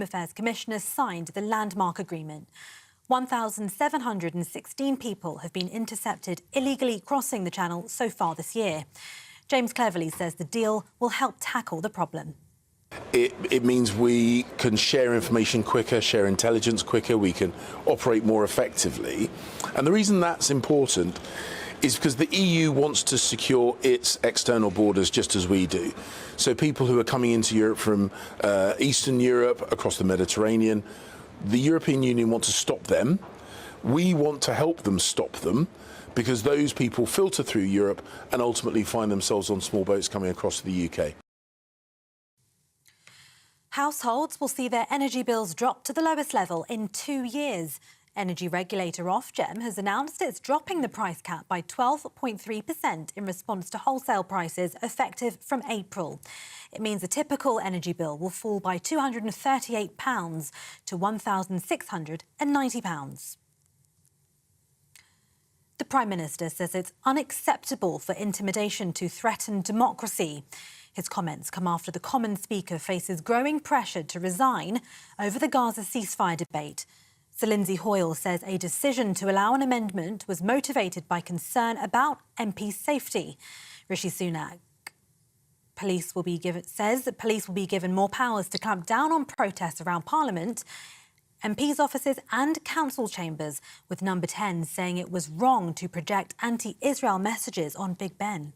Affairs Commissioner signed the landmark agreement. 1,716 people have been intercepted illegally crossing the Channel so far this year. James Cleverly says the deal will help tackle the problem. It means we can share information quicker, share intelligence quicker, we can operate more effectively. And the reason that's important is because the EU wants to secure its external borders just as we do. So people who are coming into Europe from Eastern Europe, across the Mediterranean, the European Union want to stop them. We want to help them stop them, because those people filter through Europe and ultimately find themselves on small boats coming across to the UK. Households will see their energy bills drop to the lowest level in 2 years. Energy regulator Ofgem has announced it's dropping the price cap by 12.3% in response to wholesale prices effective from April. It means a typical energy bill will fall by £238 to £1,690. The Prime Minister says it's unacceptable for intimidation to threaten democracy. His comments come after the Commons Speaker faces growing pressure to resign over the Gaza ceasefire debate. Sir Lindsay Hoyle says a decision to allow an amendment was motivated by concern about MP safety. Rishi Sunak says that police will be given more powers to clamp down on protests around Parliament, MPs' offices and council chambers, with Number 10 saying it was wrong to project anti-Israel messages on Big Ben.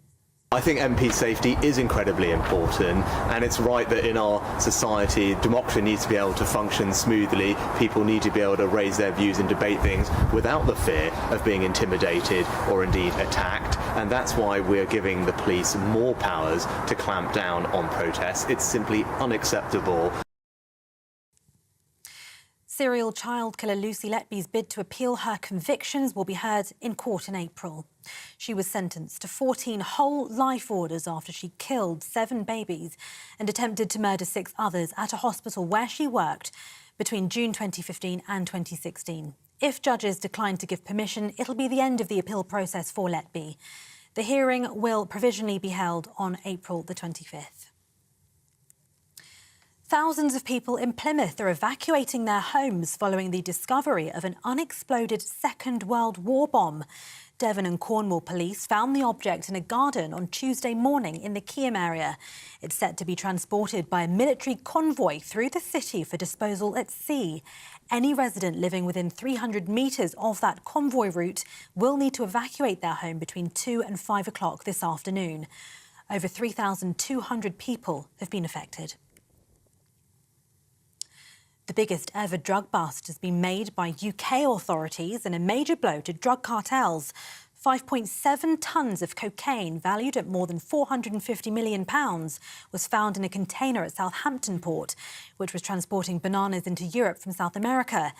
I think MP safety is incredibly important, and it's right that in our society, democracy needs to be able to function smoothly. People need to be able to raise their views and debate things without the fear of being intimidated or indeed attacked. And that's why we're giving the police more powers to clamp down on protests. It's simply unacceptable. Serial child killer Lucy Letby's bid to appeal her convictions will be heard in court in April. She was sentenced to 14 whole life orders after she killed 7 babies and attempted to murder 6 others at a hospital where she worked between June 2015 and 2016. If judges decline to give permission, it'll be the end of the appeal process for Letby. The hearing will provisionally be held on April the 25th. Thousands of people in Plymouth are evacuating their homes following the discovery of an unexploded Second World War bomb. Devon and Cornwall police found the object in a garden on Tuesday morning in the Keyham area. It's set to be transported by a military convoy through the city for disposal at sea. Any resident living within 300 metres of that convoy route will need to evacuate their home between 2 and 5 o'clock this afternoon. Over 3,200 people have been affected. The biggest ever drug bust has been made by UK authorities in a major blow to drug cartels. 5.7 tonnes of cocaine, valued at more than £450 million, was found in a container at Southampton port, which was transporting bananas into Europe from South America.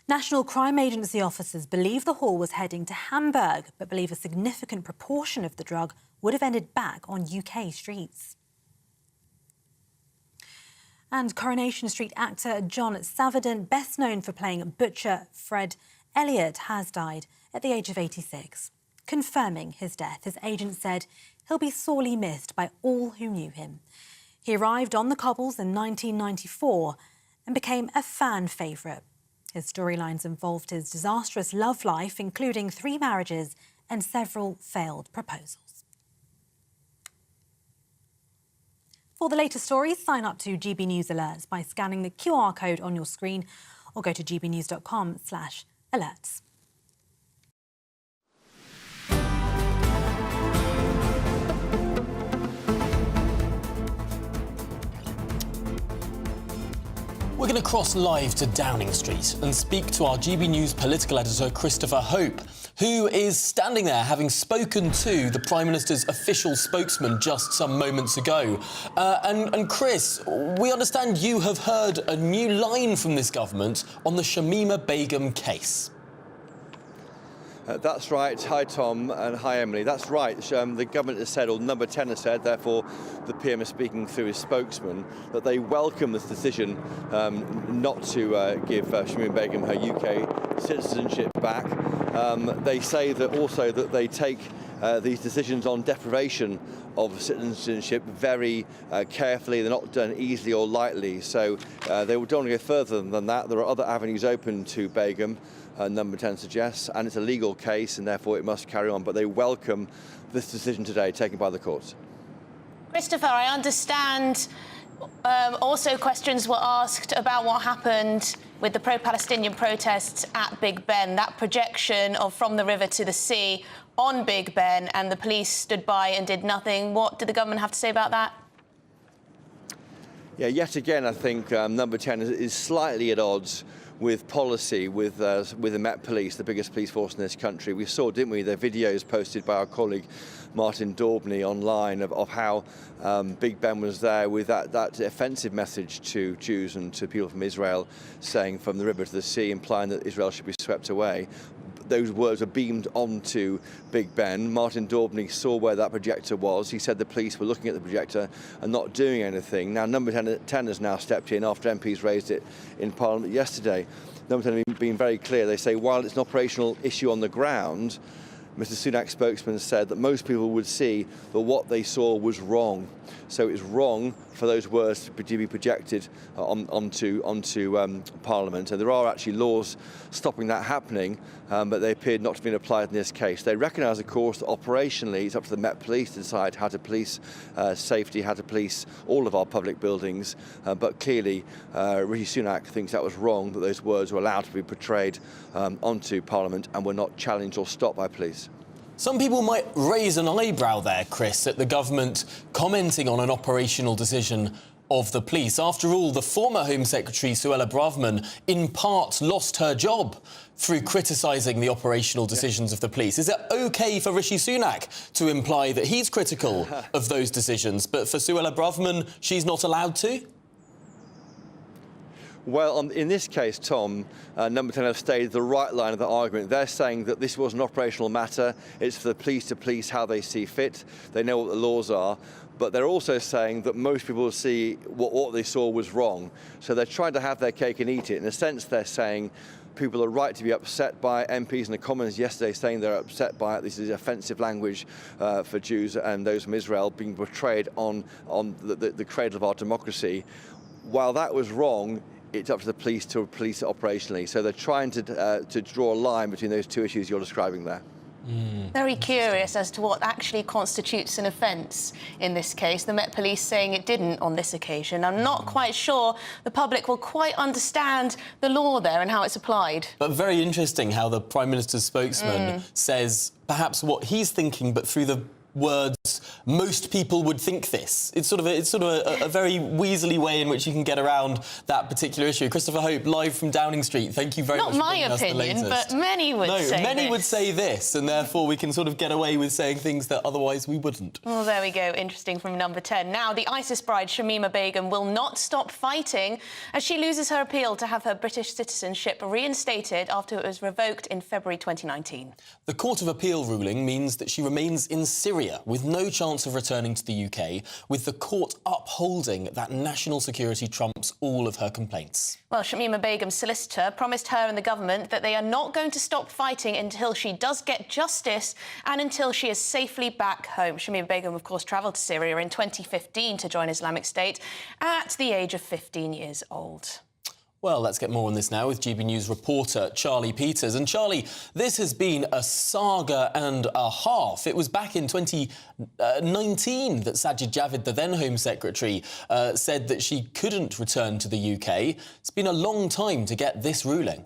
National Crime Agency officers believe the haul was heading to Hamburg, but believe a significant proportion of the drug would have ended back on UK streets. And Coronation Street actor John Savardon, best known for playing butcher Fred Elliott, has died at the age of 86. Confirming his death, his agent said he'll be sorely missed by all who knew him. He arrived on the cobbles in 1994 and became a fan favourite. His storylines involved his disastrous love life, including 3 marriages and several failed proposals. For the latest stories, sign up to GB News Alerts by scanning the QR code on your screen or go to gbnews.com/alerts. We're going to cross live to Downing Street and speak to our GB News political editor, Christopher Hope, who is standing there having spoken to the Prime Minister's official spokesman just some moments ago. And Chris, we understand you have heard a new line from this government on the Shamima Begum case. That's right. Hi, Tom, and hi, Emily. That's right. The government has said, or Number 10 has said, therefore the PM is speaking through his spokesman, that they welcome this decision not to give Shamima Begum her UK citizenship back. They say that also that they take these decisions on deprivation of citizenship very carefully. They're not done easily or lightly, so they don't want to go further than that. There are other avenues open to Begum, number 10 suggests, and it's a legal case and therefore it must carry on, but they welcome this decision today taken by the courts. Christopher, I understand also questions were asked about what happened with the pro-Palestinian protests at Big Ben, that projection of from the river to the sea on Big Ben, and the police stood by and did nothing. What did the government have to say about that? Yeah, yet again, I think number 10 is slightly at odds with policy, with the Met Police, the biggest police force in this country. We saw, didn't we, the videos posted by our colleague Martin Daubney online of how Big Ben was there with that offensive message to Jews and to people from Israel, saying from the river to the sea, implying that Israel should be swept away. Those words are beamed onto Big Ben. Martin Daubney saw where that projector was. He said the police were looking at the projector and not doing anything. Now, number 10 has now stepped in after MPs raised it in Parliament yesterday. Number 10 has been very clear. They say while it's an operational issue on the ground, Mr Sunak's spokesman said that most people would see that what they saw was wrong. So it's wrong for those words to be projected onto Parliament. And there are actually laws stopping that happening, but they appeared not to have been applied in this case. They recognise, of course, that operationally it's up to the Met Police to decide how to police safety, how to police all of our public buildings. But clearly, Rishi Sunak thinks that was wrong, that those words were allowed to be portrayed onto Parliament and were not challenged or stopped by police. Some people might raise an eyebrow there, Chris, at the government commenting on an operational decision of the police. After all, the former Home Secretary, Suella Braverman, in part lost her job through criticising the operational decisions of the police. Is it OK for Rishi Sunak to imply that he's critical of those decisions, but for Suella Braverman, she's not allowed to? Well, in this case, Tom, number 10 have stayed the right line of the argument. They're saying that this was an operational matter. It's for the police to police how they see fit. They know what the laws are. But they're also saying that most people see what they saw was wrong. So they're trying to have their cake and eat it. In a sense, they're saying people are right to be upset by it. MPs in the Commons yesterday saying they're upset by it. This is offensive language for Jews and those from Israel being portrayed on the cradle of our democracy. While that was wrong, it's up to the police to police it operationally. So they're trying to draw a line between those two issues you're describing there. Very curious as to what actually constitutes an offence in this case. The Met Police saying it didn't on this occasion. I'm not quite sure the public will quite understand the law there and how it's applied. But very interesting how the Prime Minister's spokesman says perhaps what he's thinking, but through the words, most people would think this. It's sort of a very weaselly way in which you can get around that particular issue. Christopher Hope, live from Downing Street. Thank you very much for bringing us the latest. Not my opinion, but many would say this. Many would say this, and therefore we can sort of get away with saying things that otherwise we wouldn't. Well, there we go. Interesting from number 10. Now, the ISIS bride, Shamima Begum, will not stop fighting as she loses her appeal to have her British citizenship reinstated after it was revoked in February 2019. The Court of Appeal ruling means that she remains in Syria with no chance of returning to the UK, with the court upholding that national security trumps all of her complaints. Well, Shamima Begum's solicitor promised her and the government that they are not going to stop fighting until she does get justice and until she is safely back home. Shamima Begum, of course, travelled to Syria in 2015 to join Islamic State at the age of 15 years old. Well, let's get more on this now with GB News reporter Charlie Peters. And Charlie, this has been a saga and a half. It was back in 2019 that Sajid Javid, the then Home Secretary, said that she couldn't return to the UK. It's been a long time to get this ruling.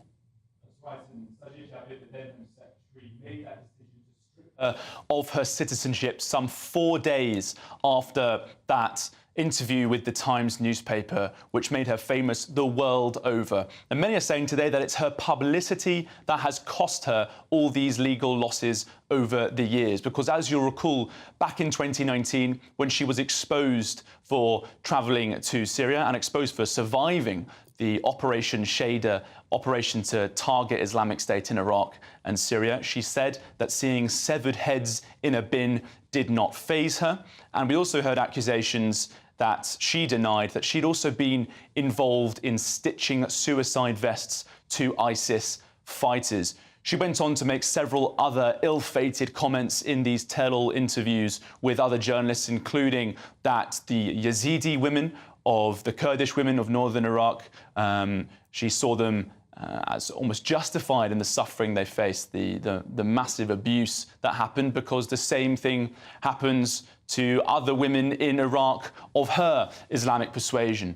That's right, and Sajid Javid, the then Home Secretary, made that decision to strip her of her citizenship some 4 days after that interview with the Times newspaper, which made her famous the world over. And many are saying today that it's her publicity that has cost her all these legal losses over the years. Because as you'll recall, back in 2019, when she was exposed for travelling to Syria and exposed for surviving the Operation Shader operation to target Islamic State in Iraq and Syria, she said that seeing severed heads in a bin did not faze her. And we also heard accusations that she denied that she'd also been involved in stitching suicide vests to ISIS fighters. She went on to make several other ill-fated comments in these tell-all interviews with other journalists, including that the Yazidi women of the Kurdish women of northern Iraq, she saw them as almost justified in the suffering they faced, the massive abuse that happened, because the same thing happens to other women in Iraq of her Islamic persuasion.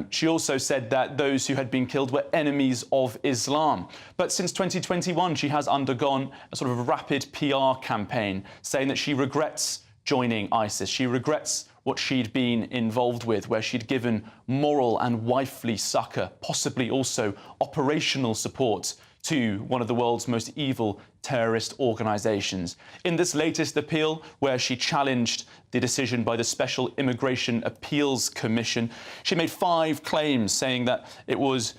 She also said that those who had been killed were enemies of Islam. But since 2021, she has undergone a sort of rapid PR campaign saying that she regrets joining ISIS. She regrets what she'd been involved with, where she'd given moral and wifely succour, possibly also operational support to one of the world's most evil terrorist organisations. In this latest appeal, where she challenged the decision by the Special Immigration Appeals Commission, she made 5 claims, saying that it was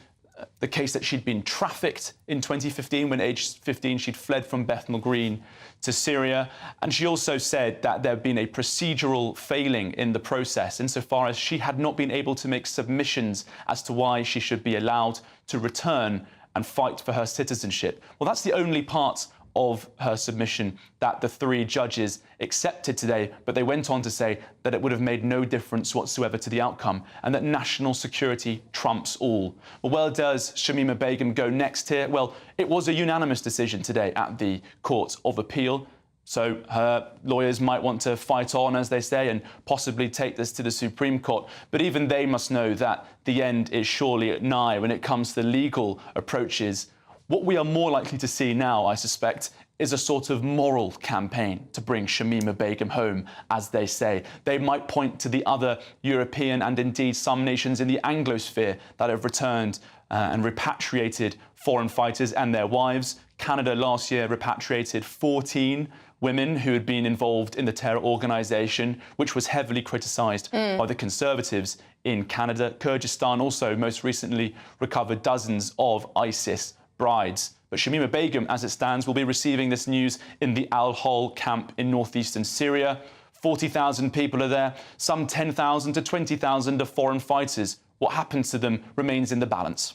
the case that she'd been trafficked in 2015. When aged 15, she'd fled from Bethnal Green to Syria. And she also said that there had been a procedural failing in the process, insofar as she had not been able to make submissions as to why she should be allowed to return and fight for her citizenship. Well, that's the only part of her submission that the 3 judges accepted today, but they went on to say that it would have made no difference whatsoever to the outcome, and that national security trumps all. Well, where does Shamima Begum go next here? Well, it was a unanimous decision today at the Court of Appeal, so her lawyers might want to fight on, as they say, and possibly take this to the Supreme Court. But even they must know that the end is surely nigh when it comes to legal approaches. What we are more likely to see now, I suspect, is a sort of moral campaign to bring Shamima Begum home, as they say. They might point to the other European and indeed some nations in the Anglosphere that have returned and repatriated foreign fighters and their wives. Canada last year repatriated 14 women who had been involved in the terror organisation, which was heavily criticised by the Conservatives in Canada. Kyrgyzstan also most recently recovered dozens of ISIS brides. But Shamima Begum, as it stands, will be receiving this news in the Al-Hol camp in northeastern Syria. 40,000 people are there. Some 10,000 to 20,000 are foreign fighters. What happens to them remains in the balance.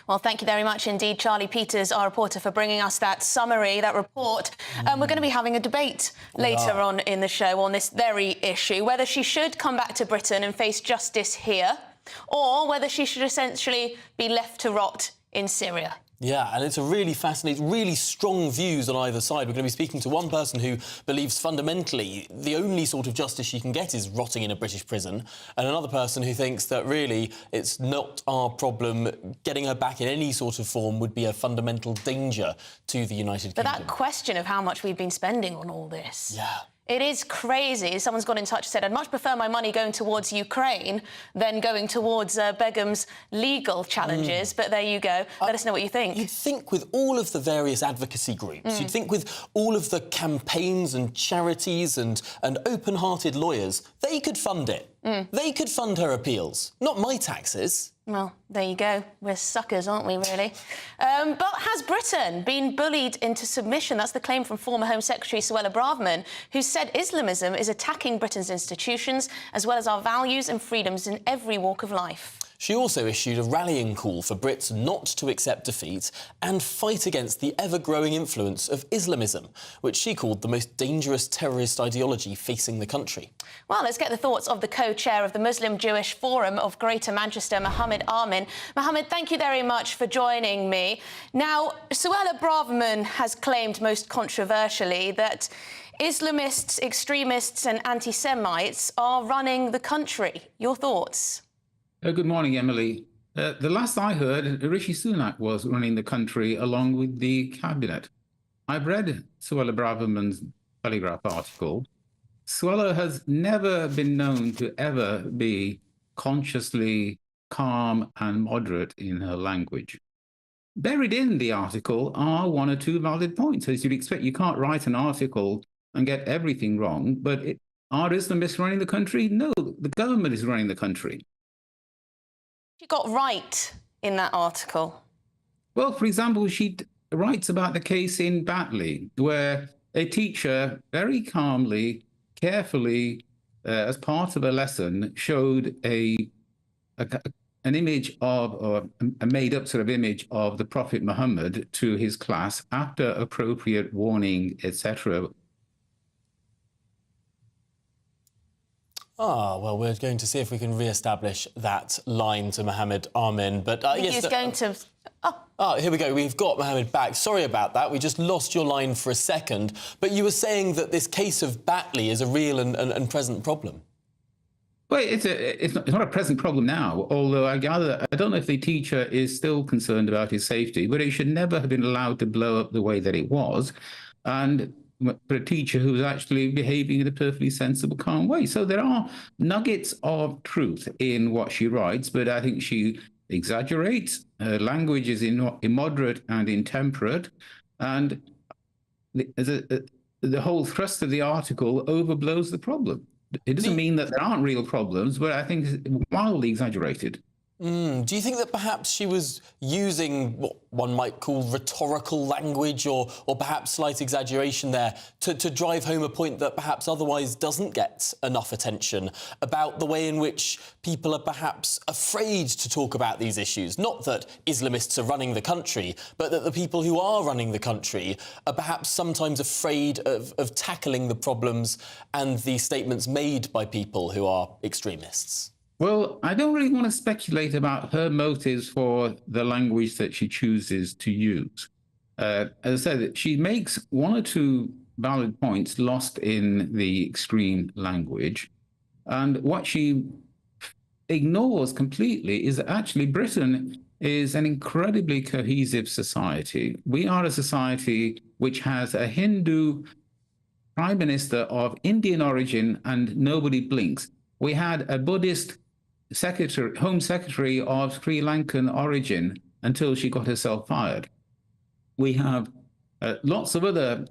Well, thank you very much indeed, Charlie Peters, our reporter, for bringing us that summary, that report. We're going to be having a debate later on in the show on this very issue, whether she should come back to Britain and face justice here, or whether she should essentially be left to rot in Syria. Yeah, and it's a really fascinating, really strong views on either side. We're going to be speaking to one person who believes fundamentally the only sort of justice she can get is rotting in a British prison, and another person who thinks that really it's not our problem. Getting her back in any sort of form would be a fundamental danger to the United Kingdom. But that question of how much we've been spending on all this... Yeah. It is crazy. Someone's got in touch and said, I'd much prefer my money going towards Ukraine than going towards Begum's legal challenges. But there you go. Let us know what you think. You'd think with all of the various advocacy groups, you'd think with all of the campaigns and charities and open-hearted lawyers, they could fund it. They could fund her appeals, not my taxes. Well, there you go. We're suckers, aren't we, really? But has Britain been bullied into submission? That's the claim from former Home Secretary Suella Braverman, who said Islamism is attacking Britain's institutions as well as our values and freedoms in every walk of life. She also issued a rallying call for Brits not to accept defeat and fight against the ever-growing influence of Islamism, which she called the most dangerous terrorist ideology facing the country. Well, let's get the thoughts of the co-chair of the Muslim Jewish Forum of Greater Manchester, Mohammed Amin. Mohammed, thank you very much for joining me. Now, Suella Braverman has claimed most controversially that Islamists, extremists and anti-Semites are running the country. Your thoughts? Good morning, Emily. The last I heard, Rishi Sunak was running the country along with the cabinet. I've read Suella Braverman's Telegraph article. Suella has never been known to ever be consciously calm and moderate in her language. Buried in the article are 1 or 2 valid points. As you'd expect, you can't write an article and get everything wrong, but are Islamists running the country? No, the government is running the country. She got right in that article? Well, for example, she writes about the case in Batley, where a teacher very calmly, carefully, as part of a lesson, showed an an image of, or a made-up sort of image of the Prophet Muhammad to his class after appropriate warning, etc. Well, we're going to see if we can re-establish that line to Mohammed Amin. But yes, he's going to... here we go. We've got Mohammed back. Sorry about that. We just lost your line for a second. But you were saying that this case of Batley is a real and present problem. Well, it's not a present problem now, although I gather, I don't know if the teacher is still concerned about his safety, but it should never have been allowed to blow up the way that it was. And for a teacher who's actually behaving in a perfectly sensible, calm way. So there are nuggets of truth in what she writes, but I think she exaggerates. Her language is immoderate and intemperate. And the whole thrust of the article overblows the problem. It doesn't mean that there aren't real problems, but I think it's wildly exaggerated. Do you think that perhaps she was using what one might call rhetorical language or perhaps slight exaggeration there to drive home a point that perhaps otherwise doesn't get enough attention about the way in which people are perhaps afraid to talk about these issues? Not that Islamists are running the country, but that the people who are running the country are perhaps sometimes afraid of tackling the problems and the statements made by people who are extremists. Well, I don't really want to speculate about her motives for the language that she chooses to use. As I said, she makes one or two valid points lost in the extreme language. And what she ignores completely is that actually Britain is an incredibly cohesive society. We are a society which has a Hindu prime minister of Indian origin and nobody blinks. We had a Buddhist Home Secretary of Sri Lankan origin until she got herself fired. We have lots of other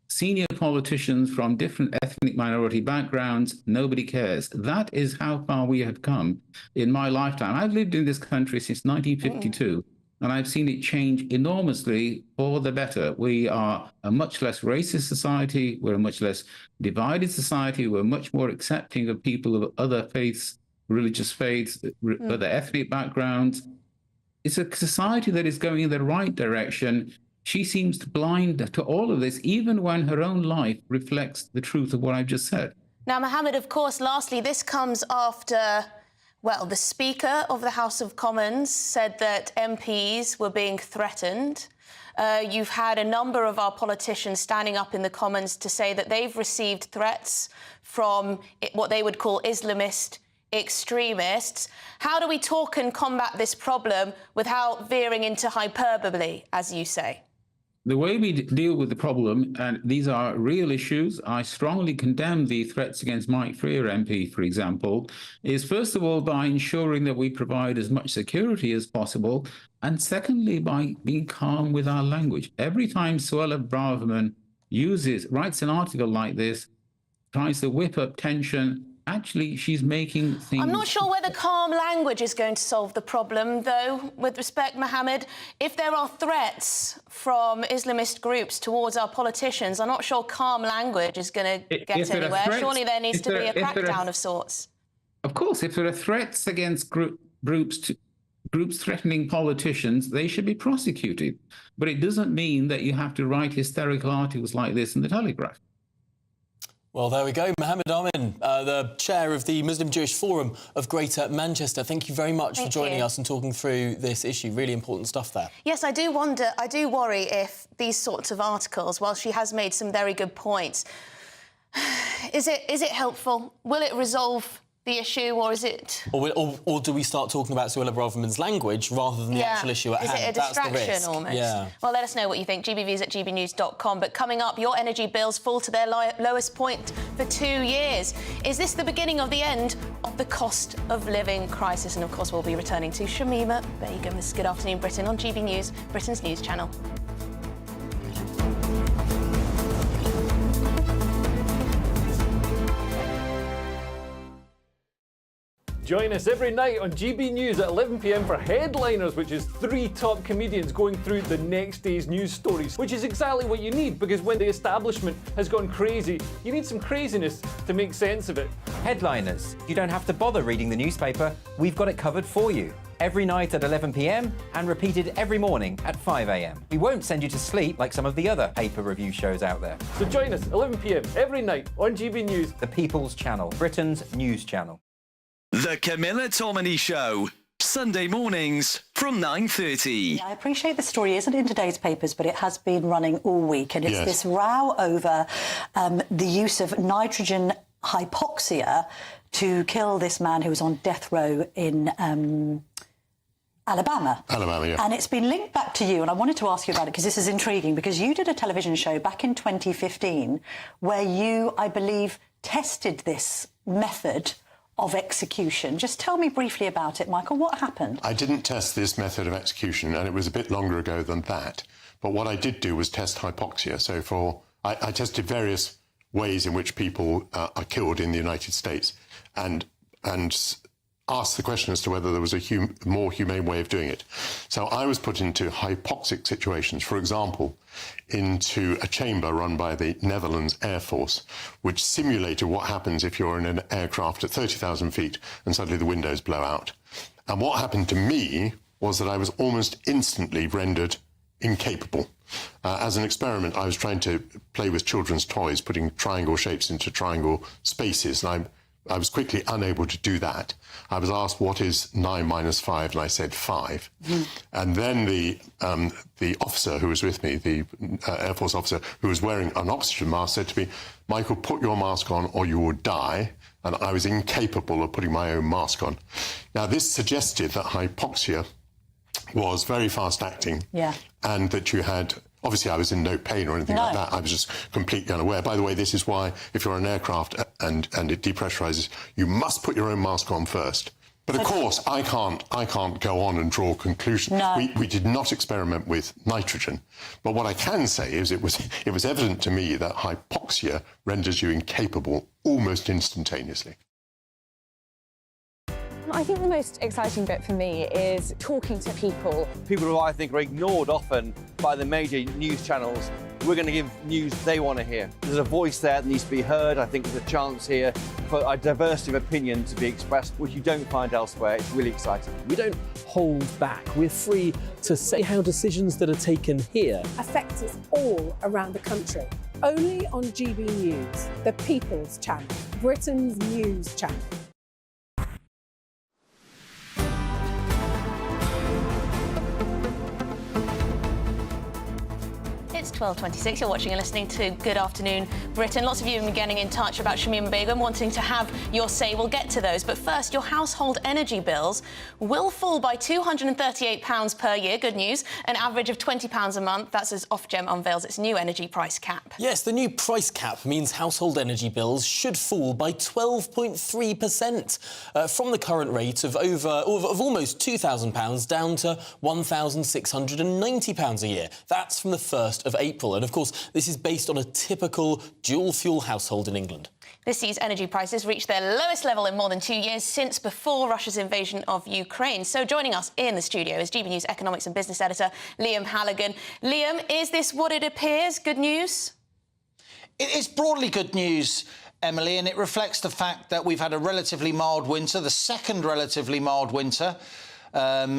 senior politicians from different ethnic minority backgrounds. Nobody cares. That is how far we have come in my lifetime. I've lived in this country since 1952, and I've seen it change enormously for the better. We are a much less racist society. We're a much less divided society. We're much more accepting of people of other faiths, religious faiths, other ethnic backgrounds. It's a society that is going in the right direction. She seems blind to all of this, even when her own life reflects the truth of what I've just said. Now, Mohammed, of course, lastly, this comes after, well, the Speaker of the House of Commons said that MPs were being threatened. You've had a number of our politicians standing up in the Commons to say that they've received threats from what they would call Islamist extremists. How do we talk and combat this problem without veering into hyperbole, as you say? The way we deal with the problem, and these are real issues, I strongly condemn the threats against Mike Freer MP, for example, is first of all by ensuring that we provide as much security as possible, and secondly by being calm with our language. Every time Suella Braverman writes an article like this, tries to whip up tension, actually, she's making things... I'm not sure whether calm language is going to solve the problem, though, with respect, Mohammed. If there are threats from Islamist groups towards our politicians, I'm not sure calm language is going to get anywhere. Surely there needs to be a crackdown of sorts. Of course, if there are threats against groups threatening politicians, they should be prosecuted. But it doesn't mean that you have to write hysterical articles like this in the Telegraph. Well, there we go. Mohammed Amin, the chair of the Muslim Jewish Forum of Greater Manchester. Thank you very much for joining us and talking through this issue. Really important stuff there. Yes, I do worry if these sorts of articles, while she has made some very good points, is it helpful? Will it resolve the issue, or is it... Or do we start talking about Suella Braverman's language rather than the actual issue at hand? Is it a distraction almost? Yeah. Well, let us know what you think. gbviews@gbnews.com. But coming up, your energy bills fall to their lowest point for 2 years. Is this the beginning of the end of the cost of living crisis? And, of course, we'll be returning to Shamima Begum's Good Afternoon Britain on GB News, Britain's news channel. Join us every night on GB News at 11 p.m. for Headliners, which is 3 top comedians going through the next day's news stories, which is exactly what you need, because when the establishment has gone crazy, you need some craziness to make sense of it. Headliners. You don't have to bother reading the newspaper. We've got it covered for you. every night at 11 p.m. and repeated every morning at 5 a.m. We won't send you to sleep like some of the other paper review shows out there. So join us 11 p.m. every night on GB News. The People's Channel, Britain's news channel. The Camilla Tominey Show, Sunday mornings from 9:30. I appreciate the story isn't in today's papers, but it has been running all week, and it's this row over the use of nitrogen hypoxia to kill this man who was on death row in Alabama. Yeah. And it's been linked back to you, and I wanted to ask you about it because this is intriguing, because you did a television show back in 2015 where you, I believe, tested this method of execution. Just tell me briefly about it, Michael. What happened? I didn't test this method of execution, and it was a bit longer ago than that. But what I did do was test hypoxia. So I tested various ways in which people are killed in the United States, and asked the question as to whether there was a more humane way of doing it. So I was put into hypoxic situations, for example, into a chamber run by the Netherlands Air Force, which simulated what happens if you're in an aircraft at 30,000 feet and suddenly the windows blow out. And what happened to me was that I was almost instantly rendered incapable. As an experiment, I was trying to play with children's toys, putting triangle shapes into triangle spaces, and I was quickly unable to do that. I was asked, what is 9 minus 5? And I said 5. And then the officer who was with me, the Air Force officer who was wearing an oxygen mask, said to me, Michael, put your mask on or you will die. And I was incapable of putting my own mask on. Now, this suggested that hypoxia was very fast acting, and that you had... Obviously, I was in no pain or anything like that. I was just completely unaware. By the way, this is why, if you're on an aircraft and it depressurizes, you must put your own mask on first. But of course, I can't go on and draw conclusions. We did not experiment with nitrogen. But what I can say is it was evident to me that hypoxia renders you incapable almost instantaneously. I think the most exciting bit for me is talking to people. People who I think are ignored often by the major news channels. We're going to give news they want to hear. There's a voice there that needs to be heard. I think there's a chance here for a diversity of opinion to be expressed, which you don't find elsewhere. It's really exciting. We don't hold back. We're free to say how decisions that are taken here affect us all around the country. Only on GB News, the People's Channel, Britain's news channel. It's 12:26. You're watching and listening to Good Afternoon Britain. Lots of you have been getting in touch about Shamim Begum, wanting to have your say. We'll get to those. But first, your household energy bills will fall by £238 per year. Good news. An average of £20 a month. That's as Ofgem unveils its new energy price cap. Yes, the new price cap means household energy bills should fall by 12.3% from the current rate of almost £2,000 down to £1,690 a year. That's from the 1st of April. And, of course, this is based on a typical dual-fuel household in England. This sees energy prices reach their lowest level in more than 2 years since before Russia's invasion of Ukraine. So joining us in the studio is GB News economics and business editor Liam Halligan. Liam, is this what it appears? Good news? It is broadly good news, Emily, and it reflects the fact that we've had a relatively mild winter, the second relatively mild winter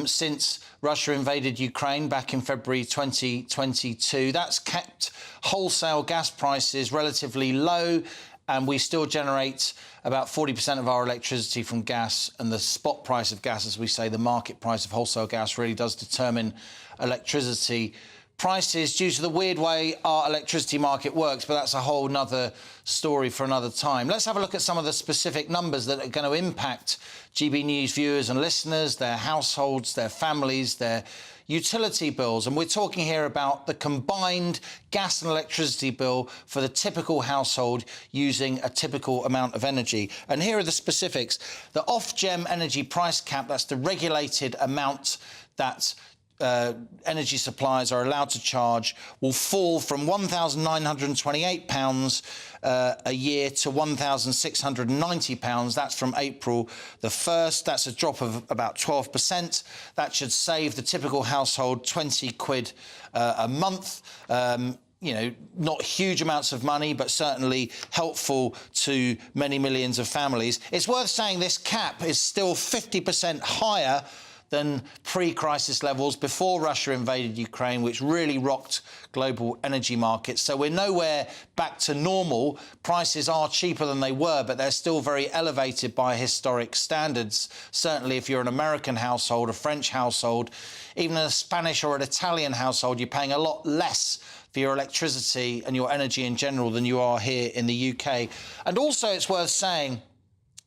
since Russia invaded Ukraine back in February 2022. That's kept wholesale gas prices relatively low, and we still generate about 40% of our electricity from gas, and the spot price of gas, as we say, the market price of wholesale gas, really does determine electricity prices due to the weird way our electricity market works, but that's a whole nother story for another time. Let's have a look at some of the specific numbers that are going to impact GB News viewers and listeners, their households, their families, their utility bills. And we're talking here about the combined gas and electricity bill for the typical household using a typical amount of energy. And here are the specifics. The Ofgem energy price cap, that's the regulated amount that energy suppliers are allowed to charge, will fall from £1,928 a year to £1,690. That's from April the 1st. That's a drop of about 12%. That should save the typical household 20 quid a month. You know, not huge amounts of money, but certainly helpful to many millions of families. It's worth saying this cap is still 50% higher than pre-crisis levels before Russia invaded Ukraine, which really rocked global energy markets. So we're nowhere back to normal. Prices are cheaper than they were, but they're still very elevated by historic standards. Certainly if you're an American household, a French household, even a Spanish or an Italian household, you're paying a lot less for your electricity and your energy in general than you are here in the UK. And also it's worth saying,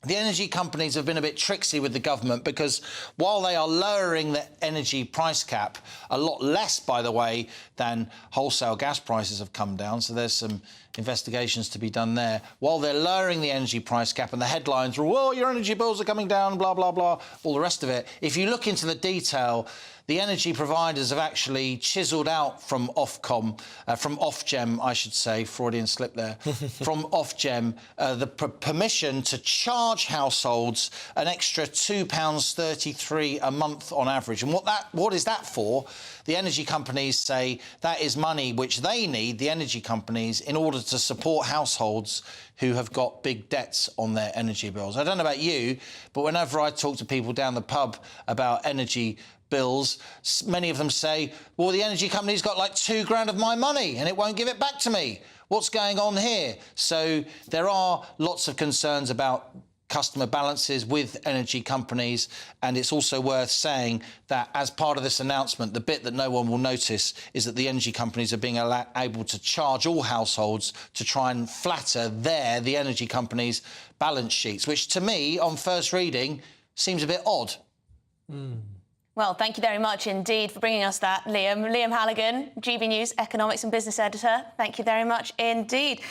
the energy companies have been a bit tricksy with the government because while they are lowering the energy price cap, a lot less, by the way, than wholesale gas prices have come down, so there's some investigations to be done there. While they're lowering the energy price cap and the headlines are, oh, your energy bills are coming down, blah, blah, blah, all the rest of it, if you look into the detail, the energy providers have actually chiselled out from Ofgem, I should say, Freudian slip there, from Ofgem, the permission to charge households an extra £2.33 a month on average. And what is that for? The energy companies say that is money which they need, the energy companies, in order to support households who have got big debts on their energy bills. I don't know about you, but whenever I talk to people down the pub about energy bills, many of them say, well, the energy company's got like £2 of my money and it won't give it back to me. What's going on here? So there are lots of concerns about customer balances with energy companies, and it's also worth saying that as part of this announcement, the bit that no one will notice is that the energy companies are being able to charge all households to try and flatter the energy companies' balance sheets, which to me, on first reading, seems a bit odd. Well, thank you very much indeed for bringing us that, Liam. Liam Halligan, GB News Economics and Business Editor. Thank you very much indeed.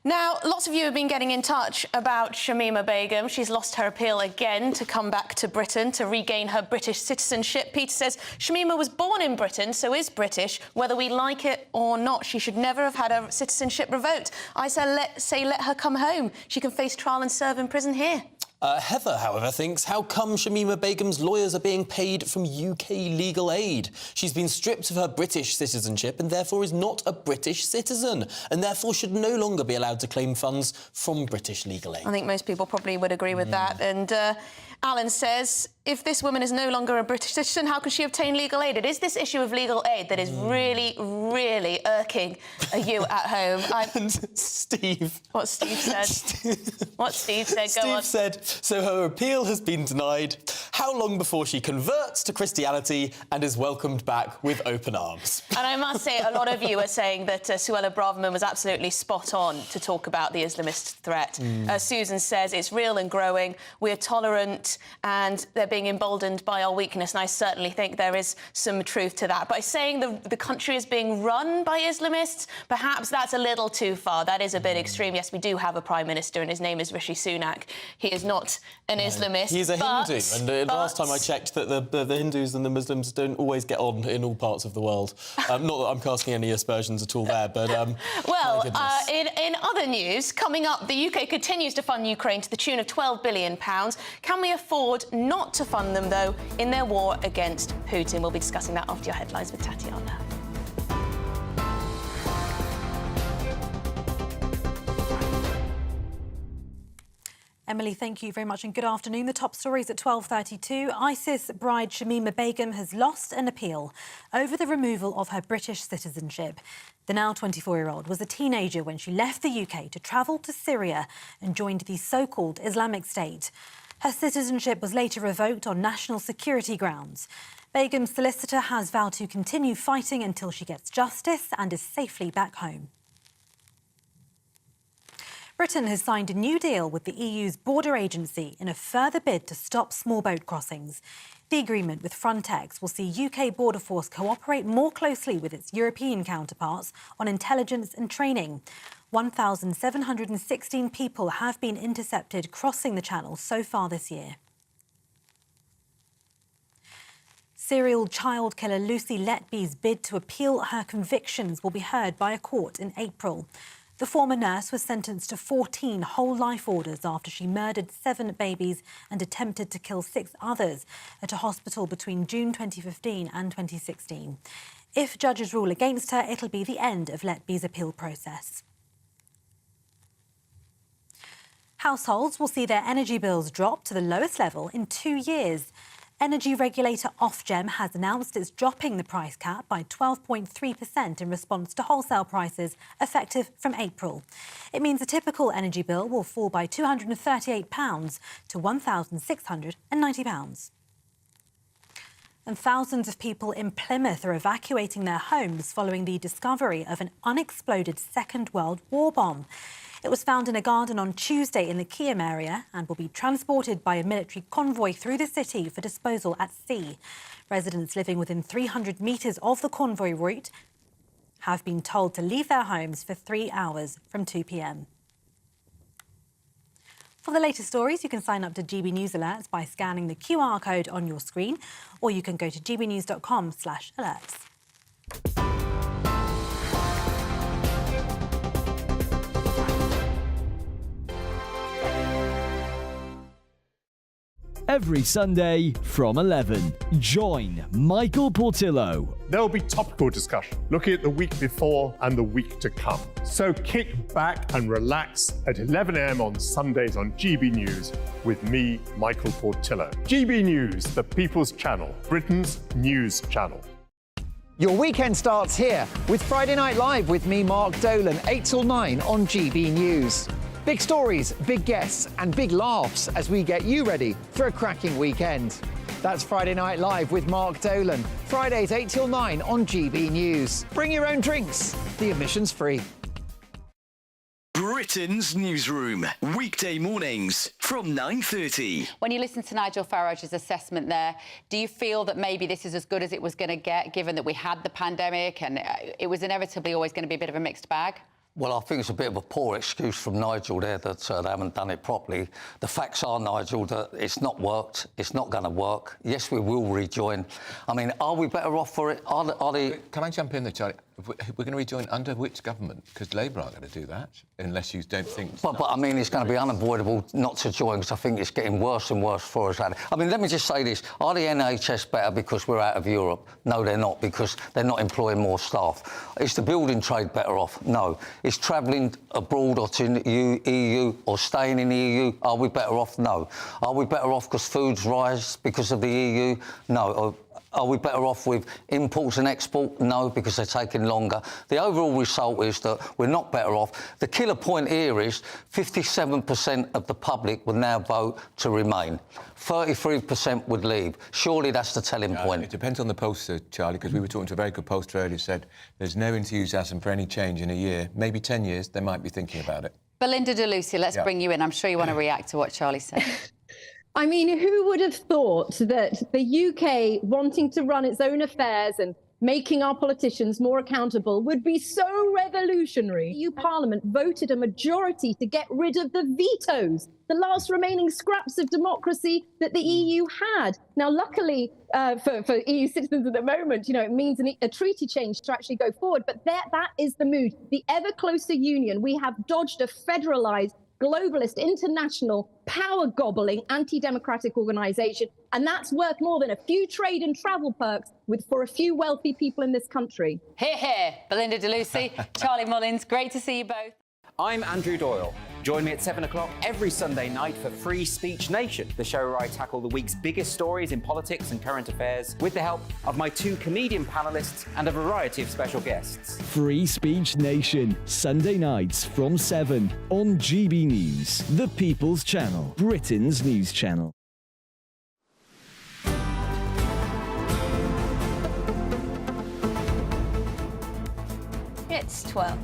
Now, lots of you have been getting in touch about Shamima Begum. She's lost her appeal again to come back to Britain to regain her British citizenship. Peter says Shamima was born in Britain, so is British. Whether we like it or not, she should never have had her citizenship revoked. I say let her come home. She can face trial and serve in prison here. Heather, however, thinks, how come Shamima Begum's lawyers are being paid from UK legal aid? She's been stripped of her British citizenship and therefore is not a British citizen and therefore should no longer be allowed to claim funds from British legal aid. I think most people probably would agree with that. And Alan says, if this woman is no longer a British citizen, how can she obtain legal aid? It is this issue of legal aid that is really, really irking you at home. And Steve. What Steve said. What Steve said, go on. Steve said, so her appeal has been denied. How long before she converts to Christianity and is welcomed back with open arms? And I must say, a lot of you are saying that Suella Braverman was absolutely spot on to talk about the Islamist threat. Susan says it's real and growing. We're tolerant and they're being emboldened by our weakness, and I certainly think there is some truth to that. By saying the country is being run by Islamists, perhaps that's a little too far. That is a bit extreme. Yes, we do have a Prime Minister, and his name is Rishi Sunak. He is not an Islamist. He's a Hindu, and last time I checked that the Hindus and the Muslims don't always get on in all parts of the world. Not that I'm casting any aspersions at all there, but... well, in other news, coming up, the UK continues to fund Ukraine to the tune of £12 billion. Can we afford not to fund them, though, in their war against Putin? We'll be discussing that after your headlines with Tatiana. Emily, thank you very much and good afternoon. The top stories at 12:32. ISIS bride Shamima Begum has lost an appeal over the removal of her British citizenship. The now 24-year-old was a teenager when she left the UK to travel to Syria and joined the so-called Islamic State. Her citizenship was later revoked on national security grounds. Begum's solicitor has vowed to continue fighting until she gets justice and is safely back home. Britain has signed a new deal with the EU's border agency in a further bid to stop small boat crossings. The agreement with Frontex will see UK Border Force cooperate more closely with its European counterparts on intelligence and training. 1,716 people have been intercepted crossing the Channel so far this year. Serial child killer Lucy Letby's bid to appeal her convictions will be heard by a court in April. The former nurse was sentenced to 14 whole life orders after she murdered 7 babies and attempted to kill 6 others at a hospital between June 2015 and 2016. If judges rule against her, it'll be the end of Letby's appeal process. Households will see their energy bills drop to the lowest level in 2 years. Energy regulator Ofgem has announced it's dropping the price cap by 12.3% in response to wholesale prices, effective from April. It means a typical energy bill will fall by £238 to £1,690. And thousands of people in Plymouth are evacuating their homes following the discovery of an unexploded Second World War bomb. It was found in a garden on Tuesday in the Keyham area and will be transported by a military convoy through the city for disposal at sea. Residents living within 300 metres of the convoy route have been told to leave their homes for 3 hours from 2 p.m. For the latest stories, you can sign up to GB News Alerts by scanning the QR code on your screen, or you can go to gbnews.com/alerts. Every Sunday from 11, join Michael Portillo. There'll be topical discussion, looking at the week before and the week to come. So kick back and relax at 11 a.m. on Sundays on GB News with me, Michael Portillo. GB News, the People's Channel, Britain's news channel. Your weekend starts here with Friday Night Live with me, Mark Dolan, 8 till 9 on GB News. Big stories, big guests and big laughs as we get you ready for a cracking weekend. That's Friday Night Live with Mark Dolan. Fridays 8 till 9 on GB News. Bring your own drinks. The admission's free. Britain's newsroom, weekday mornings from 9:30. When you listen to Nigel Farage's assessment there, do you feel that maybe this is as good as it was going to get, given that we had the pandemic and it was inevitably always going to be a bit of a mixed bag? Well, I think it's a bit of a poor excuse from Nigel there that they haven't done it properly. The facts are, Nigel, that it's not worked. It's not going to work. Yes, we will rejoin. I mean, are we better off for it? Are they... Can I jump in there, Charlie? We're going to rejoin under which government? Because Labour aren't going to do that, unless you don't think... But I mean, it's going to be unavoidable not to join, because I think it's getting worse and worse for us. I mean, let me just say this. Are the NHS better because we're out of Europe? No, they're not, because they're not employing more staff. Is the building trade better off? No. Is travelling abroad or to the EU or staying in the EU, are we better off? No. Are we better off because foods rise because of the EU? No. Are we better off with imports and export? No, because they're taking longer. The overall result is that we're not better off. The killer point here is 57% of the public would now vote to remain. 33% would leave. Surely that's the telling point. It depends on the pollster, Charlie, because we were talking to a very good pollster earlier who said there's no enthusiasm for any change in a year. Maybe 10 years, they might be thinking about it. Belinda de Lucia, let's bring you in. I'm sure you want to react to what Charlie said. I mean, who would have thought that the UK wanting to run its own affairs and making our politicians more accountable would be so revolutionary? EU Parliament voted a majority to get rid of the vetoes, the last remaining scraps of democracy that the EU had. Now, luckily for EU citizens at the moment, you know, it means a treaty change to actually go forward. But that is the mood. The ever closer union. We have dodged a federalised, globalist, international, power-gobbling, anti-democratic organisation, and that's worth more than a few trade and travel perks for a few wealthy people in this country. Hear, hear. Belinda de Lucia, Charlie Mullins, great to see you both. I'm Andrew Doyle. Join me at 7 o'clock every Sunday night for Free Speech Nation, the show where I tackle the week's biggest stories in politics and current affairs with the help of my 2 comedian panellists and a variety of special guests. Free Speech Nation, Sunday nights from 7 on GB News, the People's Channel, Britain's news channel. It's 12.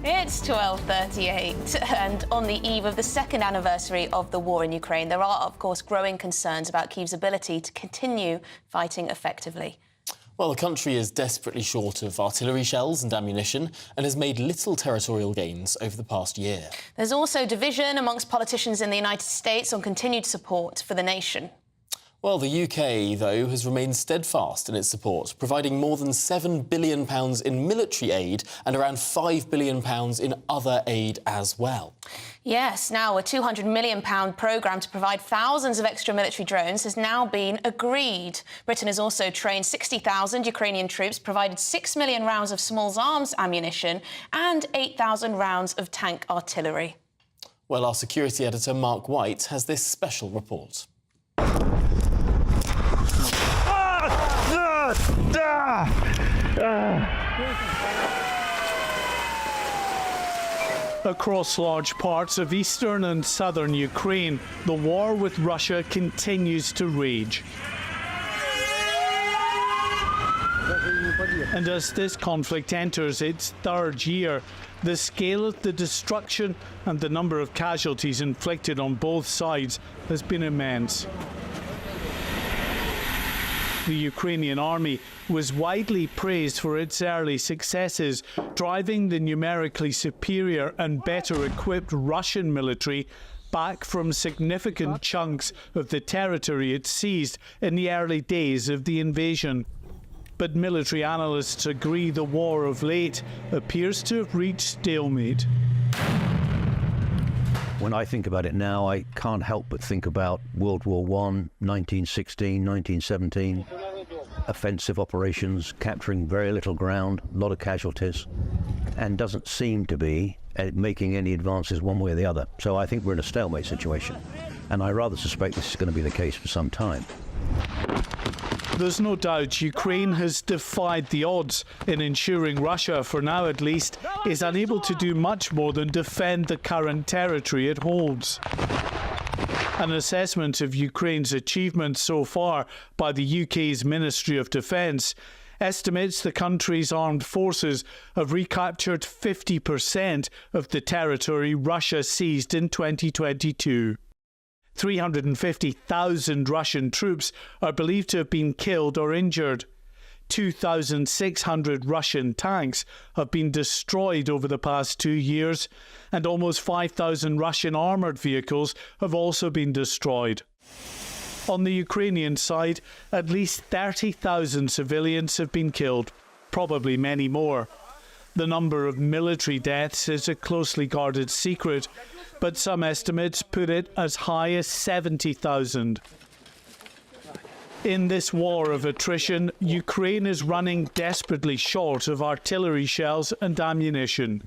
It's 12:38, and on the eve of the second anniversary of the war in Ukraine, there are, of course, growing concerns about Kyiv's ability to continue fighting effectively. Well, the country is desperately short of artillery shells and ammunition and has made little territorial gains over the past year. There's also division amongst politicians in the United States on continued support for the nation. Well, the UK, though, has remained steadfast in its support, providing more than £7 billion in military aid and around £5 billion in other aid as well. Yes, now a £200 million programme to provide thousands of extra military drones has now been agreed. Britain has also trained 60,000 Ukrainian troops, provided 6 million rounds of small arms ammunition and 8,000 rounds of tank artillery. Well, our security editor, Mark White, has this special report. Across large parts of eastern and southern Ukraine, the war with Russia continues to rage. And as this conflict enters its third year, the scale of the destruction and the number of casualties inflicted on both sides has been immense. The Ukrainian army was widely praised for its early successes, driving the numerically superior and better equipped Russian military back from significant chunks of the territory it seized in the early days of the invasion. But military analysts agree the war of late appears to have reached stalemate. When I think about it now, I can't help but think about World War I, 1916, 1917, offensive operations, capturing very little ground, a lot of casualties, and doesn't seem to be making any advances one way or the other. So I think we're in a stalemate situation, and I rather suspect this is going to be the case for some time. There's no doubt Ukraine has defied the odds in ensuring Russia, for now at least, is unable to do much more than defend the current territory it holds. An assessment of Ukraine's achievements so far by the UK's Ministry of Defence estimates the country's armed forces have recaptured 50% of the territory Russia seized in 2022. 350,000 Russian troops are believed to have been killed or injured. 2,600 Russian tanks have been destroyed over the past 2 years, and almost 5,000 Russian armoured vehicles have also been destroyed. On the Ukrainian side, at least 30,000 civilians have been killed, probably many more. The number of military deaths is a closely guarded secret, but some estimates put it as high as 70,000. In this war of attrition, Ukraine is running desperately short of artillery shells and ammunition.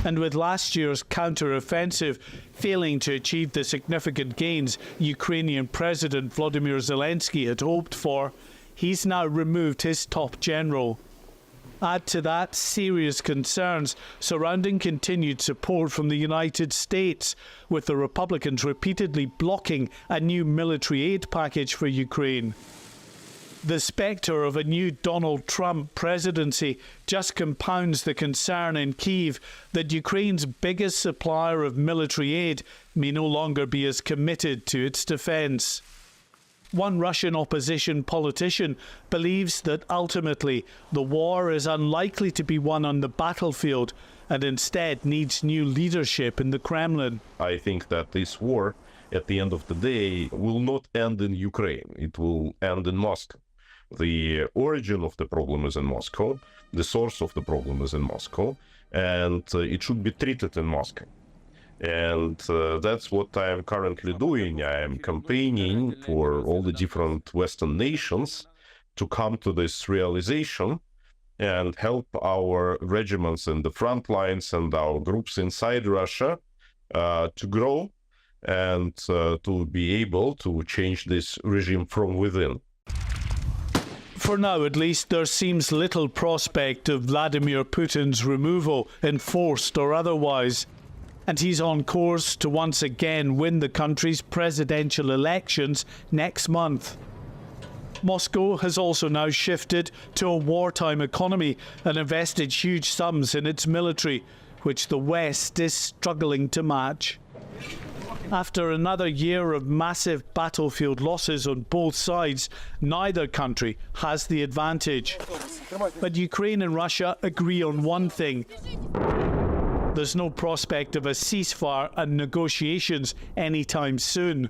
And with last year's counter-offensive failing to achieve the significant gains Ukrainian President Volodymyr Zelensky had hoped for, he's now removed his top general. Add to that serious concerns surrounding continued support from the United States, with the Republicans repeatedly blocking a new military aid package for Ukraine. The spectre of a new Donald Trump presidency just compounds the concern in Kyiv that Ukraine's biggest supplier of military aid may no longer be as committed to its defence. One Russian opposition politician believes that ultimately the war is unlikely to be won on the battlefield and instead needs new leadership in the Kremlin. I think that this war, at the end of the day, will not end in Ukraine. It will end in Moscow. The origin of the problem is in Moscow. The source of the problem is in Moscow. And it should be treated in Moscow. And that's what I am currently doing. I am campaigning for all the different Western nations to come to this realization and help our regiments in the front lines and our groups inside Russia to grow and to be able to change this regime from within. For now, at least, there seems little prospect of Vladimir Putin's removal, enforced or otherwise. And he's on course to once again win the country's presidential elections next month. Moscow has also now shifted to a wartime economy and invested huge sums in its military, which the West is struggling to match. After another year of massive battlefield losses on both sides, neither country has the advantage. But Ukraine and Russia agree on one thing. There's no prospect of a ceasefire and negotiations anytime soon.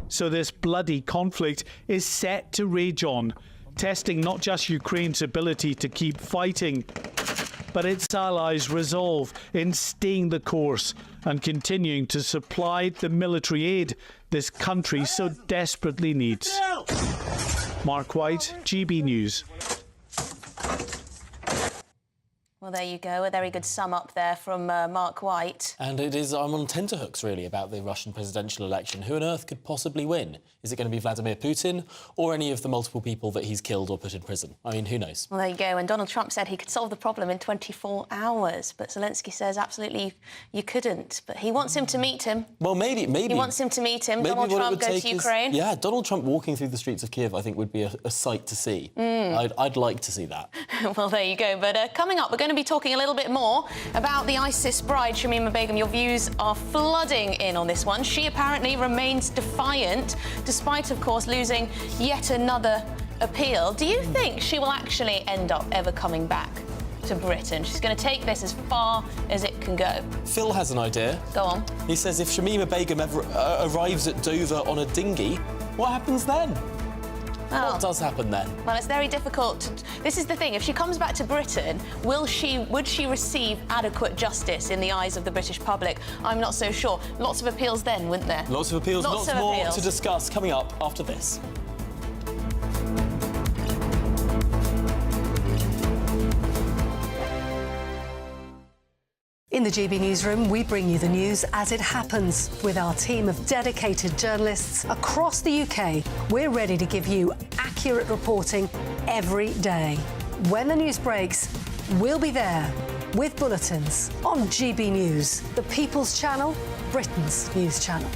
So this bloody conflict is set to rage on, testing not just Ukraine's ability to keep fighting, but its allies' resolve in staying the course and continuing to supply the military aid this country so desperately needs. Mark White, GB News. Well, there you go. A very good sum up there from Mark White. And I'm on tenterhooks, really, about the Russian presidential election. Who on earth could possibly win? Is it going to be Vladimir Putin or any of the multiple people that he's killed or put in prison? I mean, who knows? Well, there you go. And Donald Trump said he could solve the problem in 24 hours. But Zelensky says, absolutely, you couldn't. But he wants him to meet him. Well, maybe. He wants him to meet him. Donald Trump goes to Ukraine. Yeah, Donald Trump walking through the streets of Kiev, I think, would be a sight to see. I'd like to see that. Well, there you go. But coming up, we're going to be talking a little bit more about the ISIS bride, Shamima Begum. Your views are flooding in on this one. She apparently remains defiant, despite, of course, losing yet another appeal. Do you think she will actually end up ever coming back to Britain? She's going to take this as far as it can go. Phil has an idea. Go on. He says if Shamima Begum ever arrives at Dover on a dinghy, what happens then? Well, what does happen then? Well, it's very difficult. This is the thing. If she comes back to Britain, would she receive adequate justice in the eyes of the British public? I'm not so sure. Lots of appeals then, wouldn't there? Lots of appeals. Lots more to discuss coming up after this. In the GB Newsroom, we bring you the news as it happens. With our team of dedicated journalists across the UK, we're ready to give you accurate reporting every day. When the news breaks, we'll be there with bulletins on GB News, the People's Channel, Britain's news channel.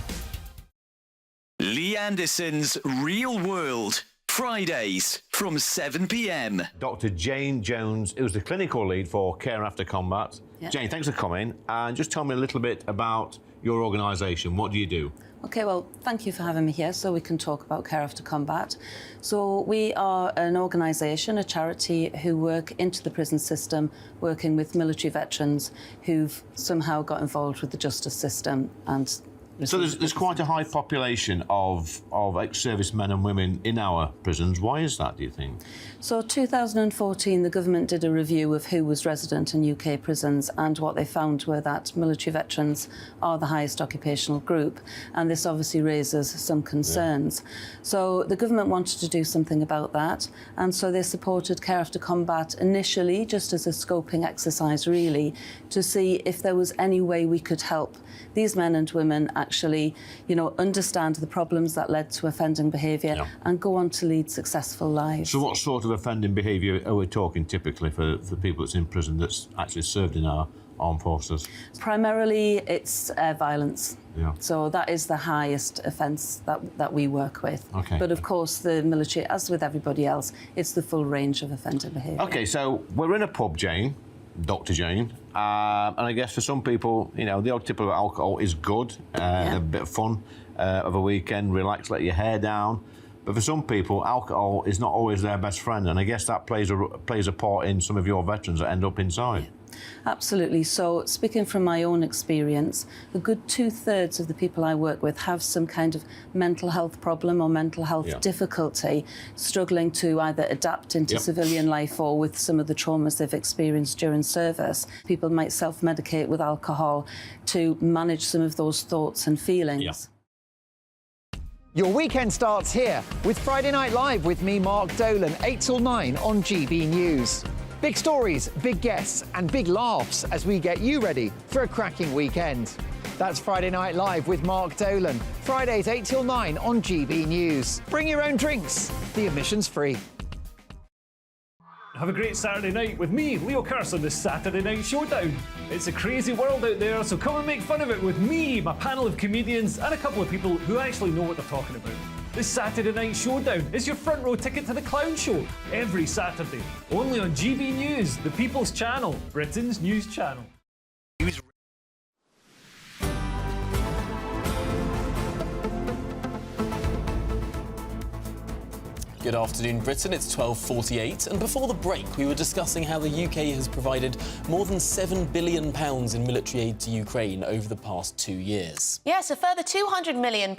Lee Anderson's Real World. Fridays from 7 p.m. Dr. Jane Jones, who's the clinical lead for Care After Combat. Yeah. Jane, thanks for coming. And just tell me a little bit about your organisation. What do you do? OK, well, thank you for having me here so we can talk about Care After Combat. So we are an organisation, a charity, who work into the prison system, working with military veterans who've somehow got involved with the justice system and... So there's quite a high population of ex-servicemen and women in our prisons. Why is that, do you think? So 2014, the government did a review of who was resident in UK prisons, and what they found were that military veterans are the highest occupational group, and this obviously raises some concerns. Yeah. So the government wanted to do something about that, and so they supported Care After Combat initially, just as a scoping exercise, really, to see if there was any way we could help these men and women actually, understand the problems that led to offending behaviour and go on to lead successful lives. So what sort of offending behaviour are we talking typically for the people that's in prison that's actually served in our armed forces? Primarily, it's violence. Yeah. So that is the highest offence that we work with. Okay. But of course, the military, as with everybody else, it's the full range of offender behaviour. OK, so we're in a pub, Jane, Dr. Jane, and I guess for some people, the odd tip of alcohol is good, a bit of fun of a weekend, relax, let your hair down. But for some people, alcohol is not always their best friend, and I guess that plays a part in some of your veterans that end up inside. Yeah. Absolutely. So, speaking from my own experience, a good 2/3 of the people I work with have some kind of mental health problem or mental health difficulty, struggling to either adapt into civilian life or with some of the traumas they've experienced during service. People might self-medicate with alcohol to manage some of those thoughts and feelings. Yeah. Your weekend starts here with Friday Night Live with me, Mark Dolan, 8 till 9 on GB News. Big stories, big guests and big laughs as we get you ready for a cracking weekend. That's Friday Night Live with Mark Dolan. Fridays 8 till 9 on GB News. Bring your own drinks. The admission's free. Have a great Saturday night with me, Leo Curse, on the Saturday Night Showdown. It's a crazy world out there, so come and make fun of it with me, my panel of comedians and a couple of people who actually know what they're talking about. This Saturday Night Showdown is your front row ticket to the clown show every Saturday, only on GB News, the People's Channel, Britain's news channel. Good afternoon, Britain. It's 12:48, and before the break, we were discussing how the UK has provided more than £7 billion in military aid to Ukraine over the past 2 years. Yes, a further £200 million,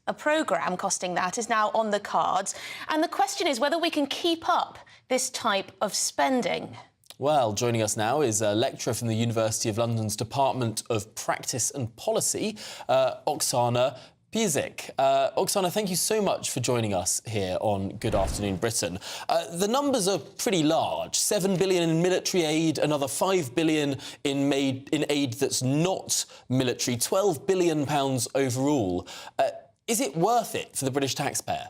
a programme costing that, is now on the cards. And the question is whether we can keep up this type of spending. Well, joining us now is a lecturer from the University of London's Department of Practice and Policy, Oksana Piesik, Oksana, thank you so much for joining us here on Good Afternoon Britain. The numbers are pretty large. 7 billion in military aid, another 5 billion in aid that's not military, £12 billion overall. Is it worth it for the British taxpayer?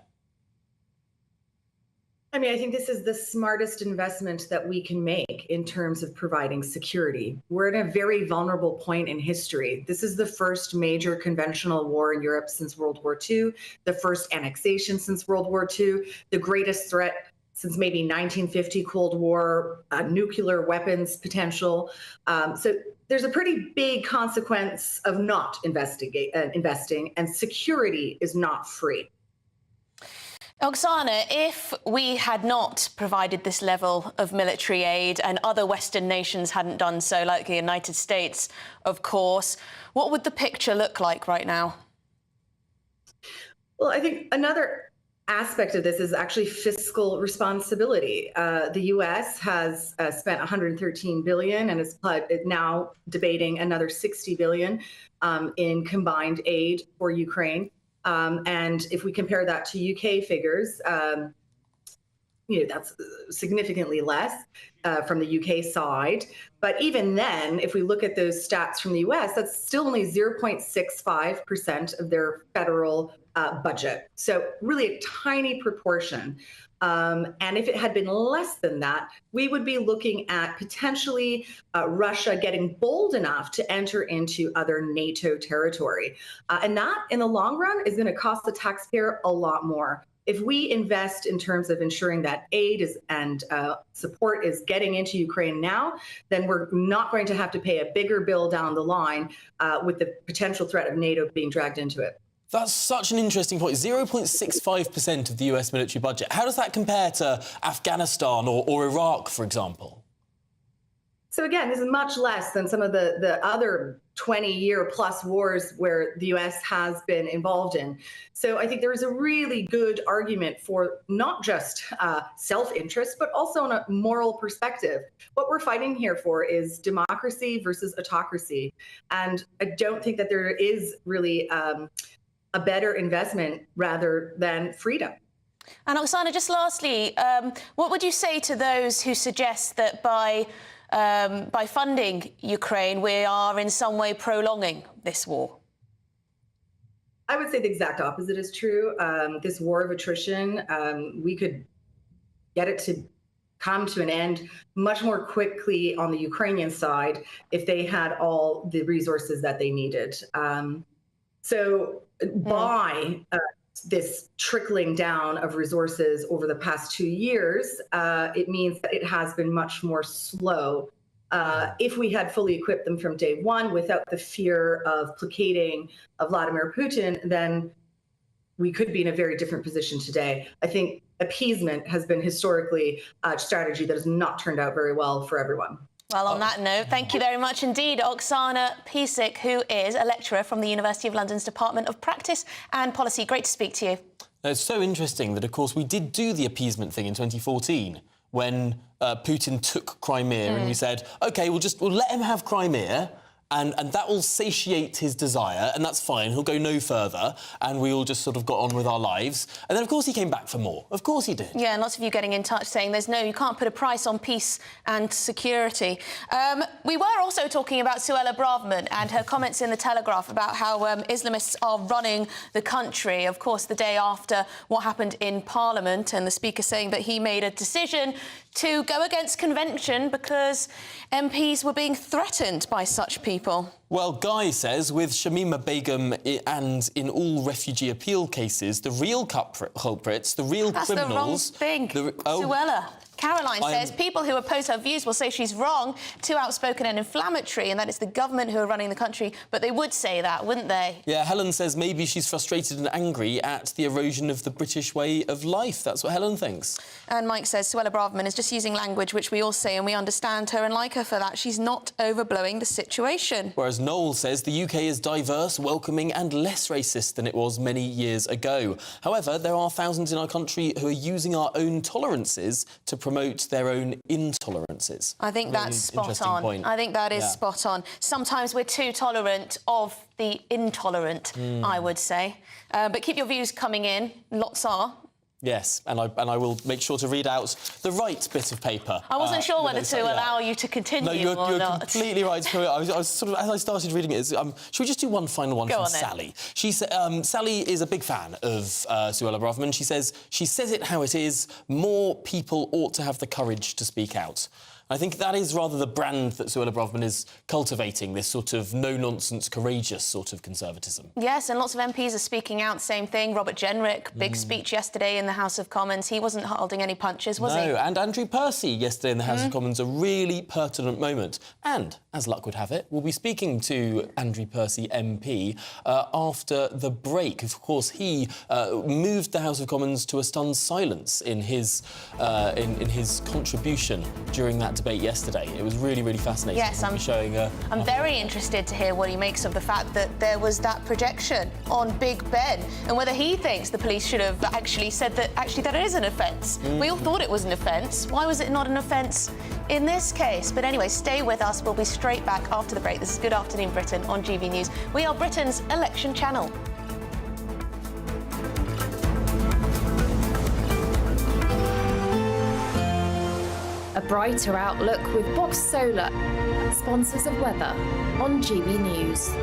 I mean, I think this is the smartest investment that we can make in terms of providing security. We're at a very vulnerable point in history. This is the first major conventional war in Europe since World War II, the first annexation since World War II, the greatest threat since maybe 1950 Cold War, nuclear weapons potential. So there's a pretty big consequence of not investing, and security is not free. Oksana, if we had not provided this level of military aid and other Western nations hadn't done so, like the United States, of course, what would the picture look like right now? Well, I think another aspect of this is actually fiscal responsibility. The U.S. has spent $113 billion and is now debating another $60 billion in combined aid for Ukraine. And if we compare that to UK figures, that's significantly less from the UK side. But even then, if we look at those stats from the US, that's still only 0.65% of their federal budget. So really a tiny proportion. And if it had been less than that, we would be looking at potentially Russia getting bold enough to enter into other NATO territory. And that, in the long run, is going to cost the taxpayer a lot more. If we invest in terms of ensuring that aid and support is getting into Ukraine now, then we're not going to have to pay a bigger bill down the line with the potential threat of NATO being dragged into it. That's such an interesting point. 0.65% of the US military budget. How does that compare to Afghanistan or Iraq, for example? So again, this is much less than some of the other 20-year-plus wars where the US has been involved in. So I think there is a really good argument for not just self-interest, but also on a moral perspective. What we're fighting here for is democracy versus autocracy. And I don't think that there is really a better investment rather than freedom. And Oksana, just lastly, what would you say to those who suggest that by funding Ukraine, we are in some way prolonging this war? I would say the exact opposite is true. This war of attrition, we could get it to come to an end much more quickly on the Ukrainian side if they had all the resources that they needed. So by this trickling down of resources over the past 2 years, it means that it has been much more slow. If we had fully equipped them from day one without the fear of placating Vladimir Putin, then we could be in a very different position today. I think appeasement has been historically a strategy that has not turned out very well for everyone. Well, on that note, thank you very much indeed, Oksana Piesik, who is a lecturer from the University of London's Department of Practice and Policy. Great to speak to you. It's so interesting that, of course, we did do the appeasement thing in 2014 when Putin took Crimea and we said, OK, we'll let him have Crimea and that will satiate his desire and that's fine, he'll go no further and we all just sort of got on with our lives. And then, of course, he came back for more. Of course he did. Yeah, and lots of you getting in touch saying you can't put a price on peace and security. We were also talking about Suella Braverman and her comments in The Telegraph about how Islamists are running the country, of course, the day after what happened in Parliament, and the Speaker saying that he made a decision to go against convention because MPs were being threatened by such people. Well, Guy says, with Shamima Begum and in all refugee appeal cases, the real culprits, the real criminals... That's the wrong thing, Suella. Caroline says people who oppose her views will say she's wrong, too outspoken and inflammatory, and that it's the government who are running the country. But they would say that, wouldn't they? Yeah, Helen says maybe she's frustrated and angry at the erosion of the British way of life. That's what Helen thinks. And Mike says Suella Braverman is just using language which we all say, and we understand her and like her for that. She's not overblowing the situation. Whereas Noel says the UK is diverse, welcoming and less racist than it was many years ago. However, there are thousands in our country who are using our own tolerances to promote their own intolerances. I think Really that's spot interesting on. point. I think that is Yeah. spot on. Sometimes we're too tolerant of the intolerant, I would say. But keep your views coming in. Lots are. Yes, and I will make sure to read out the right bit of paper. I wasn't sure whether to allow you to continue No, you're not. completely right. I was sort of, as I started reading it, should we just do one final one from Sally? She said, Sally is a big fan of Suella Braverman. She says it how it is. More people ought to have the courage to speak out. I think that is rather the brand that Suella Braverman is cultivating, this sort of no-nonsense, courageous sort of conservatism. Yes, and lots of MPs are speaking out, same thing. Robert Jenrick, big speech yesterday in the House of Commons. He wasn't holding any punches, was he? No, and Andrew Percy yesterday in the House of Commons, a really pertinent moment. And, as luck would have it, we'll be speaking to Andrew Percy MP after the break. Of course, he moved the House of Commons to a stunned silence in his contribution during that debate yesterday. It was really, really fascinating. Yes, I'm very interested to hear what he makes of the fact that there was that projection on Big Ben and whether he thinks the police should have actually said that that it is an offence. We all thought it was an offence. Why was it not an offence in this case? But anyway, stay with us. We'll be straight back after the break. This is Good Afternoon Britain on GB News. We are Britain's election channel. A brighter outlook with Box Solar, sponsors of weather on GB News.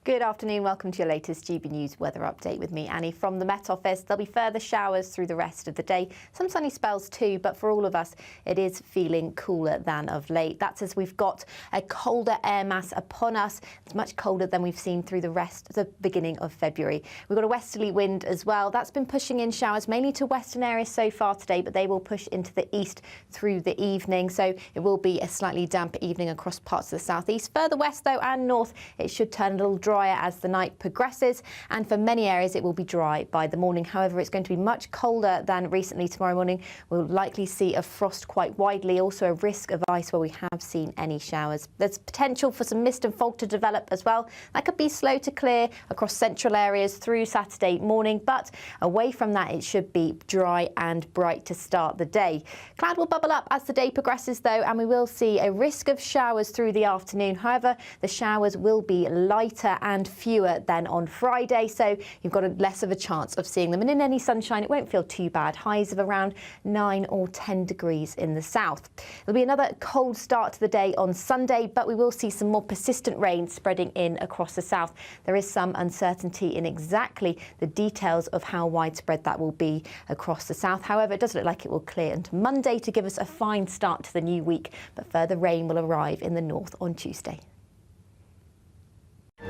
Good afternoon, welcome to your latest GB News weather update with me, Annie, from the Met Office. There'll be further showers through the rest of the day, some sunny spells too, but for all of us, it is feeling cooler than of late. That's as we've got a colder air mass upon us. It's much colder than we've seen through the beginning of February. We've got a westerly wind as well. That's been pushing in showers mainly to western areas so far today, but they will push into the east through the evening. So it will be a slightly damp evening across parts of the southeast. Further west though and north, it should turn a little drier as the night progresses, and for many areas it will be dry by the morning. However, it's going to be much colder than recently tomorrow morning. We'll likely see a frost quite widely, also a risk of ice where we have seen any showers. There's potential for some mist and fog to develop as well. That could be slow to clear across central areas through Saturday morning, but away from that it should be dry and bright to start the day. Cloud will bubble up as the day progresses though, and we will see a risk of showers through the afternoon. However, the showers will be lighter and fewer than on Friday, so you've got less of a chance of seeing them. And in any sunshine, it won't feel too bad. Highs of around 9 or 10 degrees in the south. There'll be another cold start to the day on Sunday, but we will see some more persistent rain spreading in across the south. There is some uncertainty in exactly the details of how widespread that will be across the south. However, it does look like it will clear into Monday to give us a fine start to the new week, but further rain will arrive in the north on Tuesday.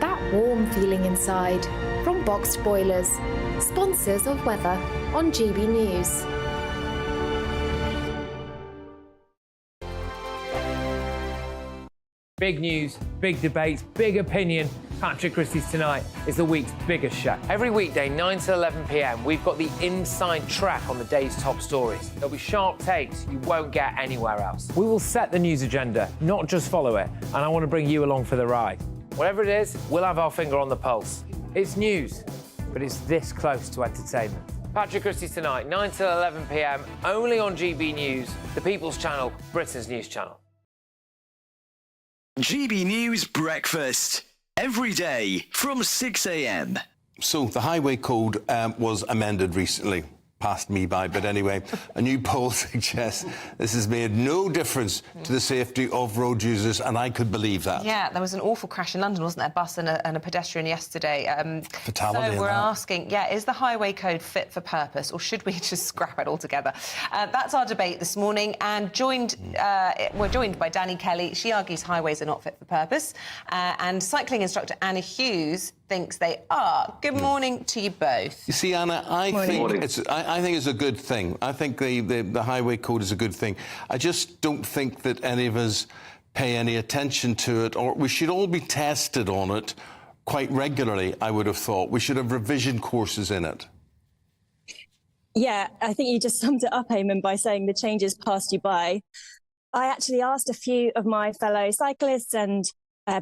That warm feeling inside from Boxed Boilers, sponsors of weather on GB News. Big news, big debates, big opinion. Patrick Christie's Tonight is the week's biggest show. Every weekday, 9 to 11 p.m, we've got the inside track on the day's top stories. There'll be sharp takes you won't get anywhere else. We will set the news agenda, not just follow it, and I want to bring you along for the ride. Whatever it is, we'll have our finger on the pulse. It's news, but it's this close to entertainment. Patrick Christie's Tonight, 9 to 11 p.m, only on GB News, the People's Channel, Britain's news channel. GB News Breakfast. Every day from 6 a.m. So the highway code was amended recently. Passed me by, but anyway, a new poll suggests this has made no difference to the safety of road users, and I could believe that. Yeah, there was an awful crash in London, wasn't there? A bus and a pedestrian yesterday. Fatality. So we're asking, is the highway code fit for purpose, or should we just scrap it altogether? That's our debate this morning, and we're joined by Danny Kelly. She argues highways are not fit for purpose, and cycling instructor Anna Hughes thinks they are. Good morning to you both. You see, Anna, I think it's a good thing. I think the highway code is a good thing. I just don't think that any of us pay any attention to it, or we should all be tested on it quite regularly, I would have thought. We should have revision courses in it. Yeah, I think you just summed it up, Eamon, by saying the changes passed you by. I actually asked a few of my fellow cyclists and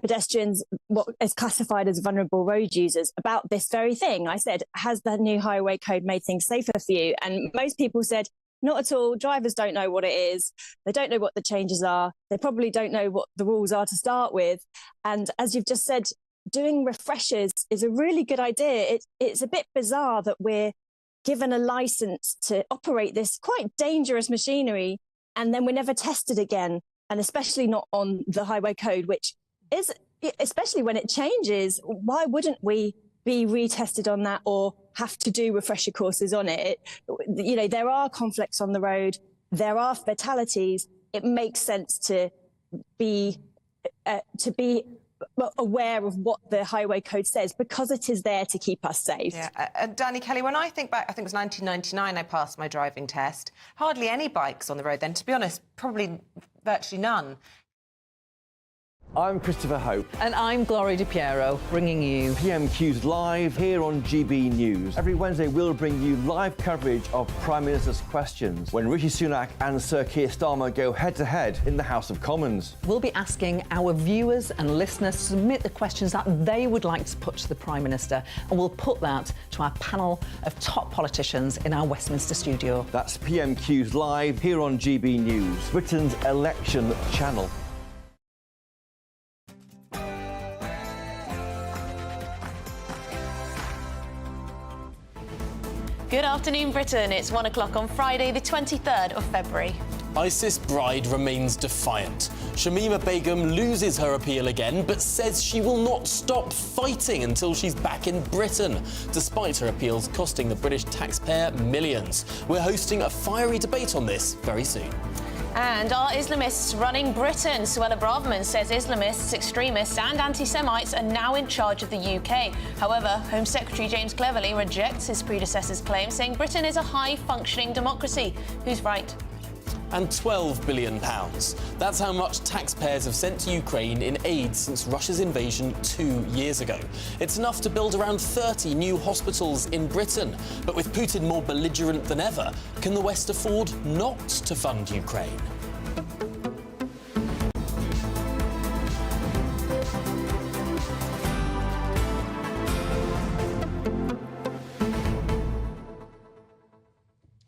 pedestrians, what is classified as vulnerable road users, about this very thing. I said, has the new highway code made things safer for you? And most people said, not at all. Drivers don't know what it is. They don't know what the changes are. They probably don't know what the rules are to start with. And as you've just said, doing refreshers is a really good idea. It's a bit bizarre that we're given a license to operate this quite dangerous machinery, and then we're never tested again, and especially not on the highway code, which is, especially when it changes, why wouldn't we be retested on that or have to do refresher courses on it? You know, there are conflicts on the road, there are fatalities. It makes sense to be aware of what the highway code says, because it is there to keep us safe. Yeah, and Danny Kelly, when I think back, I think it was 1999 I passed my driving test. Hardly any bikes on the road then, to be honest, probably virtually none. I'm Christopher Hope. And I'm Gloria DiPiero, bringing you PMQ's Live here on GB News. Every Wednesday, we'll bring you live coverage of Prime Minister's questions when Rishi Sunak and Sir Keir Starmer go head-to-head in the House of Commons. We'll be asking our viewers and listeners to submit the questions that they would like to put to the Prime Minister, and we'll put that to our panel of top politicians in our Westminster studio. That's PMQ's Live here on GB News, Britain's election channel. Good afternoon, Britain. It's 1 o'clock on Friday, the 23rd of February. ISIS bride remains defiant. Shamima Begum loses her appeal again, but says she will not stop fighting until she's back in Britain, despite her appeals costing the British taxpayer millions. We're hosting a fiery debate on this very soon. And are Islamists running Britain? Suella Braverman says Islamists, extremists and anti-Semites are now in charge of the UK. However, Home Secretary James Cleverly rejects his predecessor's claim, saying Britain is a high-functioning democracy. Who's right? And £12 billion. That's how much taxpayers have sent to Ukraine in aid since Russia's invasion 2 years ago. It's enough to build around 30 new hospitals in Britain. But with Putin more belligerent than ever, can the West afford not to fund Ukraine?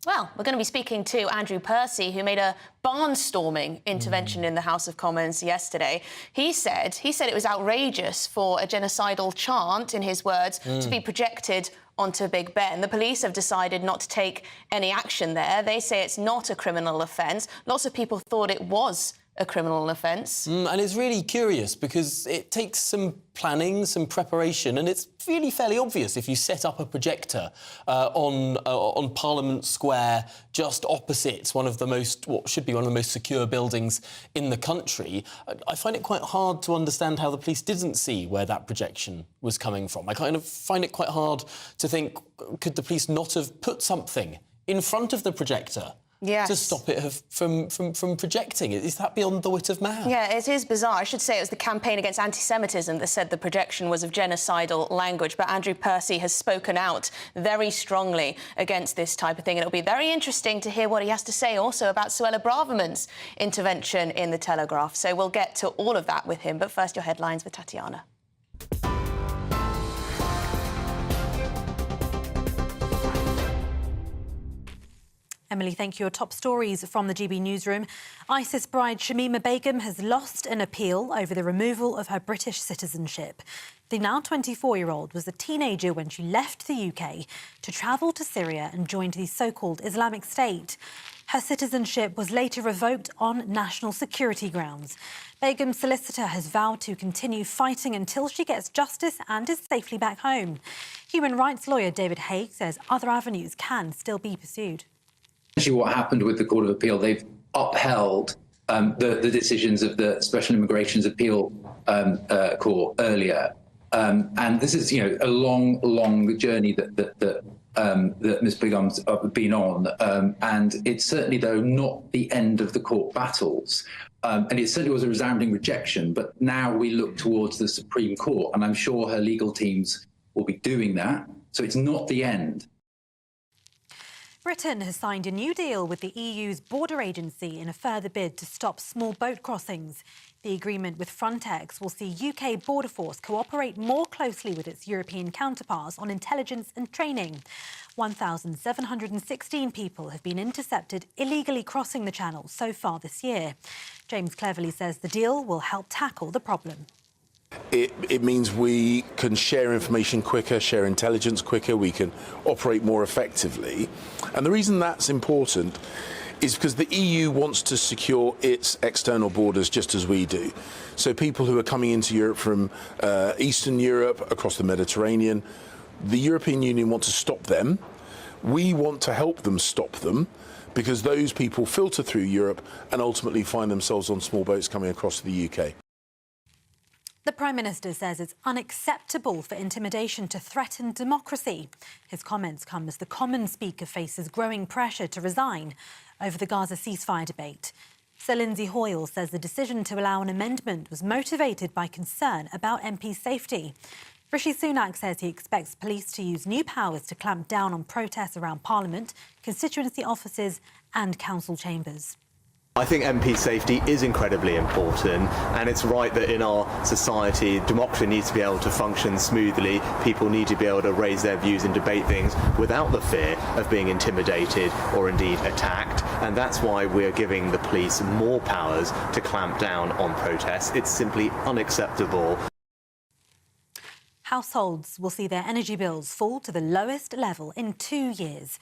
Well, we're going to be speaking to Andrew Percy, who made a barnstorming intervention in the House of Commons yesterday. He said it was outrageous for a genocidal chant, in his words, to be projected onto Big Ben. The police have decided not to take any action there. They say it's not a criminal offence. Lots of people thought it was a criminal offence. And it's really curious because it takes some planning, some preparation, and it's really fairly obvious if you set up a projector on Parliament Square just opposite what should be one of the most secure buildings in the country. I find it quite hard to understand how the police didn't see where that projection was coming from. I kind of find it quite hard to think, could the police not have put something in front of the projector? Yes. To stop it from projecting? Is that beyond the wit of man? Yeah, it is bizarre. I should say it was the Campaign Against Anti-Semitism that said the projection was of genocidal language, but Andrew Percy has spoken out very strongly against this type of thing, and it'll be very interesting to hear what he has to say also about Suella Braverman's intervention in The Telegraph. So we'll get to all of that with him, but first your headlines with Tatiana. Emily, thank you. Your top stories from the GB newsroom. ISIS bride Shamima Begum has lost an appeal over the removal of her British citizenship. The now 24-year-old was a teenager when she left the UK to travel to Syria and joined the so-called Islamic State. Her citizenship was later revoked on national security grounds. Begum's solicitor has vowed to continue fighting until she gets justice and is safely back home. Human rights lawyer David Haig says other avenues can still be pursued. What happened with the Court of Appeal, they've upheld the decisions of the Special Immigrations Appeal Court earlier, and this is, a long journey that Ms. Begum's been on, and it's certainly, though, not the end of the court battles, and it certainly was a resounding rejection. But now we look towards the Supreme Court, and I'm sure her legal teams will be doing that. So it's not the end. Britain has signed a new deal with the EU's border agency in a further bid to stop small boat crossings. The agreement with Frontex will see UK border force cooperate more closely with its European counterparts on intelligence and training. 1,716 people have been intercepted illegally crossing the Channel so far this year. James Cleverly says the deal will help tackle the problem. It means we can share information quicker, share intelligence quicker, we can operate more effectively. And the reason that's important is because the EU wants to secure its external borders just as we do. So people who are coming into Europe from Eastern Europe, across the Mediterranean, the European Union wants to stop them. We want to help them stop them, because those people filter through Europe and ultimately find themselves on small boats coming across to the UK. The Prime Minister says it's unacceptable for intimidation to threaten democracy. His comments come as the Commons Speaker faces growing pressure to resign over the Gaza ceasefire debate. Sir Lindsay Hoyle says the decision to allow an amendment was motivated by concern about MP safety. Rishi Sunak says he expects police to use new powers to clamp down on protests around Parliament, constituency offices and council chambers. I think MP safety is incredibly important, and it's right that in our society, democracy needs to be able to function smoothly. People need to be able to raise their views and debate things without the fear of being intimidated or indeed attacked. And that's why we're giving the police more powers to clamp down on protests. It's simply unacceptable. Households will see their energy bills fall to the lowest level in 2 years.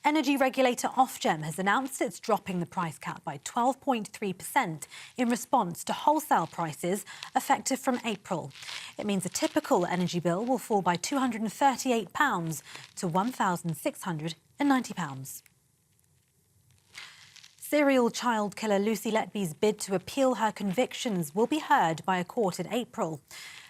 Energy regulator Ofgem has announced it's dropping the price cap by 12.3% in response to wholesale prices effective from April. It means a typical energy bill will fall by £238 to £1,690. Serial child killer Lucy Letby's bid to appeal her convictions will be heard by a court in April.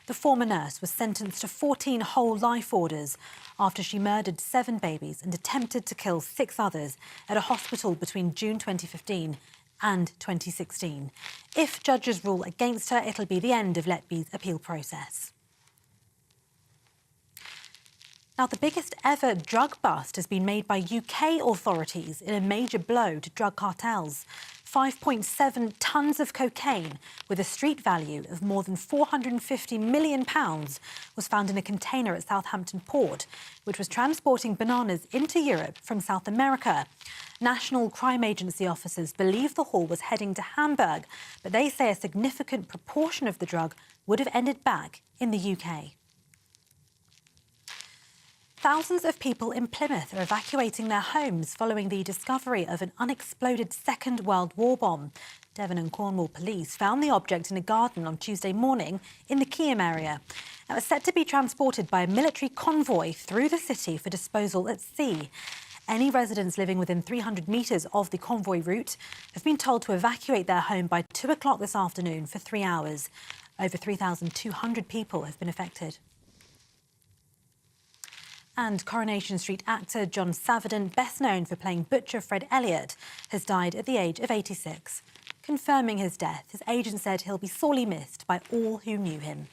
The former nurse was sentenced to 14 whole life orders after she murdered 7 babies and attempted to kill 6 others at a hospital between June 2015 and 2016. If judges rule against her, it'll be the end of Letby's appeal process. Now, the biggest ever drug bust has been made by UK authorities in a major blow to drug cartels. 5.7 tonnes of cocaine with a street value of more than £450 million was found in a container at Southampton Port, which was transporting bananas into Europe from South America. National Crime Agency officers believe the haul was heading to Hamburg, but they say a significant proportion of the drug would have ended back in the UK. Thousands of people in Plymouth are evacuating their homes following the discovery of an unexploded Second World War bomb. Devon and Cornwall police found the object in a garden on Tuesday morning in the Keyham area. It was set to be transported by a military convoy through the city for disposal at sea. Any residents living within 300 metres of the convoy route have been told to evacuate their home by 2 o'clock this afternoon for 3 hours. Over 3,200 people have been affected. And Coronation Street actor John Savardon, best known for playing Butcher Fred Elliott, has died at the age of 86. Confirming his death, his agent said he'll be sorely missed by all who knew him.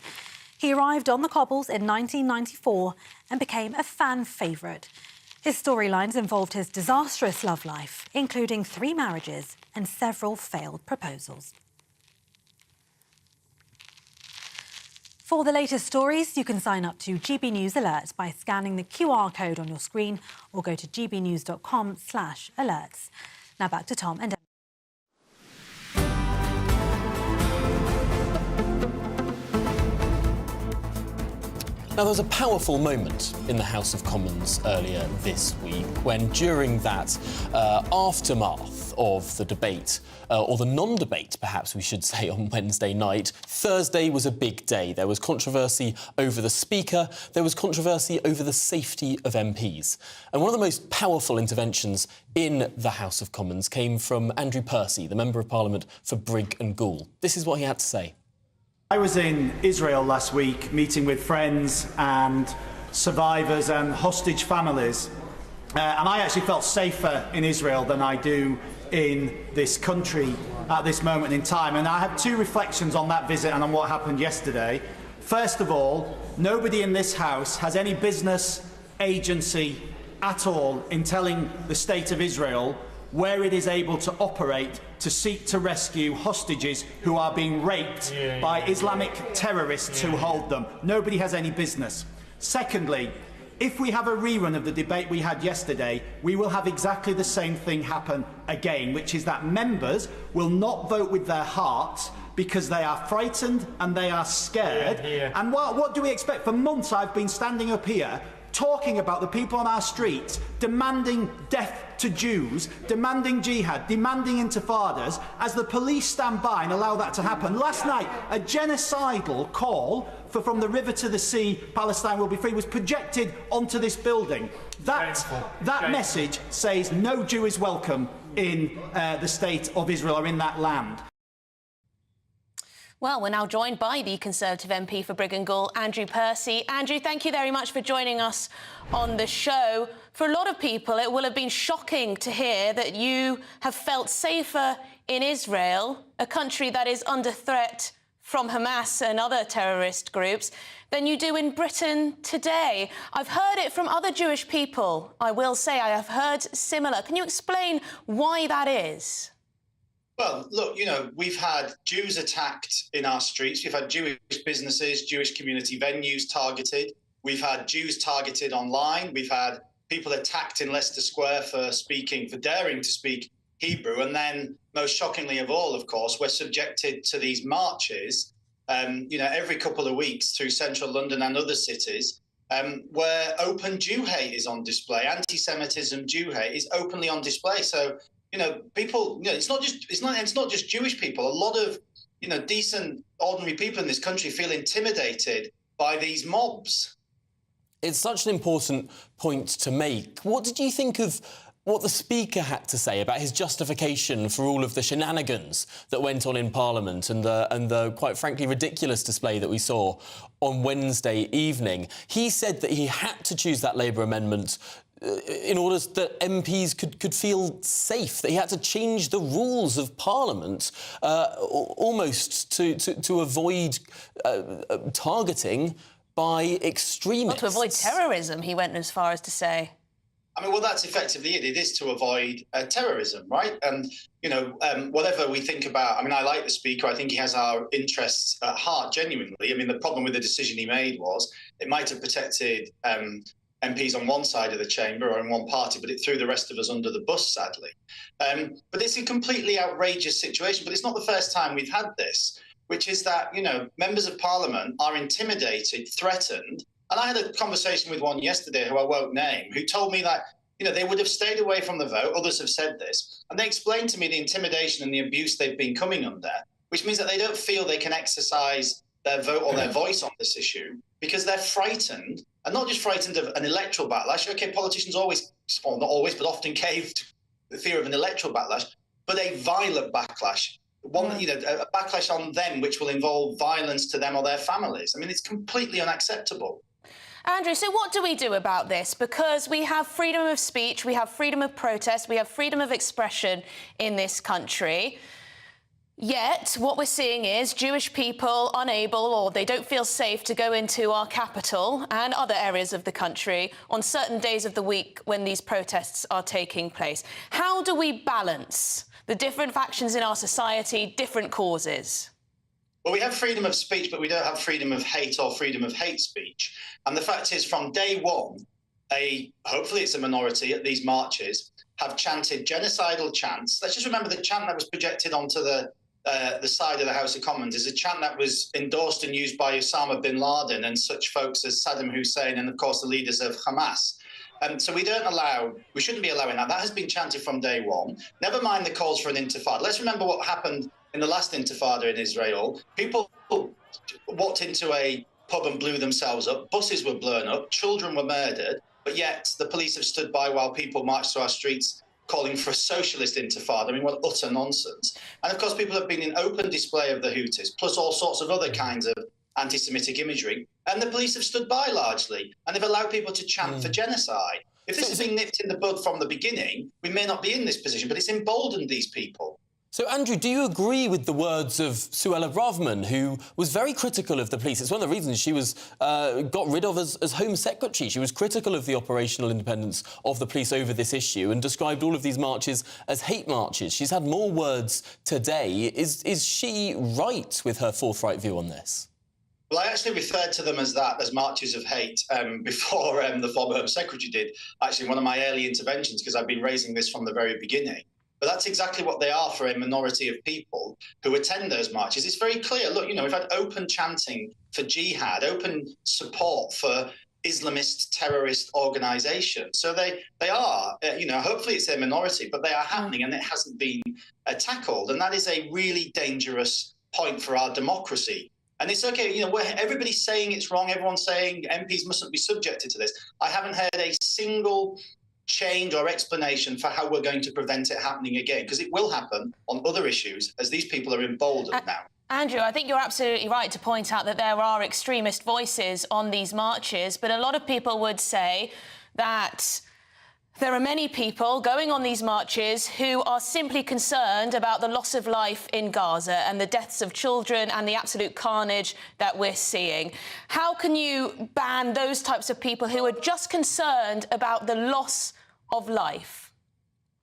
He arrived on the cobbles in 1994 and became a fan favourite. His storylines involved his disastrous love life, including 3 marriages and several failed proposals. For the latest stories, you can sign up to GB News Alerts by scanning the QR code on your screen or go to gbnews.com/alerts. Now back to Tom and Emma. Now, there was a powerful moment in the House of Commons earlier this week when, during that aftermath of the debate, or the non-debate, perhaps we should say, on Wednesday night, Thursday was a big day. There was controversy over the Speaker. There was controversy over the safety of MPs. And one of the most powerful interventions in the House of Commons came from Andrew Percy, the Member of Parliament for Brigg and Goole. This is what he had to say. I was in Israel last week meeting with friends and survivors and hostage families, and I actually felt safer in Israel than I do in this country at this moment in time. And I have 2 reflections on that visit and on what happened yesterday. First of all, nobody in this House has any business, agency at all in telling the State of Israel where it is able to operate to seek to rescue hostages who are being raped by Islamic terrorists who hold them. Nobody has any business. Secondly, if we have a rerun of the debate we had yesterday, we will have exactly the same thing happen again, which is that members will not vote with their hearts because they are frightened and they are scared. And what do we expect? For months I've been standing up here talking about the people on our streets, demanding death to Jews, demanding jihad, demanding intifadas, as the police stand by and allow that to happen. Last night, a genocidal call for from the river to the sea, Palestine will be free, was projected onto this building. That message says no Jew is welcome in the state of Israel or in that land. Well, we're now joined by the Conservative MP for Brigangall, Andrew Percy. Andrew, thank you very much for joining us on the show. For a lot of people, it will have been shocking to hear that you have felt safer in Israel, a country that is under threat from Hamas and other terrorist groups, than you do in Britain today. I've heard it from other Jewish people. I will say I have heard similar. Can you explain why that is? Well, look, you know, we've had Jews attacked in our streets. We've had Jewish businesses, Jewish community venues targeted. We've had Jews targeted online. We've had people attacked in Leicester Square for daring to speak Hebrew. And then, most shockingly of all, of course, we're subjected to these marches, every couple of weeks through central London and other cities, where open Jew hate is on display. Anti-Semitism, Jew hate is openly on display. So, people, it's not just Jewish people. A lot of, decent, ordinary people in this country feel intimidated by these mobs. It's such an important point to make. What did you think of what the Speaker had to say about his justification for all of the shenanigans that went on in Parliament and the quite frankly ridiculous display that we saw on Wednesday evening? He said that he had to choose that Labour amendment in order that MPs could feel safe, that he had to change the rules of Parliament almost to avoid targeting by extremists. Well, to avoid terrorism, he went as far as to say. I mean, well, that's effectively it. It is to avoid terrorism, right? And, whatever we think about, I mean, I like the Speaker. I think he has our interests at heart, genuinely. I mean, the problem with the decision he made was it might have protected MPs on one side of the chamber or in one party, but it threw the rest of us under the bus, sadly. But it's a completely outrageous situation. But it's not the first time we've had this, which is that, members of Parliament are intimidated, threatened. And I had a conversation with one yesterday who I won't name, who told me that, they would have stayed away from the vote. Others have said this. And they explained to me the intimidation and the abuse they've been coming under, which means that they don't feel they can exercise their vote or their voice on this issue because they're frightened. And not just frightened of an electoral backlash. OK, politicians always, well, not always, but often cave to the fear of an electoral backlash, but a violent backlash. A backlash on them which will involve violence to them or their families. I mean, it's completely unacceptable. Andrew, so what do we do about this? Because we have freedom of speech, we have freedom of protest, we have freedom of expression in this country. Yet, what we're seeing is Jewish people unable or they don't feel safe to go into our capital and other areas of the country on certain days of the week when these protests are taking place. How do we balance the different factions in our society, different causes? Well, we have freedom of speech, but we don't have freedom of hate or freedom of hate speech. And the fact is, from day one, hopefully it's a minority at these marches, have chanted genocidal chants. Let's just remember the chant that was projected onto the side of the House of Commons is a chant that was endorsed and used by Osama bin Laden and such folks as Saddam Hussein and, of course, the leaders of Hamas. So we shouldn't be allowing that. That has been chanted from day one. Never mind the calls for an intifada. Let's remember what happened in the last intifada in Israel. People walked into a pub and blew themselves up. Buses were blown up. Children were murdered. But yet the police have stood by while people marched through our streets calling for a socialist intifada. I mean, what utter nonsense. And, of course, people have been in open display of the Houthis, plus all sorts of other kinds of anti-Semitic imagery. And the police have stood by largely, and they've allowed people to chant for genocide. If this has been nipped in the bud from the beginning, we may not be in this position, but it's emboldened these people. So, Andrew, do you agree with the words of Suella Braverman, who was very critical of the police? It's one of the reasons she was got rid of as Home Secretary. She was critical of the operational independence of the police over this issue and described all of these marches as hate marches. She's had more words today. Is she right with her forthright view on this? Well, I actually referred to them as that, as marches of hate, before the former Home Secretary did, actually, one of my early interventions, because I've been raising this from the very beginning. But that's exactly what they are for a minority of people who attend those marches. It's very clear. Look, we've had open chanting for jihad, open support for Islamist terrorist organisations. So they are, hopefully it's a minority, but they are happening and it hasn't been tackled. And that is a really dangerous point for our democracy. And it's okay, where everybody's saying it's wrong, everyone's saying MPs mustn't be subjected to this. I haven't heard a single change or explanation for how we're going to prevent it happening again, because it will happen on other issues as these people are emboldened now. Andrew, I think you're absolutely right to point out that there are extremist voices on these marches, but a lot of people would say that there are many people going on these marches who are simply concerned about the loss of life in Gaza and the deaths of children and the absolute carnage that we're seeing. How can you ban those types of people who are just concerned about the loss of life?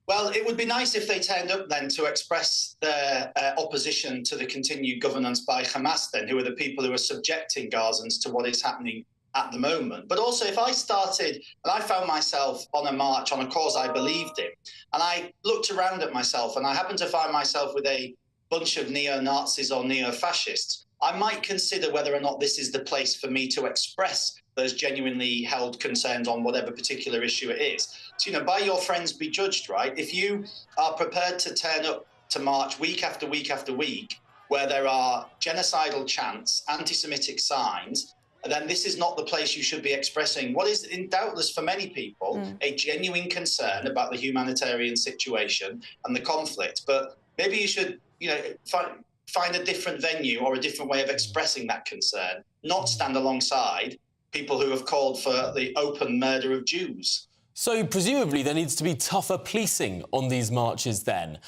Well, it would be nice if they turned up then to express their opposition to the continued governance by Hamas then, who are the people who are subjecting Gazans to what is happening at the moment. But also, if I started and I found myself on a march on a cause I believed in, and I looked around at myself and I happened to find myself with a bunch of neo-Nazis or neo-fascists, I might consider whether or not this is the place for me to express those genuinely held concerns on whatever particular issue it is. So, by your friends be judged, right? If you are prepared to turn up to march week after week after week, where there are genocidal chants, anti-Semitic signs, then this is not the place you should be expressing what is, doubtless for many people, a genuine concern about the humanitarian situation and the conflict. But maybe you should, find a different venue or a different way of expressing that concern, not stand alongside people who have called for the open murder of Jews. So presumably there needs to be tougher policing on these marches then,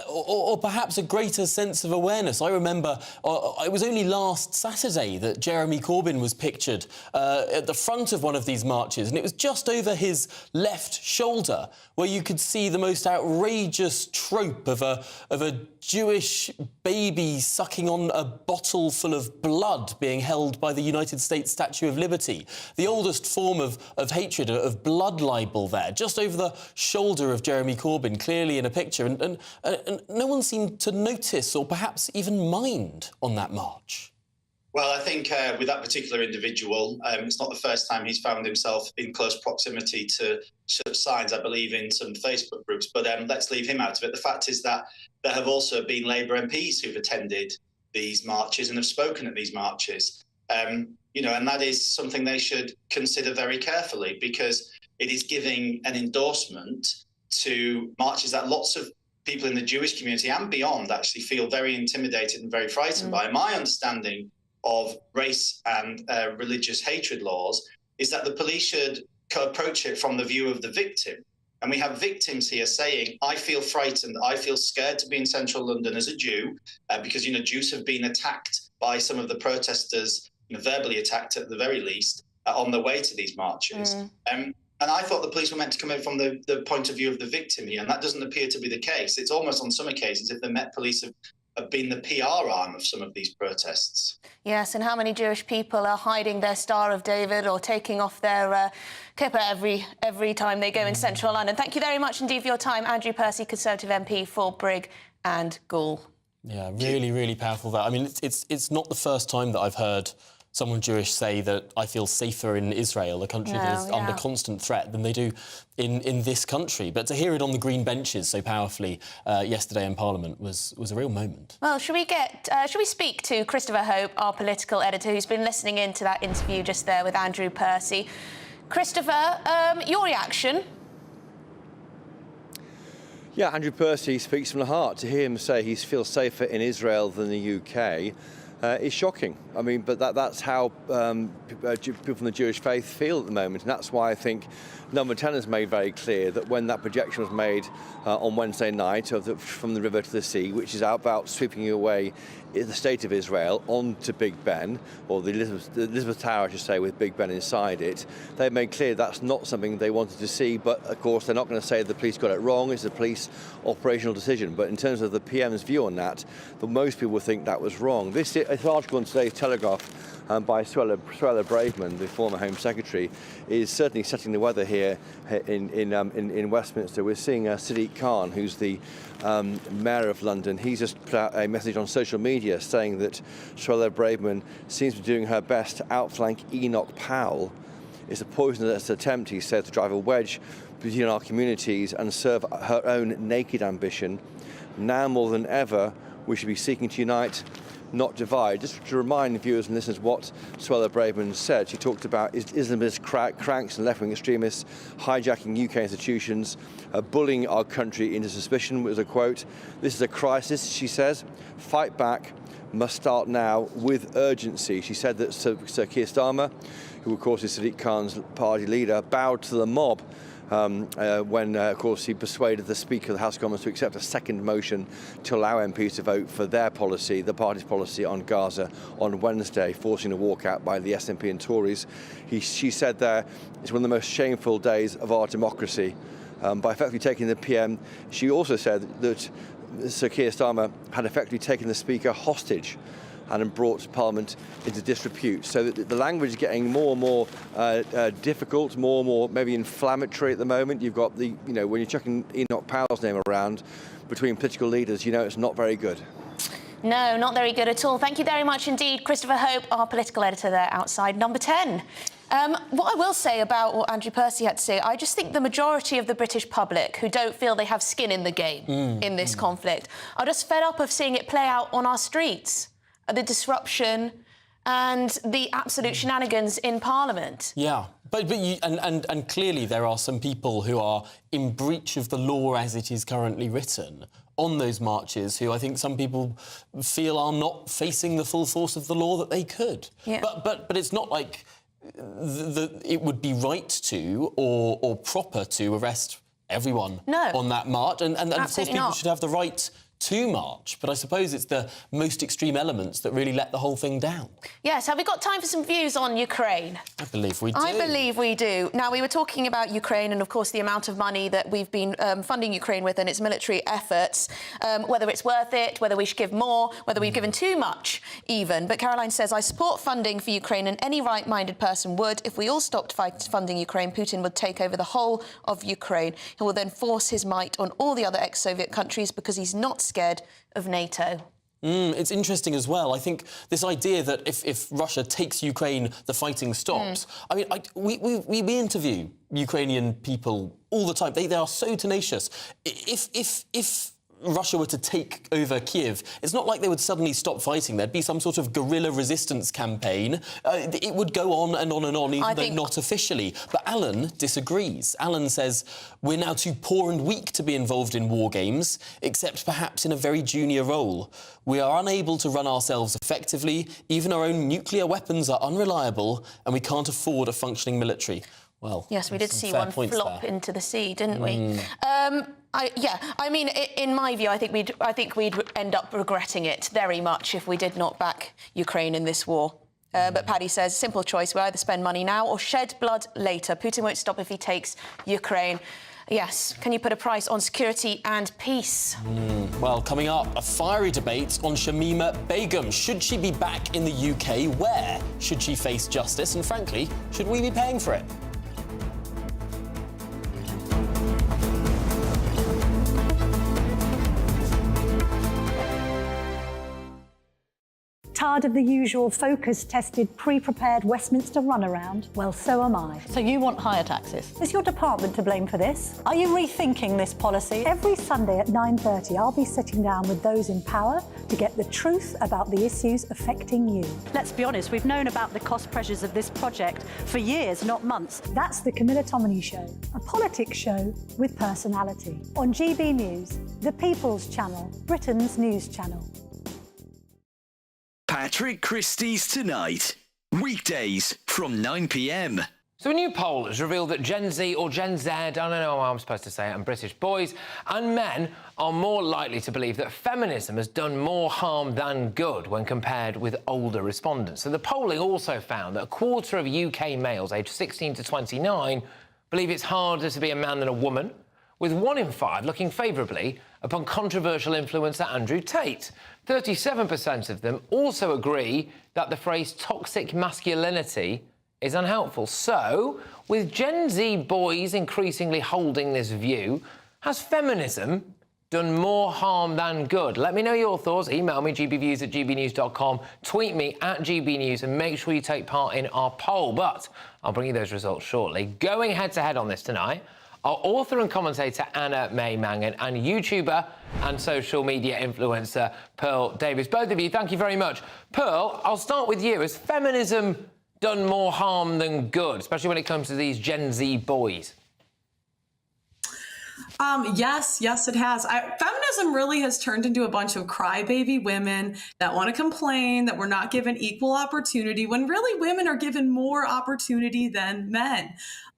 or perhaps a greater sense of awareness. I remember it was only last Saturday that Jeremy Corbyn was pictured at the front of one of these marches, and it was just over his left shoulder, where you could see the most outrageous trope of a Jewish baby sucking on a bottle full of blood being held by the United States Statue of Liberty. The oldest form of hatred, of blood libel there, just over the shoulder of Jeremy Corbyn, clearly in a picture. And no one seemed to notice or perhaps even mind on that march. Well, I think with that particular individual, it's not the first time he's found himself in close proximity to such signs, I believe, in some Facebook groups. But let's leave him out of it. The fact is that there have also been Labour MPs who've attended these marches and have spoken at these marches. And that is something they should consider very carefully, because it is giving an endorsement to marches that lots of people in the Jewish community and beyond actually feel very intimidated and very frightened by. My understanding of race and religious hatred laws is that the police should approach it from the view of the victim. And we have victims here saying, I feel frightened, I feel scared to be in central London as a Jew, because, Jews have been attacked by some of the protesters, verbally attacked at the very least, on the way to these marches. And I thought the police were meant to come in from the point of view of the victim here, and that doesn't appear to be the case. It's almost on some occasions if the Met Police have been the PR arm of some of these protests. Yes, and how many Jewish people are hiding their Star of David or taking off their kippah every time they go in central London. Thank you very much indeed for your time, Andrew Percy, Conservative MP for Brigg and Goole. Yeah, really, really powerful that. I mean, it's not the first time that I've heard someone Jewish say that I feel safer in Israel, a country that is under constant threat, than they do in this country. But to hear it on the green benches so powerfully yesterday in Parliament was a real moment. Well, should we speak to Christopher Hope, our political editor, who's been listening in to that interview just there with Andrew Percy. Christopher, your reaction? Yeah, Andrew Percy speaks from the heart. To hear him say he feels safer in Israel than the UK is shocking. I mean, but that's how people from the Jewish faith feel at the moment, and that's why I think Number 10 has made very clear that when that projection was made on Wednesday night from the river to the sea, which is about sweeping away the state of Israel onto Big Ben, or the Elizabeth Tower, I should say, with Big Ben inside it, they made clear that's not something they wanted to see. But of course, they're not going to say the police got it wrong. It's a police operational decision. But in terms of the PM's view on that, most people think that was wrong. This article in today's Telegraph by Suella Braverman, the former Home Secretary, is certainly setting the weather here in Westminster. We're seeing Sadiq Khan, who's the Mayor of London. He's just put out a message on social media saying that Suella Braverman seems to be doing her best to outflank Enoch Powell. It's a poisonous attempt, he said, to drive a wedge between our communities and serve her own naked ambition. Now more than ever, we should be seeking to unite, not divide. Just to remind viewers and listeners what Suella Braverman said. She talked about Islamist cranks and left-wing extremists hijacking UK institutions, bullying our country into suspicion, was a quote. This is a crisis, she says. Fight back must start now with urgency. She said that Sir Keir Starmer, who of course is Sadiq Khan's party leader, bowed to the mob when, of course, he persuaded the Speaker of the House of Commons to accept a second motion to allow MPs to vote for their policy, the party's policy on Gaza, on Wednesday, forcing a walkout by the SNP and Tories. She said there, it's one of the most shameful days of our democracy. By effectively taking the PM, she also said that Sir Keir Starmer had effectively taken the Speaker hostage and brought Parliament into disrepute. So the language is getting more and more difficult, more and more maybe inflammatory at the moment. You've got when you're chucking Enoch Powell's name around between political leaders, it's not very good. No, not very good at all. Thank you very much indeed, Christopher Hope, our political editor there outside number 10. What I will say about what Andrew Percy had to say, I just think the majority of the British public who don't feel they have skin in the game in this conflict are just fed up of seeing it play out on our streets. The disruption and the absolute shenanigans in Parliament. Yeah, but and clearly there are some people who are in breach of the law as it is currently written on those marches who I think some people feel are not facing the full force of the law that they could. Yeah. But it's not like it would be right to or proper to arrest everyone on that march. And of course people should have the right to march, but I suppose it's the most extreme elements that really let the whole thing down. Yes, have we got time for some views on Ukraine? I believe we do. I believe we do. Now, we were talking about Ukraine and, of course, the amount of money that we've been funding Ukraine with and its military efforts, whether it's worth it, whether we should give more, whether we've given too much, even. But Caroline says, I support funding for Ukraine, and any right-minded person would. If we all stopped funding Ukraine, Putin would take over the whole of Ukraine. He will then force his might on all the other ex-Soviet countries because he's not scared of NATO. It's interesting as well. I think this idea that if Russia takes Ukraine, the fighting stops. I mean, we interview Ukrainian people all the time. They are so tenacious. If Russia were to take over Kiev, it's not like they would suddenly stop fighting. There'd be some sort of guerrilla resistance campaign. It would go on and on and on, even though not officially. But Alan disagrees. Alan says, we're now too poor and weak to be involved in war games, except perhaps in a very junior role. We are unable to run ourselves effectively. Even our own nuclear weapons are unreliable, and we can't afford a functioning military. Well, yes, we did see one flop into the sea, didn't we? I mean, in my view, I think we'd end up regretting it very much if we did not back Ukraine in this war. But Paddy says, simple choice, we either spend money now or shed blood later. Putin won't stop if he takes Ukraine. Yes, can you put a price on security and peace? Well, coming up, a fiery debate on Shamima Begum. Should she be back in the UK? Where should she face justice? And frankly, should we be paying for it? Tired of the usual focus-tested, pre-prepared Westminster runaround? Well, so am I. So you want higher taxes? Is your department to blame for this? Are you rethinking this policy? Every Sunday at 9:30, I'll be sitting down with those in power to get the truth about the issues affecting you. Let's be honest, we've known about the cost pressures of this project for years, not months. That's the Camilla Tominey Show, a politics show with personality. On GB News, the People's Channel, Britain's news channel. Patrick Christie's Tonight. Weekdays from 9 p.m. So a new poll has revealed that Gen Z or Gen Z, I don't know how I'm supposed to say it, and British boys and men are more likely to believe that feminism has done more harm than good when compared with older respondents. So the polling also found that a quarter of UK males aged 16 to 29 believe it's harder to be a man than a woman, with 1 in 5 looking favourably upon controversial influencer Andrew Tate. 37% of them also agree that the phrase toxic masculinity is unhelpful. So, with Gen Z boys increasingly holding this view, has feminism done more harm than good? Let me know your thoughts. Email me, gbviews@gbnews.com, tweet me @gbnews, and make sure you take part in our poll. But I'll bring you those results shortly. Going head-to-head on this tonight are author and commentator Anna May Mangan and YouTuber and social media influencer Pearl Davies. Both of you, thank you very much. Pearl, I'll start with you. Has feminism done more harm than good, especially when it comes to these Gen Z boys? Yes, it has. Feminism really has turned into a bunch of crybaby women that want to complain that we're not given equal opportunity when really women are given more opportunity than men.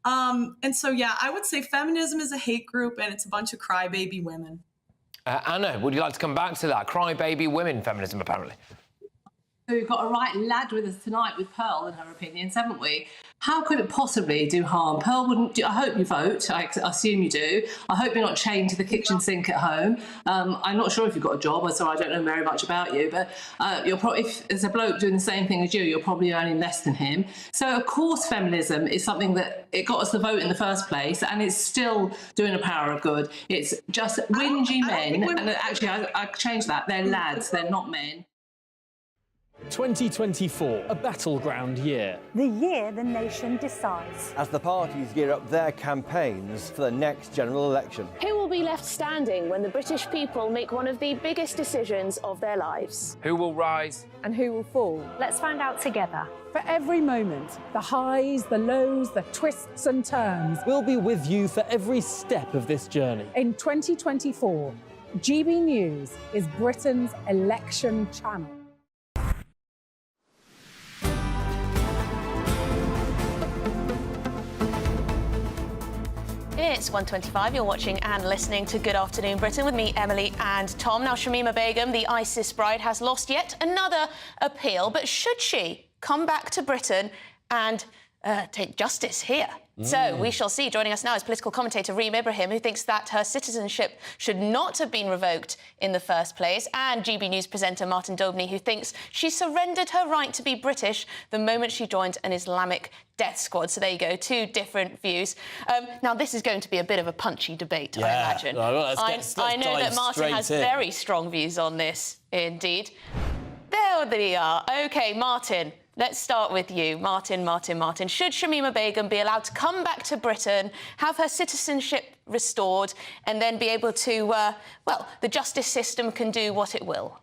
And so, yeah, I would say feminism is a hate group and it's a bunch of crybaby women. Anna, would you like to come back to that? Crybaby women feminism, apparently. So we've got a right lad with us tonight with Pearl and her opinions, haven't we? How could it possibly do harm? Pearl wouldn't do, I hope you vote. I assume you do. I hope you're not chained to the kitchen sink at home. I'm not sure if you've got a job, so I don't know very much about you, but you're probably, if there's a bloke doing the same thing as you, you're probably earning less than him. So of course feminism is something that it got us the vote in the first place, and it's still doing a power of good. It's just whingy men, and actually I changed that. They're lads, they're not men. 2024, a battleground year. The year the nation decides. As the parties gear up their campaigns for the next general election. Who will be left standing when the British people make one of the biggest decisions of their lives? Who will rise? And who will fall? Let's find out together. For every moment, the highs, the lows, the twists and turns. We'll be with you for every step of this journey. In 2024, GB News is Britain's election channel. It's 1:25. You're watching and listening to Good Afternoon Britain with me, Emily and Tom. Now, Shamima Begum, the ISIS bride, has lost yet another appeal. But should she come back to Britain and take justice here? So we shall see. Joining us now is political commentator Reem Ibrahim, who thinks that her citizenship should not have been revoked in the first place, and GB News presenter Martin Daubney, who thinks she surrendered her right to be British the moment she joined an Islamic death squad. So there you go, two different views. Now, this is going to be a bit of a punchy debate, I imagine. I know that Martin has very strong views on this, indeed. There they are. OK, Martin. Let's start with you, Martin. Should Shamima Begum be allowed to come back to Britain, have her citizenship restored, and then be able to, well, the justice system can do what it will?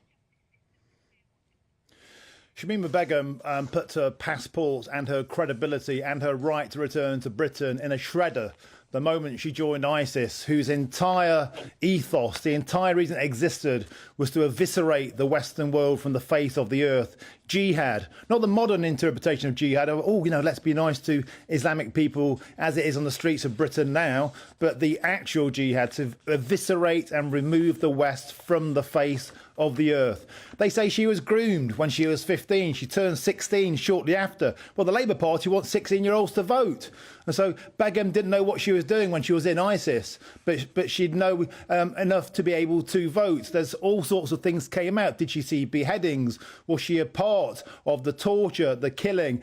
Shamima Begum put her passport and her credibility and her right to return to Britain in a shredder the moment she joined ISIS, whose entire ethos, the entire reason it existed, was to eviscerate the Western world from the face of the earth. Jihad, not the modern interpretation of jihad, let's be nice to Islamic people as it is on the streets of Britain now, but the actual jihad, to eviscerate and remove the West from the face of the earth. They say she was groomed when she was 15. She turned 16 shortly after. Well, the Labour Party wants 16-year-olds to vote. And so Begum didn't know what she was doing when she was in ISIS, but she'd know enough to be able to vote. There's all sorts of things came out. Did she see beheadings? Was she a part of the torture, the killing?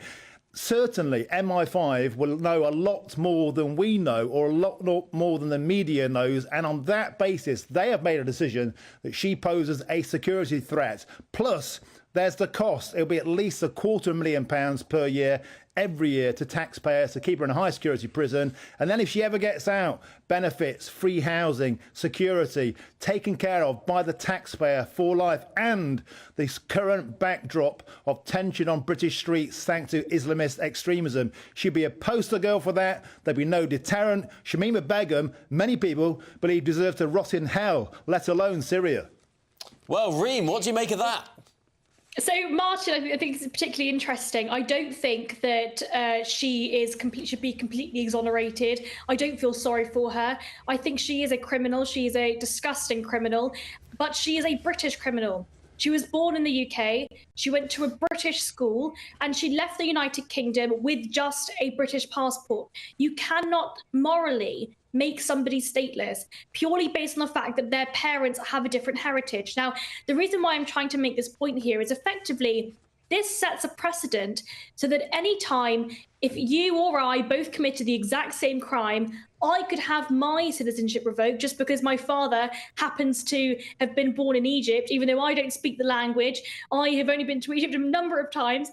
Certainly, MI5 will know a lot more than we know, or a lot more than the media knows. And on that basis, they have made a decision that she poses a security threat. Plus, there's the cost. It'll be at least £250,000 per year, every year, to taxpayers to keep her in a high security prison. And then if she ever gets out, benefits, free housing, security, taken care of by the taxpayer for life. And this current backdrop of tension on British streets thanks to Islamist extremism. She'd be a poster girl for that. There'd be no deterrent. Shamima Begum, many people believe, deserve to rot in hell, let alone Syria. Well, Reem, what do you make of that? So, Martin, I think it's particularly interesting. I don't think that she should be completely exonerated. I don't feel sorry for her. I think she is a criminal. She is a disgusting criminal, but she is a British criminal. She was born in the UK, she went to a British school, and she left the United Kingdom with just a British passport. You cannot morally make somebody stateless purely based on the fact that their parents have a different heritage. Now, the reason why I'm trying to make this point here is effectively this sets a precedent so that any time if you or I both committed the exact same crime, I could have my citizenship revoked just because my father happens to have been born in Egypt, even though I don't speak the language. I have only been to Egypt a number of times.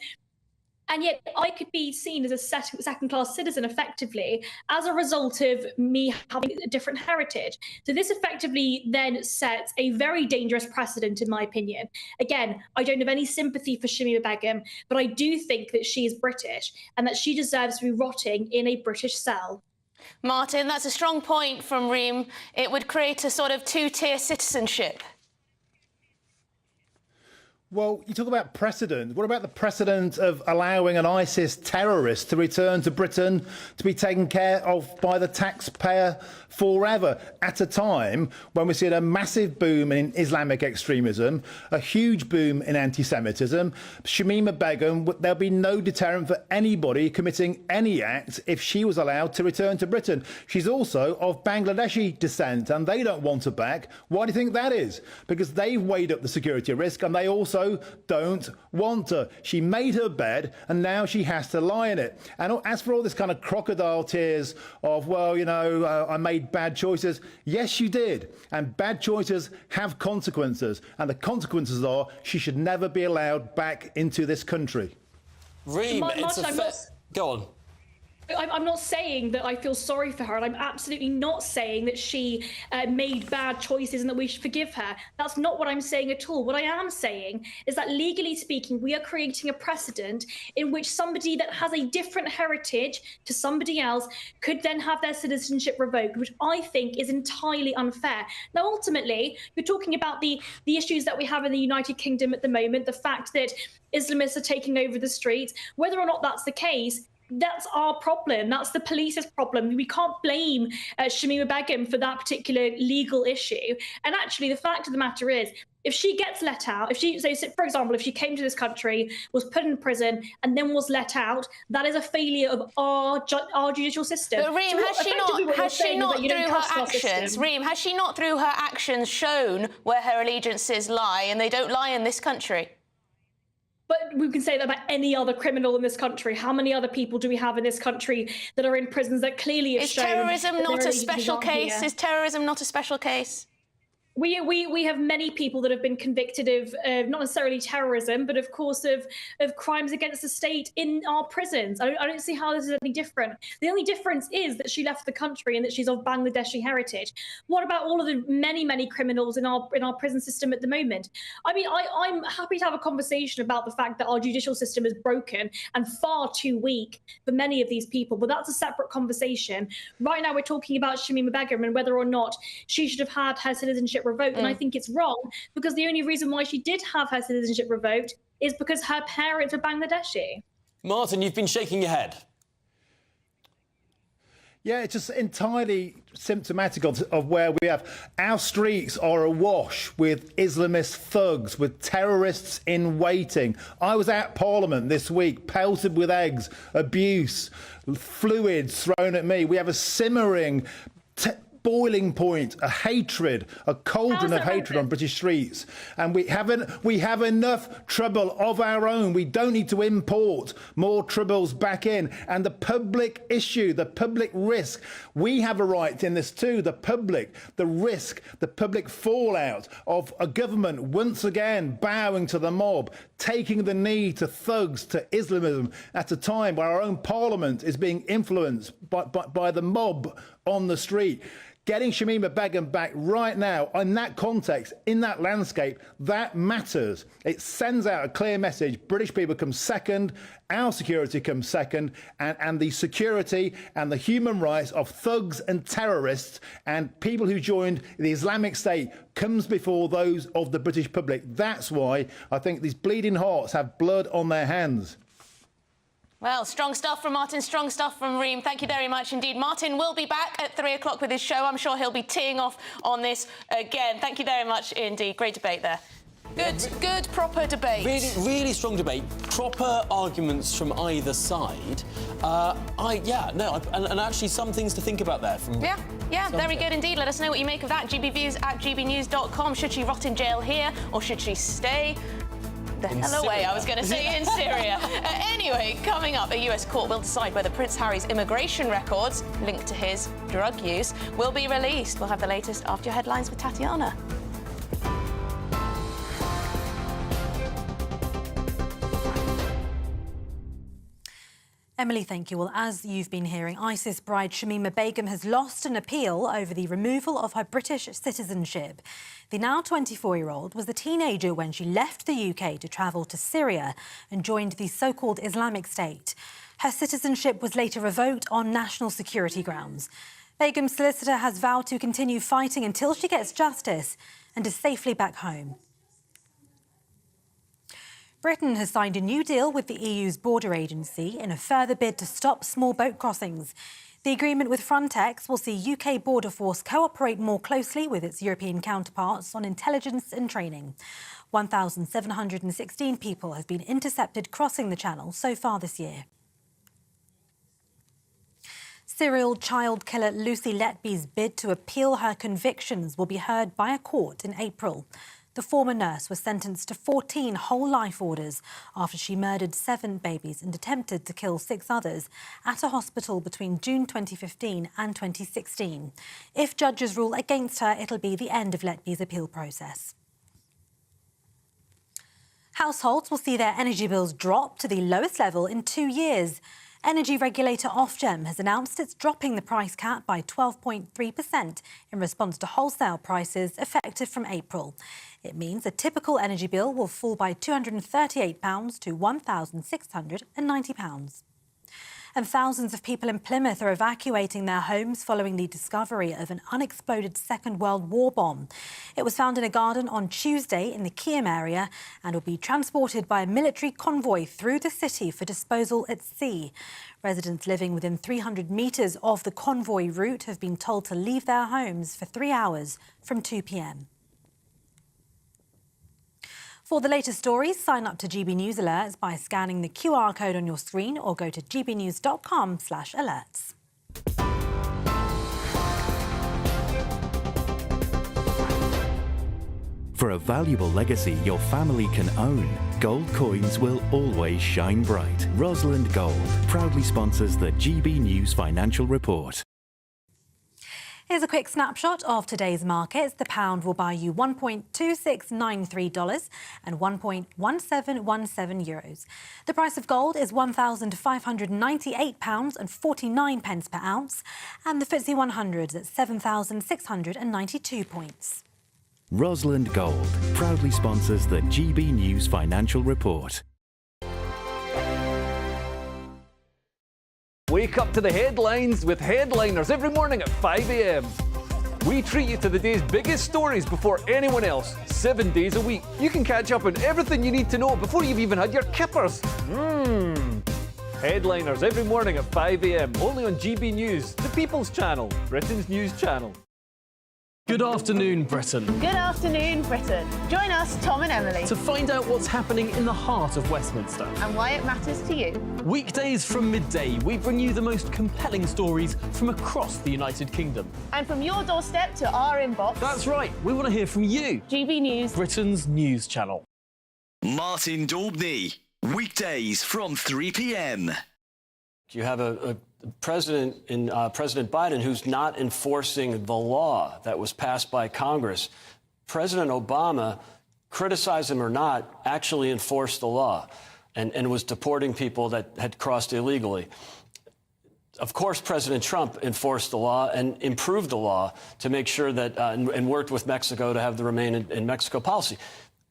And yet I could be seen as a second-class citizen effectively as a result of me having a different heritage. So this effectively then sets a very dangerous precedent, in my opinion. Again, I don't have any sympathy for Shamima Begum, but I do think that she is British and that she deserves to be rotting in a British cell. Martin, that's a strong point from Reem. It would create a sort of two-tier citizenship. Well, you talk about precedent. What about the precedent of allowing an ISIS terrorist to return to Britain to be taken care of by the taxpayer forever at a time when we're seeing a massive boom in Islamic extremism, a huge boom in anti-Semitism? Shamima Begum, there'll be no deterrent for anybody committing any act if she was allowed to return to Britain. She's also of Bangladeshi descent and they don't want her back. Why do you think that is? Because they've weighed up the security risk and they also don't want her. She made her bed and now she has to lie in it. And as for all this kind of crocodile tears of, well, you know, I made bad choices. Yes, you did. And bad choices have consequences. And the consequences are she should never be allowed back into this country. Reem, go on. I'm not saying that I feel sorry for her, and I'm absolutely not saying that she made bad choices and that we should forgive her. That's not what I'm saying at all. What I am saying is that legally speaking, we are creating a precedent in which somebody that has a different heritage to somebody else could then have their citizenship revoked, which I think is entirely unfair. Now, ultimately, you're talking about the issues that we have in the United Kingdom at the moment, the fact that Islamists are taking over the streets. Whether or not that's the case, that's our problem. That's the police's problem. We can't blame Shamima Begum for that particular legal issue. And actually, the fact of the matter is, if she gets let out, for example, if she came to this country, was put in prison, and then was let out, that is a failure of our judicial system. But Reem, has she not through her actions, Reem, has she not through her actions shown where her allegiances lie, and they don't lie in this country? But we can say that about any other criminal in this country. How many other people do we have in this country that are in prisons that clearly have shown... Is terrorism not a special case? Is terrorism not a special case? We have many people that have been convicted of not necessarily terrorism, but of course of crimes against the state in our prisons. I don't see how this is any different. The only difference is that she left the country and that she's of Bangladeshi heritage. What about all of the many criminals in our prison system at the moment? I mean, I'm happy to have a conversation about the fact that our judicial system is broken and far too weak for many of these people, but that's a separate conversation. Right now, we're talking about Shamima Begum and whether or not she should have had her citizenship revoked, and I think it's wrong because the only reason why she did have her citizenship revoked is because her parents were Bangladeshi. Martin, you've been shaking your head. Yeah, it's just entirely symptomatic of where we have. Our streets are awash with Islamist thugs, with terrorists in waiting. I was at Parliament this week, pelted with eggs, abuse, fluids thrown at me. We have a simmering boiling point, a hatred, a cauldron of hatred on British streets. And we have enough trouble of our own. We don't need to import more troubles back in. And the public issue, the public risk, we have a right in this too, the public, the risk, the public fallout of a government once again bowing to the mob, taking the knee to thugs, to Islamism at a time where our own parliament is being influenced by the mob on the street. Getting Shamima Begum back right now, in that context, in that landscape, that matters. It sends out a clear message. British people come second, our security comes second, and the security and the human rights of thugs and terrorists and people who joined the Islamic State comes before those of the British public. That's why I think these bleeding hearts have blood on their hands. Well, strong stuff from Martin, strong stuff from Reem. Thank you very much indeed. Martin will be back at 3 o'clock with his show. I'm sure he'll be teeing off on this again. Thank you very much indeed. Great debate there. Good, proper debate. Really strong debate. Proper arguments from either side. And actually some things to think about there. Yeah, very good indeed. Let us know what you make of that. gbviews@gbnews.com. Should she rot in jail here or should she stay the hell away, I was going to say, in Syria. Anyway, coming up, a US court will decide whether Prince Harry's immigration records linked to his drug use will be released. We'll have the latest after your headlines with Tatiana. Emily, thank you. Well, as you've been hearing, ISIS bride Shamima Begum has lost an appeal over the removal of her British citizenship. The now 24-year-old was a teenager when she left the UK to travel to Syria and joined the so-called Islamic State. Her citizenship was later revoked on national security grounds. Begum's solicitor has vowed to continue fighting until she gets justice and is safely back home. Britain has signed a new deal with the EU's border agency in a further bid to stop small boat crossings. The agreement with Frontex will see UK border force cooperate more closely with its European counterparts on intelligence and training. 1,716 people have been intercepted crossing the Channel so far this year. Serial child killer Lucy Letby's bid to appeal her convictions will be heard by a court in April. The former nurse was sentenced to 14 whole life orders after she murdered 7 babies and attempted to kill 6 others at a hospital between June 2015 and 2016. If judges rule against her, it'll be the end of Letby's appeal process. Households will see their energy bills drop to the lowest level in 2 years. Energy regulator Ofgem has announced it's dropping the price cap by 12.3% in response to wholesale prices effective from April. It means a typical energy bill will fall by £238 to £1,690. And thousands of people in Plymouth are evacuating their homes following the discovery of an unexploded Second World War bomb. It was found in a garden on Tuesday in the Keyham area and will be transported by a military convoy through the city for disposal at sea. Residents living within 300 metres of the convoy route have been told to leave their homes for 3 hours from 2 p.m. For the latest stories, sign up to GB News Alerts by scanning the QR code on your screen or go to gbnews.com/alerts. For a valuable legacy your family can own, gold coins will always shine bright. Rosalind Gold proudly sponsors the GB News Financial Report. Here's a quick snapshot of today's markets. The pound will buy you $1.2693 and €1.1717. The price of gold is £1,598.49 per ounce, and the FTSE 100 at 7,692 points. Rosalind Gold proudly sponsors the GB News Financial Report. Wake up to the headlines with Headliners every morning at 5 a.m. We treat you to the day's biggest stories before anyone else, 7 days a week. You can catch up on everything you need to know before you've even had your kippers. Headliners every morning at 5 a.m. only on GB News, the People's Channel, Britain's news channel. Good afternoon, Britain. Good afternoon, Britain. Join us, Tom and Emily, To find out what's happening in the heart of Westminster. and why it matters to you. Weekdays from midday, we bring you the most compelling stories from across the United Kingdom. And from your doorstep to our inbox. That's right, we want to hear from you. GB News, Britain's news channel. Martin Daubney, weekdays from 3 p.m. You have a president in President Biden who's not enforcing the law that was passed by Congress. President Obama, criticize him or not, actually enforced the law and was deporting people that had crossed illegally. Of course, President Trump enforced the law and improved the law to make sure that, and worked with Mexico to have the Remain in Mexico policy.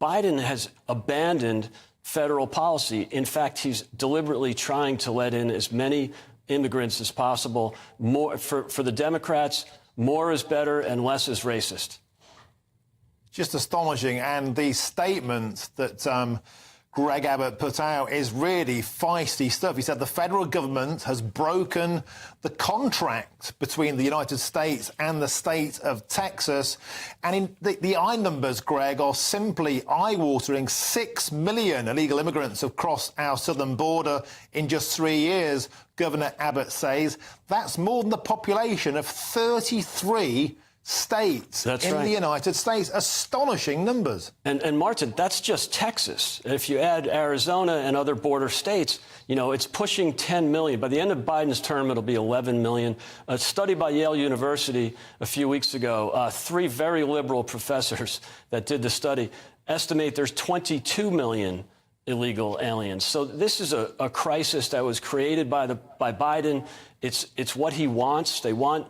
Biden has abandoned federal policy. In fact, he's deliberately trying to let in as many immigrants as possible. More for the Democrats, more is better and less is racist. Just astonishing. And the statement that Greg Abbott put out is really feisty stuff. He said the federal government has broken the contract between the United States and the state of Texas. And the eye numbers, Greg, are simply eye-watering. 6 million illegal immigrants have crossed our southern border in just 3 years, Governor Abbott says. That's more than the population of 33 states in the United States. Astonishing numbers. And Martin, that's just Texas. If you add Arizona and other border states, you know, it's pushing 10 million. By the end of Biden's term, it'll be 11 million. A study by Yale University a few weeks ago, 3 very liberal professors that did the study estimate there's 22 million illegal aliens. So this is a crisis that was created by Biden. It's what he wants. They want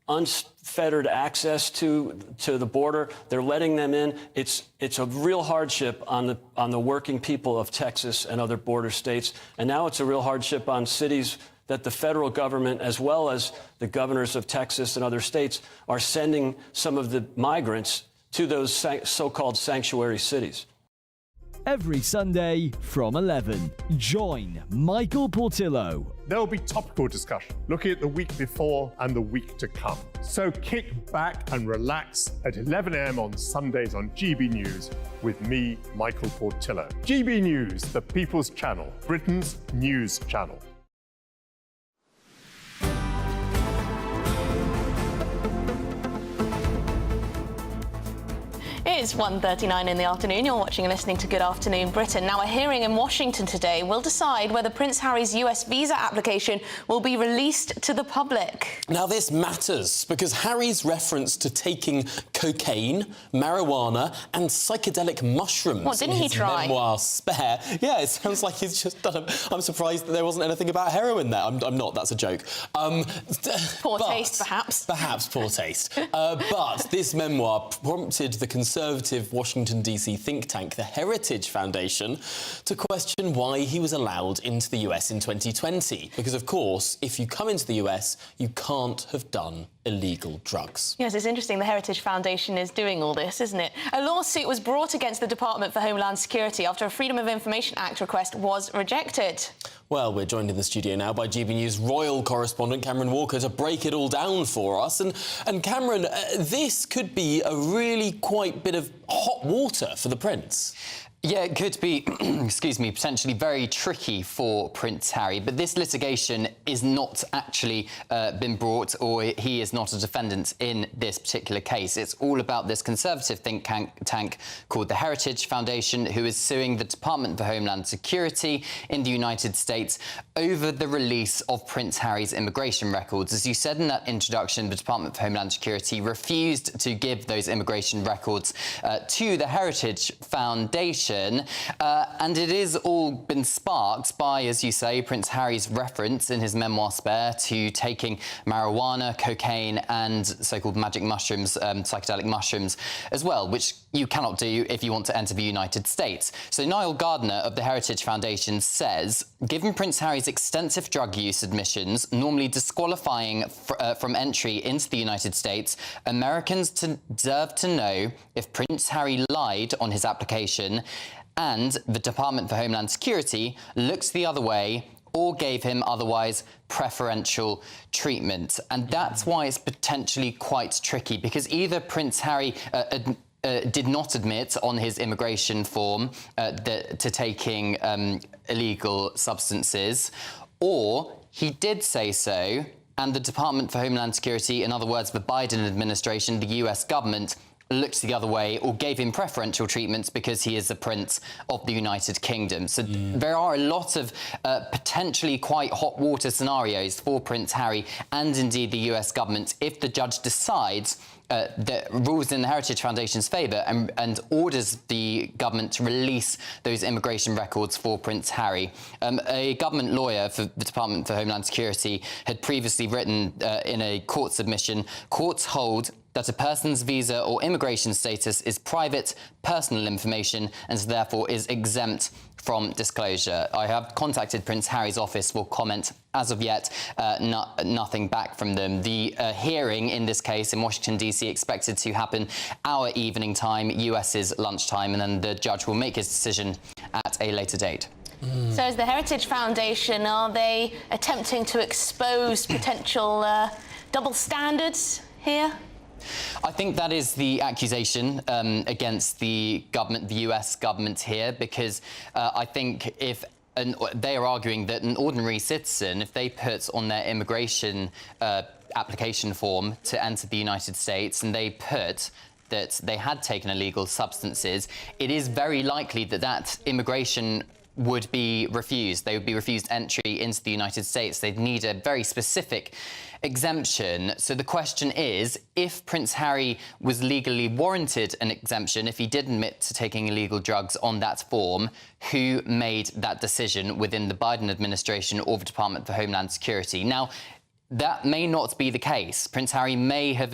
unfettered access to the border. They're letting them in. It's a real hardship on the working people of Texas and other border states. And now it's a real hardship on cities that the federal government, as well as the governors of Texas and other states, are sending some of the migrants to those so-called sanctuary cities. Every Sunday from 11, join Michael Portillo. There will be topical discussion, looking at the week before and the week to come. So kick back and relax at 11 a.m. on Sundays on GB News with me, Michael Portillo. GB News, the People's Channel, Britain's news channel. It's 1:39 in the afternoon. You're watching and listening to Good Afternoon Britain. Now, a hearing in Washington today will decide whether Prince Harry's US visa application will be released to the public. Now, this matters because Harry's reference to taking cocaine, marijuana and psychedelic mushrooms What, didn't in he his try? memoir Spare. Yeah, it sounds like he's just done I'm surprised that there wasn't anything about heroin there. I'm not, that's a joke. Poor taste, perhaps. Perhaps poor taste. But this memoir prompted the Conservative Washington, D.C. think tank, the Heritage Foundation, to question why he was allowed into the US in 2020. Because, of course, if you come into the US, you can't have done illegal drugs. Yes, it's interesting the Heritage Foundation is doing all this, isn't it? A lawsuit was brought against the Department for Homeland Security after a Freedom of Information Act request was rejected. Well, we're joined in the studio now by GB News royal correspondent Cameron Walker to break it all down for us. And Cameron, this could be a really quite bit of hot water for the Prince. Yeah, it could be, excuse me, potentially very tricky for Prince Harry, but this litigation is not actually been brought, or he is not a defendant in this particular case. It's all about this Conservative think tank called the Heritage Foundation, who is suing the Department for Homeland Security in the United States over the release of Prince Harry's immigration records. As you said in that introduction, the Department for Homeland Security refused to give those immigration records to the Heritage Foundation. And it is all been sparked by, as you say, Prince Harry's reference in his memoir Spare to taking marijuana, cocaine and so-called magic mushrooms, psychedelic mushrooms as well, which you cannot do if you want to enter the United States. So Niall Gardner of the Heritage Foundation says, given Prince Harry's extensive drug use admissions, normally disqualifying from entry into the United States, Americans deserve to know if Prince Harry lied on his application and the Department for Homeland Security looked the other way or gave him otherwise preferential treatment. And that's why it's potentially quite tricky, because either Prince Harry did not admit on his immigration form to taking illegal substances, or he did say so, and the Department for Homeland Security, in other words, the Biden administration, the US government, looked the other way or gave him preferential treatments because he is the Prince of the United Kingdom. So there are a lot of potentially quite hot water scenarios for Prince Harry and indeed the US government if the judge decides that rules in the Heritage Foundation's favour and orders the government to release those immigration records for Prince Harry. A government lawyer for the Department for Homeland Security had previously written in a court submission, courts hold that a person's visa or immigration status is private, personal information and therefore is exempt from disclosure. I have contacted Prince Harry's office for comment. As of yet, nothing back from them. The hearing in this case in Washington, D.C. expected to happen our evening time, US's lunchtime, and then the judge will make his decision at a later date. So as the Heritage Foundation, are they attempting to expose potential double standards here? I think that is the accusation against the government, the US government here, because I think if they are arguing that an ordinary citizen, if they put on their immigration application form to enter the United States and they put that they had taken illegal substances, it is very likely that that immigration would be refused. They would be refused entry into the United States. They'd need a very specific exemption. So the question is, if Prince Harry was legally warranted an exemption, if he did admit to taking illegal drugs on that form, who made that decision within the Biden administration or the Department for Homeland Security? Now, that may not be the case. Prince Harry may have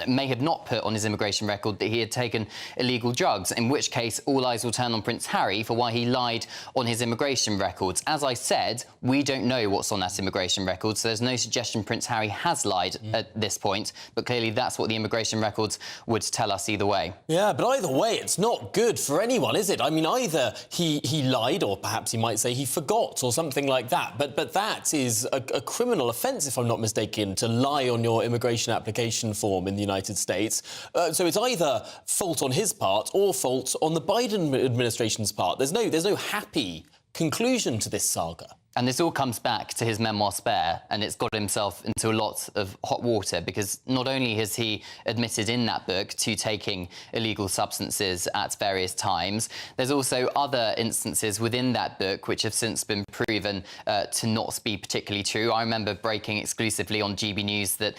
may have not put on his immigration record that he had taken illegal drugs, in which case all eyes will turn on Prince Harry for why he lied on his immigration records. As I said, we don't know what's on that immigration record, so there's no suggestion Prince Harry has lied at this point, but clearly that's what the immigration records would tell us either way. Yeah, but either way, it's not good for anyone, is it? I mean, either he lied, or perhaps he might say he forgot, or something like that, but that is a criminal offence, if I'm not mistaken, to lie on your immigration application form in the United States. So it's either fault on his part or fault on the Biden administration's part. There's no happy conclusion to this saga. And this all comes back to his memoir Spare, and it's got himself into a lot of hot water because not only has he admitted in that book to taking illegal substances at various times, there's also other instances within that book which have since been proven to not be particularly true. I remember breaking exclusively on GB News that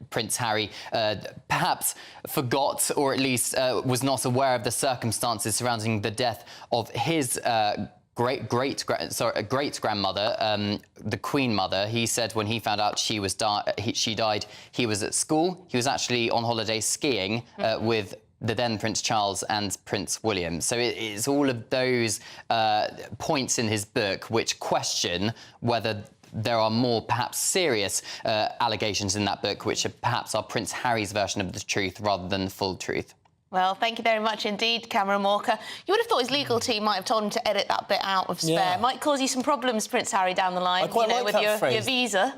Prince Harry perhaps forgot, or at least was not aware of the circumstances surrounding the death of his great-grandmother, the Queen Mother. He said when he found out she died, he was at school. He was actually on holiday skiing with the then Prince Charles and Prince William. So it's all of those points in his book which question whether there are more perhaps serious allegations in that book which perhaps are Prince Harry's version of the truth rather than the full truth. Well, thank you very much indeed, Cameron Walker. You would have thought his legal team might have told him to edit that bit out of Spare. Yeah. Might cause you some problems, Prince Harry, down the line, I quite like with that your phrase. visa.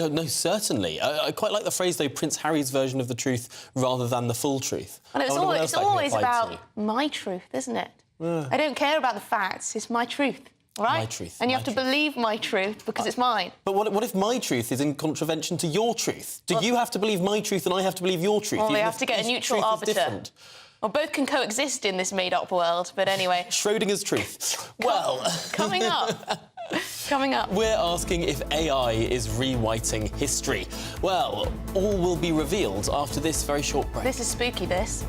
No, certainly. I quite like the phrase, though, Prince Harry's version of the truth rather than the full truth. Well, it's always about my truth, isn't it? Yeah. I don't care about the facts. It's my truth. All right? My truth. And you have to believe my truth because it's mine. But what if my truth is in contravention to your truth? Do you have to believe my truth and I have to believe your truth? Well, they have to get a neutral arbiter. Well, both can coexist in this made-up world, but anyway. Schrodinger's truth. Well... Coming up. Coming up. We're asking if AI is rewriting history. Well, all will be revealed after this very short break. This is spooky, this.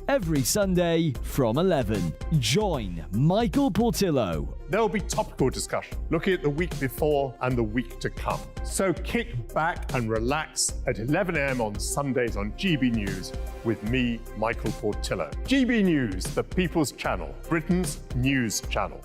Every Sunday from 11, join Michael Portillo. There'll be topical discussion, looking at the week before and the week to come. So kick back and relax at 11 a.m. on Sundays on GB News with me, Michael Portillo. GB News, the People's Channel, Britain's news channel.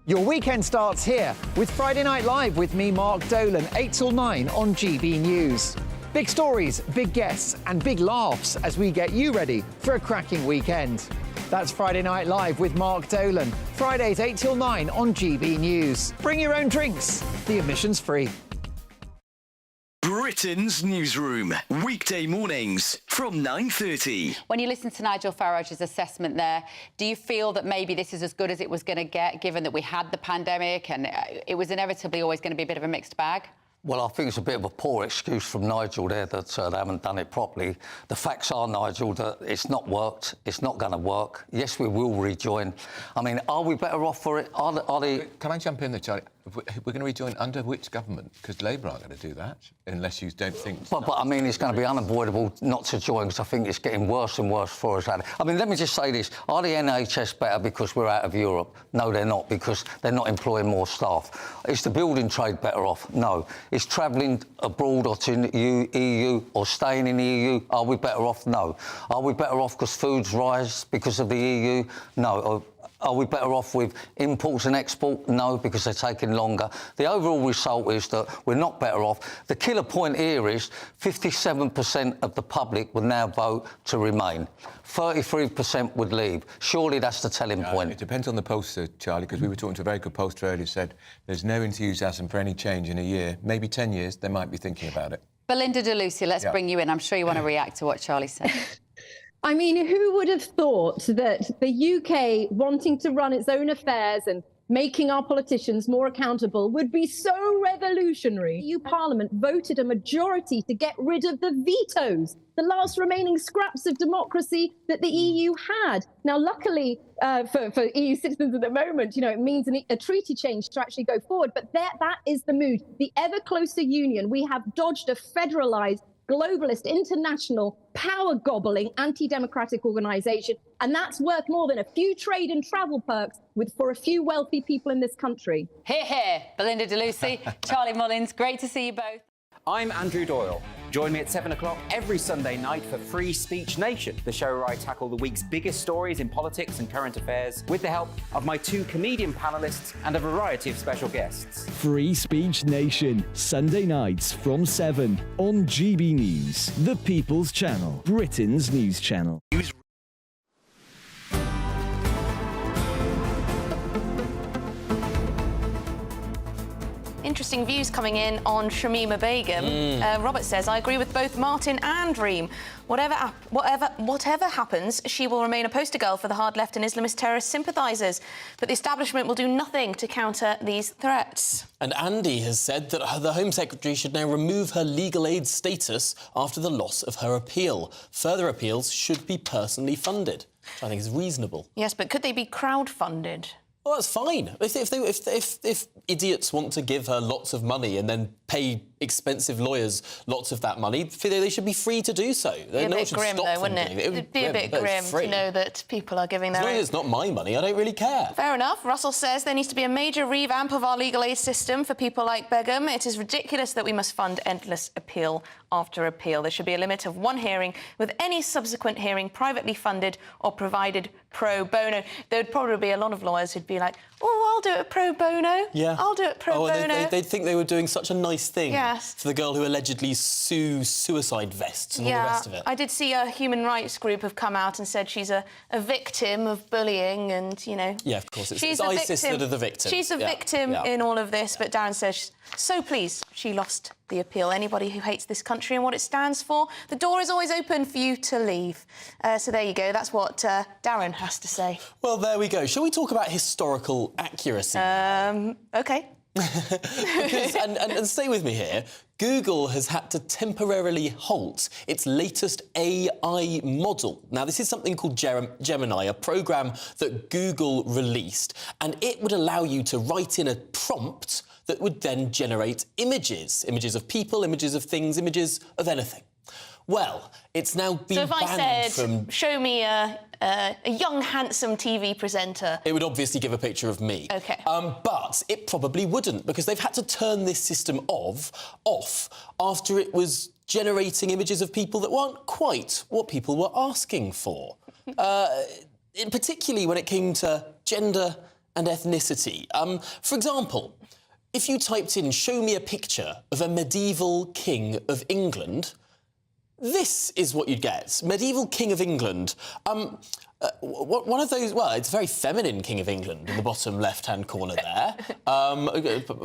Your weekend starts here with Friday Night Live with me, Mark Dolan, 8 till 9 on GB News. Big stories, big guests and big laughs as we get you ready for a cracking weekend. That's Friday Night Live with Mark Dolan, Fridays 8 till 9 on GB News. Bring your own drinks, the admission's free. Britain's newsroom, weekday mornings from 9:30. When you listen to Nigel Farage's assessment there, do you feel that maybe this is as good as it was going to get, given that we had the pandemic and it was inevitably always going to be a bit of a mixed bag? Well, I think it's a bit of a poor excuse from Nigel there that they haven't done it properly. The facts are, Nigel, that it's not worked. It's not going to work. Yes, we will rejoin. I mean, are we better off for it? Are they... Can I jump in there, Charlie? We're going to rejoin under which government? Because Labour aren't going to do that, unless you don't think... But I mean, it's going to be unavoidable not to join, because I think it's getting worse and worse for us. I mean, let me just say this. Are the NHS better because we're out of Europe? No, they're not, because they're not employing more staff. Is the building trade better off? No. Is travelling abroad or to the EU or staying in the EU, are we better off? No. Are we better off because foods rise because of the EU? No. Are we better off with imports and export? No, because they're taking longer. The overall result is that we're not better off. The killer point here is 57% of the public would now vote to remain. 33% would leave. Surely that's the telling point. It depends on the pollster, Charlie, because we were talking to a very good pollster earlier who said there's no enthusiasm for any change in a year. Maybe 10 years, they might be thinking about it. Belinda de Lucia, let's bring you in. I'm sure you want to react to what Charlie said. I mean, who would have thought that the UK wanting to run its own affairs and making our politicians more accountable would be so revolutionary? EU Parliament voted a majority to get rid of the vetoes, the last remaining scraps of democracy that the EU had. Now, luckily for EU citizens at the moment, you know, it means a treaty change to actually go forward. But that is the mood. The ever closer union. We have dodged a federalised, globalist, international, power-gobbling, anti-democratic organisation, and that's worth more than a few trade and travel perks for a few wealthy people in this country. Hear, hear. Belinda de Lucia, Charlie Mullins, great to see you both. I'm Andrew Doyle. Join me at 7 o'clock every Sunday night for Free Speech Nation, the show where I tackle the week's biggest stories in politics and current affairs with the help of my 2 comedian panellists and a variety of special guests. Free Speech Nation, Sunday nights from 7 on GB News, the People's Channel, Britain's news channel. Interesting views coming in on Shamima Begum. Robert says, I agree with both Martin and Reem. Whatever happens, she will remain a poster girl for the hard left and Islamist terrorist sympathisers. But the establishment will do nothing to counter these threats. And Andy has said that the Home Secretary should now remove her legal aid status after the loss of her appeal. Further appeals should be personally funded, which I think is reasonable. Yes, but could they be crowd-funded? Well, that's fine. If idiots want to give her lots of money and then pay expensive lawyers lots of that money, they should be free to do so. It'd be a bit grim, though, wouldn't it? It'd be a bit grim to know that people are giving their own... As long as it's not my money, I don't really care. Fair enough. Russell says there needs to be a major revamp of our legal aid system for people like Begum. It is ridiculous that we must fund endless appeal after appeal. There should be a limit of 1 hearing, with any subsequent hearing privately funded or provided pro bono. There would probably be a lot of lawyers who'd be like, oh, I'll do it pro bono. Yeah. I'll do it pro bono. They'd think they were doing such a nice thing. Yes. For the girl who allegedly sues suicide vests and all the rest of it. I did see a human rights group have come out and said she's a victim of bullying and, you know... Yeah, of course. It's ISIS that are the victim. She's a victim in all of this, but Darren says, so pleased she lost the appeal. Anybody who hates this country and what it stands for, the door is always open for you to leave. So there you go. That's what Darren has to say. Well, there we go. Shall we talk about historical accuracy? OK. Because, and stay with me here, Google has had to temporarily halt its latest AI model. Now, this is something called Gemini, a programme that Google released, and it would allow you to write in a prompt that would then generate images. Images of people, images of things, images of anything. Well, it's now been banned from... So if I said, show me a young, handsome TV presenter... It would obviously give a picture of me. OK. But it probably wouldn't, because they've had to turn this system off after it was generating images of people that weren't quite what people were asking for. Particularly when it came to gender and ethnicity. For example, if you typed in, show me a picture of a medieval king of England... This is what you'd get. Medieval King of England. One of those... Well, it's a very feminine King of England in the bottom left-hand corner there.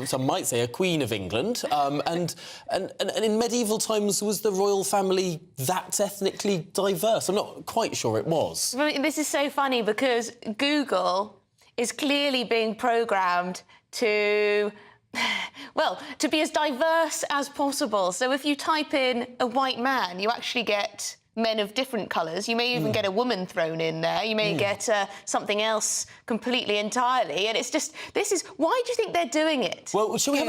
Some might say a Queen of England. And in medieval times, was the royal family that ethnically diverse? I'm not quite sure it was. This is so funny because Google is clearly being programmed to... Well, to be as diverse as possible. So if you type in a white man, you actually get men of different colours. You may even get a woman thrown in there. You may get something else completely entirely. And it's just, why do you think they're doing it? Well, shall we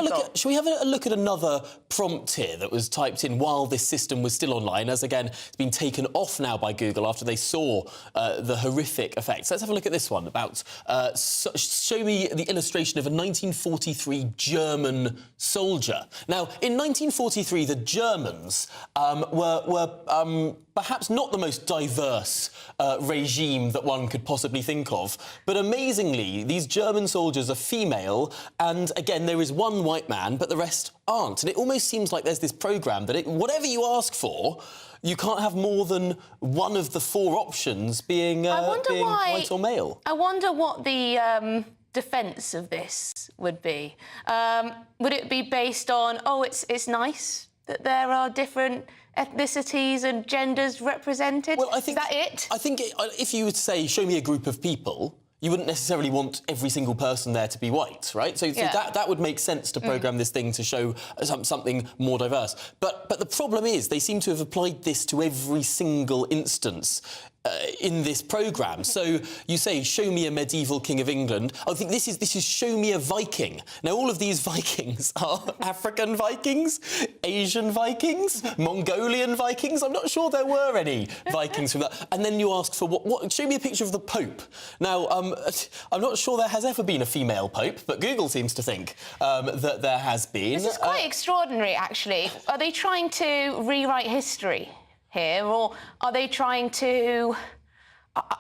have a look at another prompt here that was typed in while this system was still online, as again, it's been taken off now by Google after they saw the horrific effects. Let's have a look at this one about, show me the illustration of a 1943 German soldier. Now, in 1943, the Germans were perhaps not the most diverse regime that one could possibly think of, but amazingly, these German soldiers are female, and again, there is one white man, but the rest aren't. And it almost seems like there's this programme that whatever you ask for, you can't have more than one of the 4 options being white or male. I wonder what the defence of this would be. Would it be based on, oh, it's nice that there are different ethnicities and genders represented? Well, I think, is that it? I think if you would say, show me a group of people, you wouldn't necessarily want every single person there to be white, right? So that would make sense to programme this thing to show something more diverse. But the problem is they seem to have applied this to every single instance in this programme. So you say, show me a medieval king of England. I think this is show me a Viking. Now, all of these Vikings are African Vikings, Asian Vikings, Mongolian Vikings. I'm not sure there were any Vikings from that. And then you ask for what? Show me a picture of the Pope. Now, I'm not sure there has ever been a female Pope, but Google seems to think that there has been. This is quite extraordinary, actually. Are they trying to rewrite history here, or are they trying to...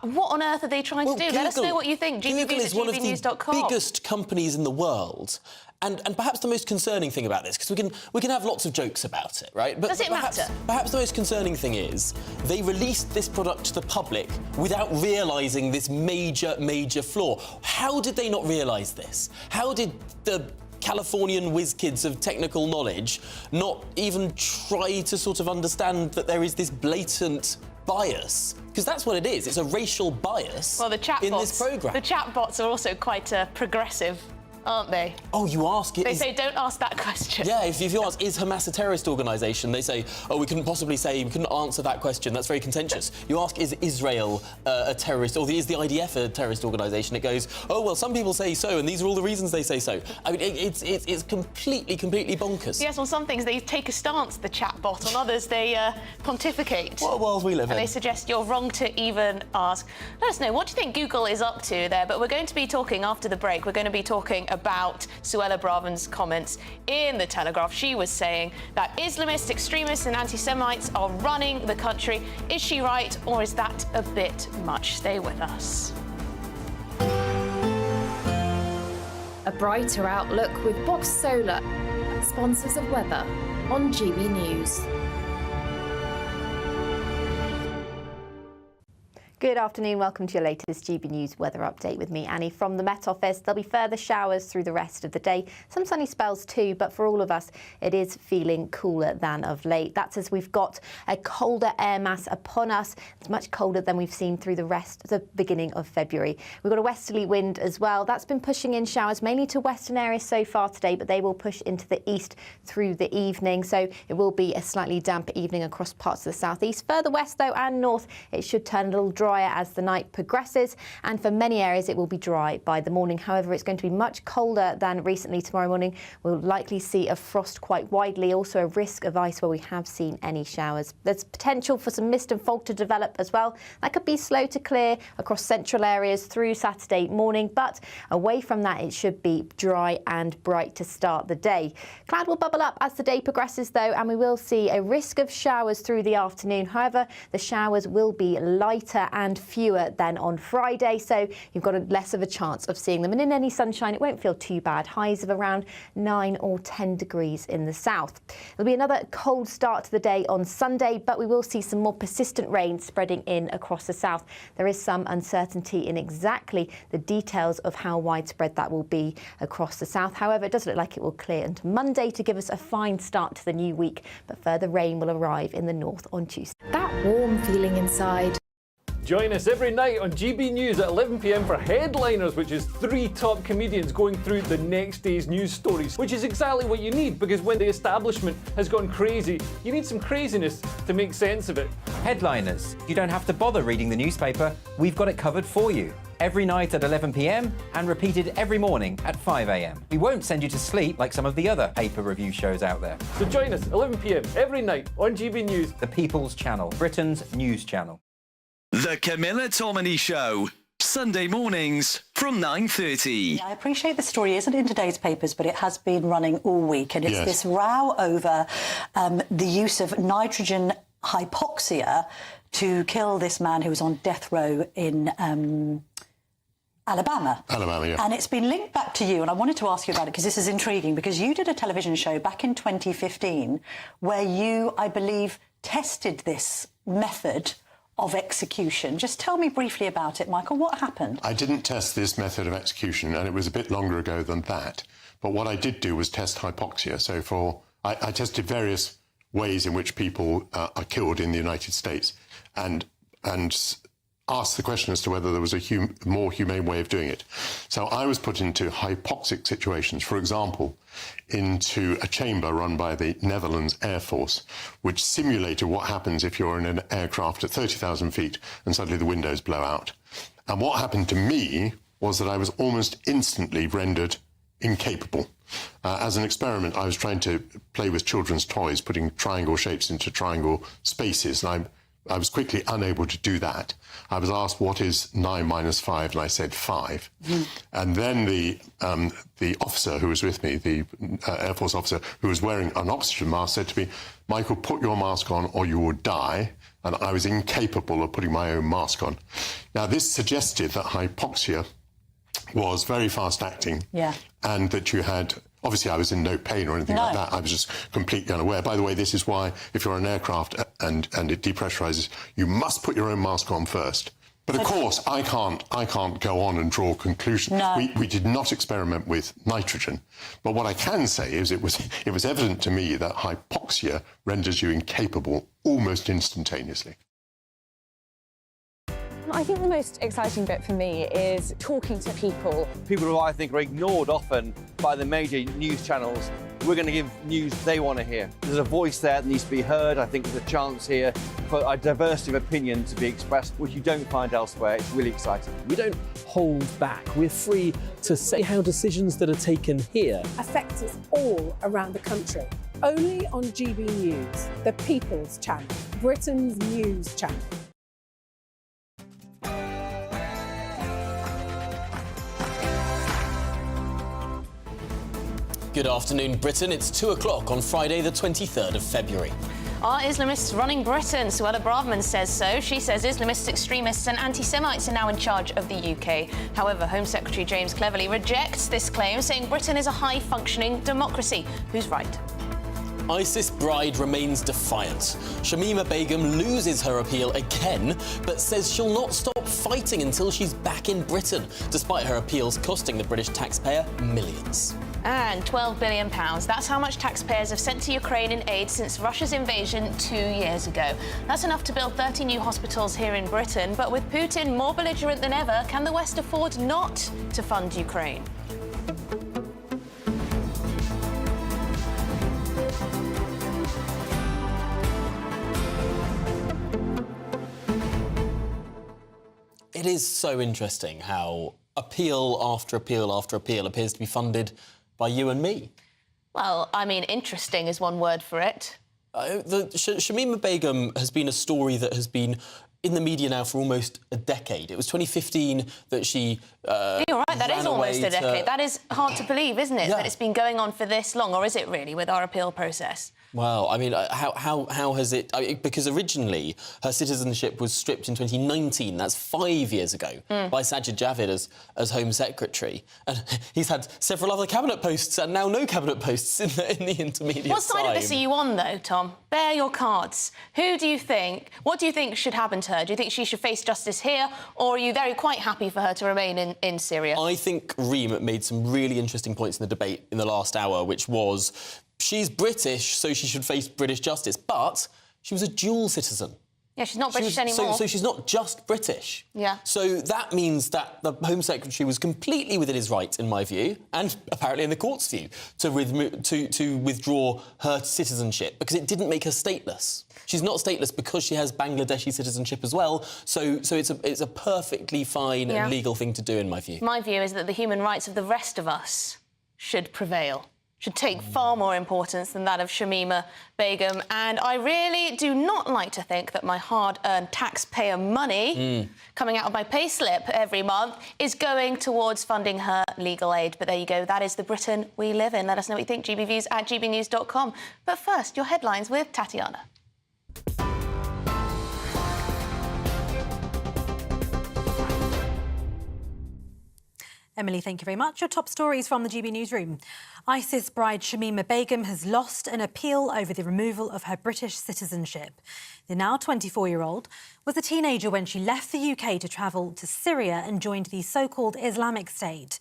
what on earth are they trying to do? Let us know what you think. Google is one of the biggest companies in the world. And perhaps the most concerning thing about this, because we can have lots of jokes about it, right? But does it matter? Perhaps the most concerning thing is they released this product to the public without realising this major flaw. How did they not realise this? How did the Californian whiz kids of technical knowledge not even try to sort of understand that there is this blatant bias? Because that's what it is. It's a racial bias in this programme. The chatbots are also quite progressive, aren't they? Oh, you ask it. They say, don't ask that question. Yeah, if you ask, is Hamas a terrorist organisation? They say, oh, we couldn't answer that question. That's very contentious. You ask, is Israel a terrorist, or is the IDF a terrorist organisation? It goes, oh, well, some people say so, and these are all the reasons they say so. I mean, it's completely bonkers. Yes, on some things they take a stance, the chatbot. On others, they pontificate. What a world we live in. And they suggest you're wrong to even ask. Let us know, what do you think Google is up to there? But we're going to be talking after the break. We're going to be talking about Suella Braverman's comments in The Telegraph. She was saying that Islamists, extremists and anti-Semites are running the country. Is she right, or is that a bit much? Stay with us. A brighter outlook with Box Solar, sponsors of weather on GB News. Good afternoon, welcome to your latest GB News weather update with me, Annie, from the Met Office. There'll be further showers through the rest of the day, some sunny spells too, but for all of us, it is feeling cooler than of late. That's as we've got a colder air mass upon us. It's much colder than we've seen through the beginning of February. We've got a westerly wind as well. That's been pushing in showers mainly to western areas so far today, but they will push into the east through the evening. So it will be a slightly damp evening across parts of the southeast. Further west though and north, it should turn a little drier as the night progresses, and for many areas it will be dry by the morning. However, it's going to be much colder than recently tomorrow morning. We'll likely see a frost quite widely, also a risk of ice where we have seen any showers. There's potential for some mist and fog to develop as well. That could be slow to clear across central areas through Saturday morning, but away from that it should be dry and bright to start the day. Cloud will bubble up as the day progresses though, and we will see a risk of showers through the afternoon. However, the showers will be lighter and fewer than on Friday, so you've got less of a chance of seeing them. And in any sunshine, it won't feel too bad. Highs of around 9 or 10 degrees in the south. There'll be another cold start to the day on Sunday, but we will see some more persistent rain spreading in across the south. There is some uncertainty in exactly the details of how widespread that will be across the south. However, it does look like it will clear into Monday to give us a fine start to the new week, but further rain will arrive in the north on Tuesday. That warm feeling inside. Join us every night on GB News at 11 p.m. for Headliners, which is 3 top comedians going through the next day's news stories, which is exactly what you need, because when the establishment has gone crazy, you need some craziness to make sense of it. Headliners. You don't have to bother reading the newspaper. We've got it covered for you. Every night at 11 p.m. and repeated every morning at 5 a.m. We won't send you to sleep like some of the other paper review shows out there. So join us 11 p.m. every night on GB News. The People's Channel, Britain's news channel. The Camilla Tominey Show, Sunday mornings from 9:30. I appreciate the story isn't in today's papers, but it has been running all week, and it's this row over the use of nitrogen hypoxia to kill this man who was on death row in Alabama. Yeah. And it's been linked back to you, and I wanted to ask you about it because this is intriguing, because you did a television show back in 2015 where you, I believe, tested this method of execution. Just tell me briefly about it, Michael. What happened? I didn't test this method of execution, and it was a bit longer ago than that. But what I did do was test hypoxia. So I tested various ways in which people are killed in the United States, and asked the question as to whether there was a more humane way of doing it. So I was put into hypoxic situations, for example, into a chamber run by the Netherlands Air Force, which simulated what happens if you're in an aircraft at 30,000 feet and suddenly the windows blow out. And what happened to me was that I was almost instantly rendered incapable. As an experiment, I was trying to play with children's toys, putting triangle shapes into triangle spaces, and I was quickly unable to do that. I was asked, what is 9 minus 5? And I said 5. And then the officer who was with me, the Air Force officer who was wearing an oxygen mask, said to me, Michael, put your mask on or you will die. And I was incapable of putting my own mask on. Now, this suggested that hypoxia was very fast acting, and that you had... Obviously, I was in no pain or anything like that. I was just completely unaware. By the way, this is why, if you're on an aircraft and it depressurizes, you must put your own mask on first. But of course, I can't go on and draw conclusions. No. We did not experiment with nitrogen. But what I can say is it was evident to me that hypoxia renders you incapable almost instantaneously. I think the most exciting bit for me is talking to people. People who I think are ignored often by the major news channels. We're going to give news they want to hear. There's a voice there that needs to be heard. I think there's a chance here for a diversity of opinion to be expressed, which you don't find elsewhere. It's really exciting. We don't hold back. We're free to say how decisions that are taken here affect us all around the country. Only on GB News, the People's Channel, Britain's news channel. Good afternoon, Britain. It's 2 o'clock on Friday, the 23rd of February. Are Islamists running Britain? Suella Braverman says so. She says Islamist extremists and anti-Semites are now in charge of the UK. However, Home Secretary James Cleverly rejects this claim, saying Britain is a high-functioning democracy. Who's right? ISIS bride remains defiant. Shamima Begum loses her appeal again, but says she'll not stop fighting until she's back in Britain, despite her appeals costing the British taxpayer millions. And £12 billion. That's how much taxpayers have sent to Ukraine in aid since Russia's invasion 2 years ago. That's enough to build 30 new hospitals here in Britain. But with Putin more belligerent than ever, can the West afford not to fund Ukraine? It is so interesting how appeal after appeal after appeal appears to be funded by you and me. Well, I mean, interesting is one word for it. Shamima Begum has been a story that has been in the media now for almost a decade. It was 2015 that she You're right, that is almost a decade. That is hard to believe, isn't it, Yeah. that it's been going on for this long, or is it really, with our appeal process? Well, I mean, how has it... because originally her citizenship was stripped in 2019, that's 5 years ago, by Sajid Javid as Home Secretary. And he's had several other cabinet posts and now no cabinet posts in the intermediate What side of this are you on, though, Tom? Bear your cards. What do you think should happen to her? Do you think she should face justice here, or are you quite happy for her to remain in Syria? I think Reem made some really interesting points in the debate in the last hour, which was... she's British, so she should face British justice. But she was a dual citizen Yeah, she's not British anymore. So she's not just British. Yeah. So that means that the Home Secretary was completely within his rights, in my view, and apparently in the court's view, to withdraw her citizenship because it didn't make her stateless. She's not stateless because she has Bangladeshi citizenship as well. So it's a perfectly fine and legal thing to do, in my view. My view is that the human rights of the rest of us should prevail, should take far more importance than that of Shamima Begum. And I really do not like to think that my hard-earned taxpayer money coming out of my payslip every month is going towards funding her legal aid. But there you go, that is the Britain we live in. Let us know what you think, GBViews at gbnews.com. But first, your headlines with Tatiana. Emily, thank you very much. Your top stories from the GB Newsroom. ISIS bride Shamima Begum has lost an appeal over the removal of her British citizenship. The now 24-year-old was a teenager when she left the UK to travel to Syria and joined the so-called Islamic State.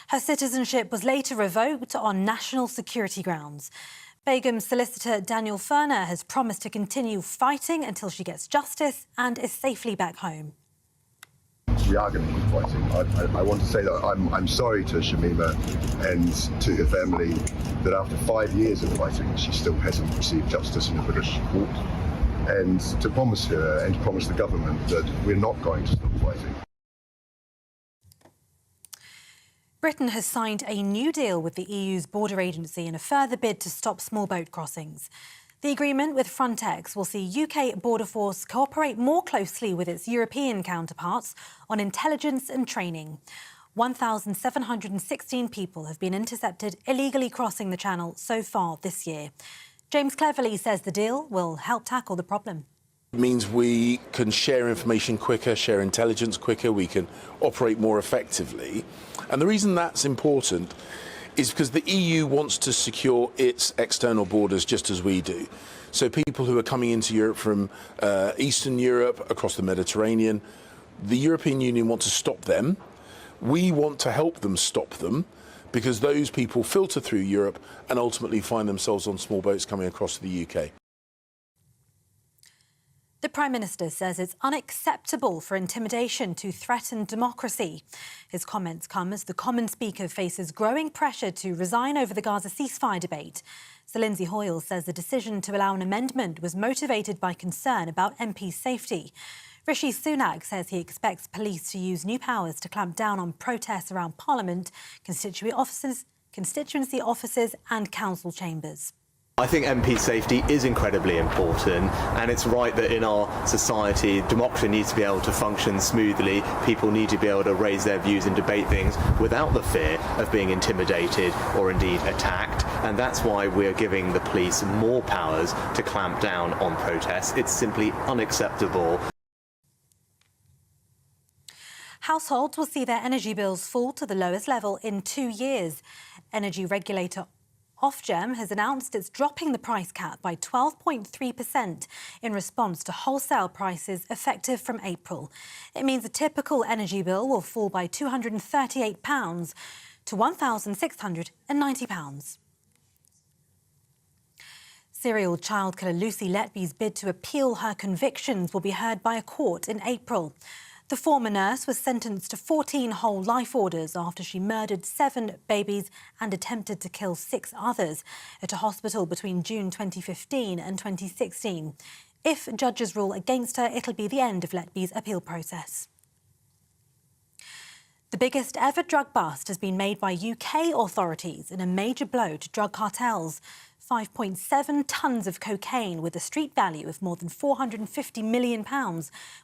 Her citizenship was later revoked on national security grounds. Begum's solicitor Daniel Ferner has promised to continue fighting until she gets justice and is safely back home. We are going to keep fighting. I want to say that I'm sorry to Shamima and to her family that after 5 years of fighting, she still hasn't received justice in a British court. And to promise her and to promise the government that we're not going to stop fighting. Britain has signed a new deal with the EU's border agency in a further bid to stop small boat crossings. The agreement with Frontex will see UK Border Force cooperate more closely with its European counterparts on intelligence and training. 1,716 people have been intercepted illegally crossing the Channel so far this year. James Cleverly says the deal will help tackle the problem. It means we can share information quicker, share intelligence quicker, we can operate more effectively. And the reason that's important is because the EU wants to secure its external borders just as we do. So people who are coming into Europe from Eastern Europe, across the Mediterranean, the European Union wants to stop them. We want to help them stop them because those people filter through Europe and ultimately find themselves on small boats coming across the UK. The Prime Minister says it's unacceptable for intimidation to threaten democracy. His comments come as the Common Speaker faces growing pressure to resign over the Gaza ceasefire debate. Sir Lindsay Hoyle says the decision to allow an amendment was motivated by concern about MPs' safety. Rishi Sunak says he expects police to use new powers to clamp down on protests around Parliament, constituency offices and council chambers. I think MP safety is incredibly important, and it's right that in our society democracy needs to be able to function smoothly. People need to be able to raise their views and debate things without the fear of being intimidated or indeed attacked, and that's why we're giving the police more powers to clamp down on protests. It's simply unacceptable. Households will see their energy bills fall to the lowest level in 2 years. Energy regulator Ofgem has announced it's dropping the price cap by 12.3% in response to wholesale prices effective from April. It means a typical energy bill will fall by £238 to £1,690. Serial child killer Lucy Letby's bid to appeal her convictions will be heard by a court in April. The former nurse was sentenced to 14 whole life orders after she murdered 7 babies and attempted to kill 6 others at a hospital between June 2015 and 2016. If judges rule against her, it'll be the end of Letby's appeal process. The biggest ever drug bust has been made by UK authorities in a major blow to drug cartels. 5.7 tonnes of cocaine with a street value of more than £450 million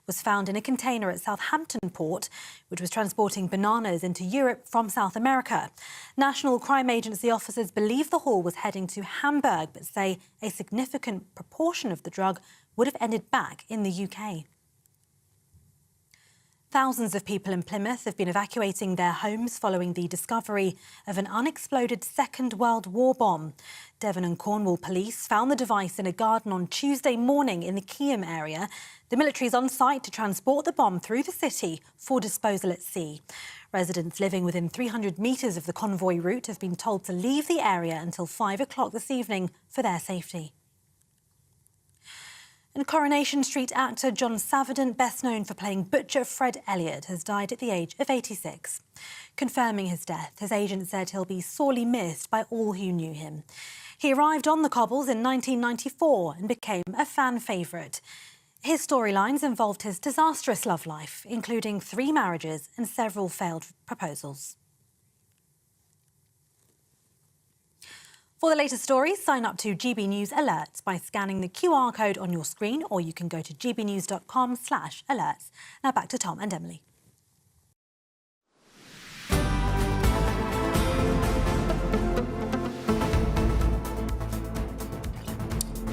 was found in a container at Southampton port, which was transporting bananas into Europe from South America. National Crime Agency officers believe the haul was heading to Hamburg, but say a significant proportion of the drug would have ended back in the UK. Thousands of people in Plymouth have been evacuating their homes following the discovery of an unexploded Second World War bomb. Devon and Cornwall police found the device in a garden on Tuesday morning in the Keyham area. The military is on site to transport the bomb through the city for disposal at sea. Residents living within 300 metres of the convoy route have been told to leave the area until 5 o'clock this evening for their safety. And Coronation Street actor John Savardant, best known for playing Butcher Fred Elliott, has died at the age of 86. Confirming his death, his agent said he'll be sorely missed by all who knew him. He arrived on the cobbles in 1994 and became a fan favourite. His storylines involved his disastrous love life, including 3 marriages and several failed proposals. For the latest stories, sign up to GB News Alerts by scanning the QR code on your screen, or you can go to gbnews.com/alerts. Now back to Tom and Emily.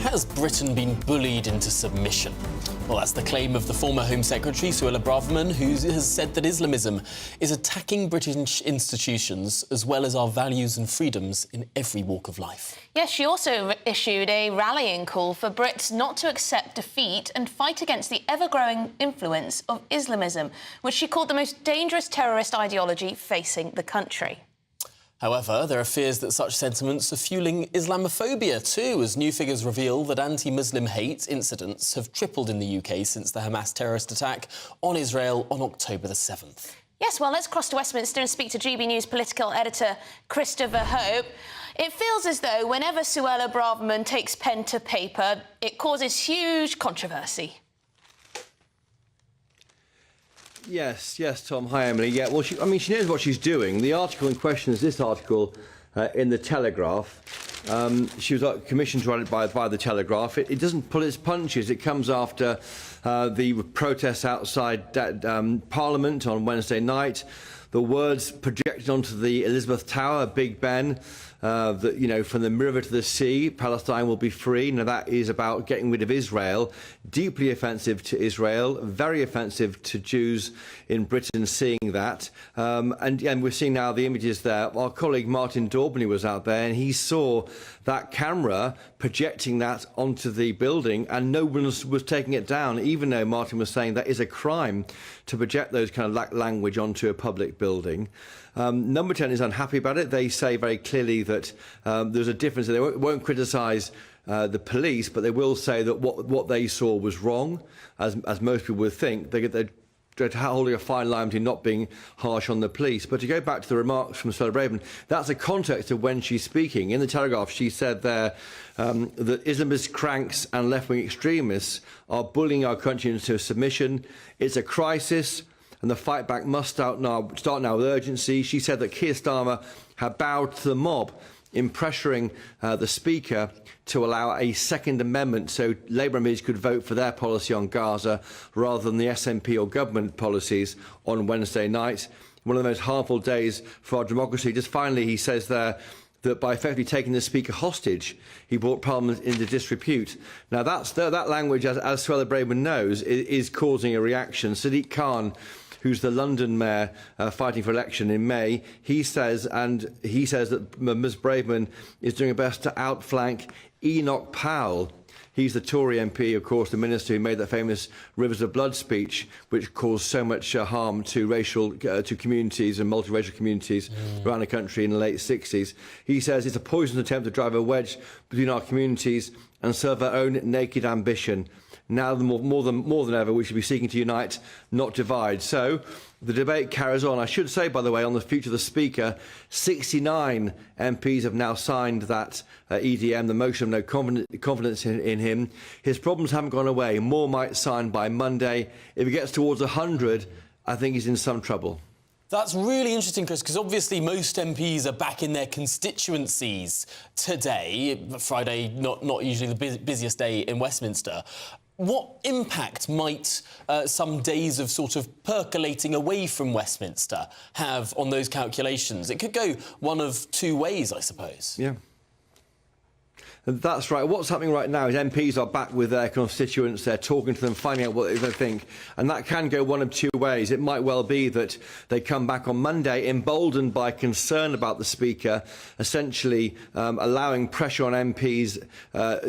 Has Britain been bullied into submission? Well, that's the claim of the former Home Secretary, Suella Braverman, who has said that Islamism is attacking British institutions as well as our values and freedoms in every walk of life. Yes, she also issued a rallying call for Brits not to accept defeat and fight against the ever-growing influence of Islamism, which she called the most dangerous terrorist ideology facing the country. However, there are fears that such sentiments are fueling Islamophobia too, as new figures reveal that anti-Muslim hate incidents have tripled in the UK since the Hamas terrorist attack on Israel on October the 7th. Yes, well, let's cross to Westminster and speak to GB News political editor Christopher Hope. It feels as though whenever Suella Braverman takes pen to paper, it causes huge controversy. Yes, Tom. Hi, Emily. Yeah, well, she knows what she's doing. The article in question is this article in The Telegraph. She was commissioned to run it by The Telegraph. It doesn't pull its punches. It comes after the protests outside Parliament on Wednesday night. The words projected onto the Elizabeth Tower, Big Ben, that, you know, from the river to the sea, Palestine will be free. Now, that is about getting rid of Israel. Deeply offensive to Israel, very offensive to Jews in Britain seeing that. And we're seeing now the images there. Our colleague Martin Daubney was out there and he saw that camera projecting that onto the building and no one was taking it down, even though Martin was saying that is a crime to project those kind of language onto a public building. Number 10 is unhappy about it. They say very clearly that there's a difference. They won't criticise the police, but they will say that what they saw was wrong, as most people would think. They're holding a fine line between not being harsh on the police. But to go back to the remarks from Suella Braverman, that's a context of when she's speaking. In The Telegraph, she said there that Islamist cranks and left-wing extremists are bullying our country into submission. It's a crisis, and the fight back must start now with urgency. She said that Keir Starmer had bowed to the mob in pressuring the Speaker to allow a Second Amendment so Labour MPs could vote for their policy on Gaza rather than the SNP or government policies on Wednesday night. One of the most harmful days for our democracy. Just finally, he says there that by effectively taking the Speaker hostage, he brought Parliament into disrepute. Now, that language, as Suella Braverman knows, is causing a reaction. Sadiq Khan, who's the London mayor fighting for election in May, he says that Ms Braverman is doing her best to outflank Enoch Powell. He's the Tory MP, of course, the minister who made that famous Rivers of Blood speech, which caused so much harm to to communities and multiracial communities around the country in the late 60s. He says it's a poisonous attempt to drive a wedge between our communities and serve our own naked ambition. Now, more than ever, we should be seeking to unite, not divide. So the debate carries on. I should say, by the way, on the future of the Speaker, 69 MPs have now signed that EDM, the motion of no confidence in him. His problems haven't gone away. More might sign by Monday. If he gets towards 100, I think he's in some trouble. That's really interesting, Chris, because obviously most MPs are back in their constituencies today. Friday, not usually the busiest day in Westminster. What impact might some days of sort of percolating away from Westminster have on those calculations? It could go one of two ways, I suppose. Yeah. That's right. What's happening right now is MPs are back with their constituents. They're talking to them, finding out what they think. And that can go one of two ways. It might well be that they come back on Monday emboldened by concern about the Speaker, essentially allowing pressure on MPs,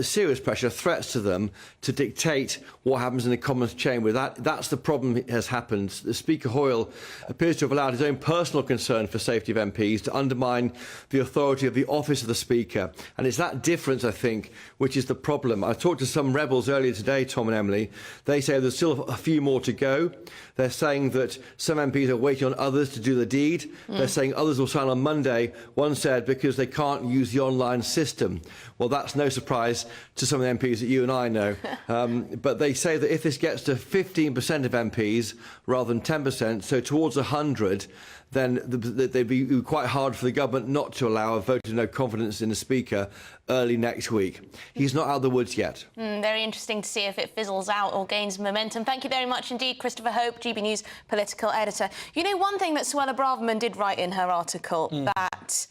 serious pressure, threats to them, to dictate what happens in the Commons chamber. That's the problem that has happened. The Speaker Hoyle appears to have allowed his own personal concern for safety of MPs to undermine the authority of the office of the Speaker. And it's that difference, I I think, which is the problem. I talked to some rebels earlier today, Tom and Emily. They say there's still a few more to go. They're saying that some MPs are waiting on others to do the deed. They're saying others will sign on Monday. One said because they can't use the online system. Well, that's no surprise to some of the MPs that you and I know. But they say that if this gets to 15% of MPs rather than 10%, so towards 100, then they'd be quite hard for the government not to allow a vote of no confidence in the Speaker early next week. He's not out of the woods yet. Very interesting to see if it fizzles out or gains momentum. Thank you very much indeed, Christopher Hope, GB News political editor. You know, one thing that Suella Braverman did write in her article that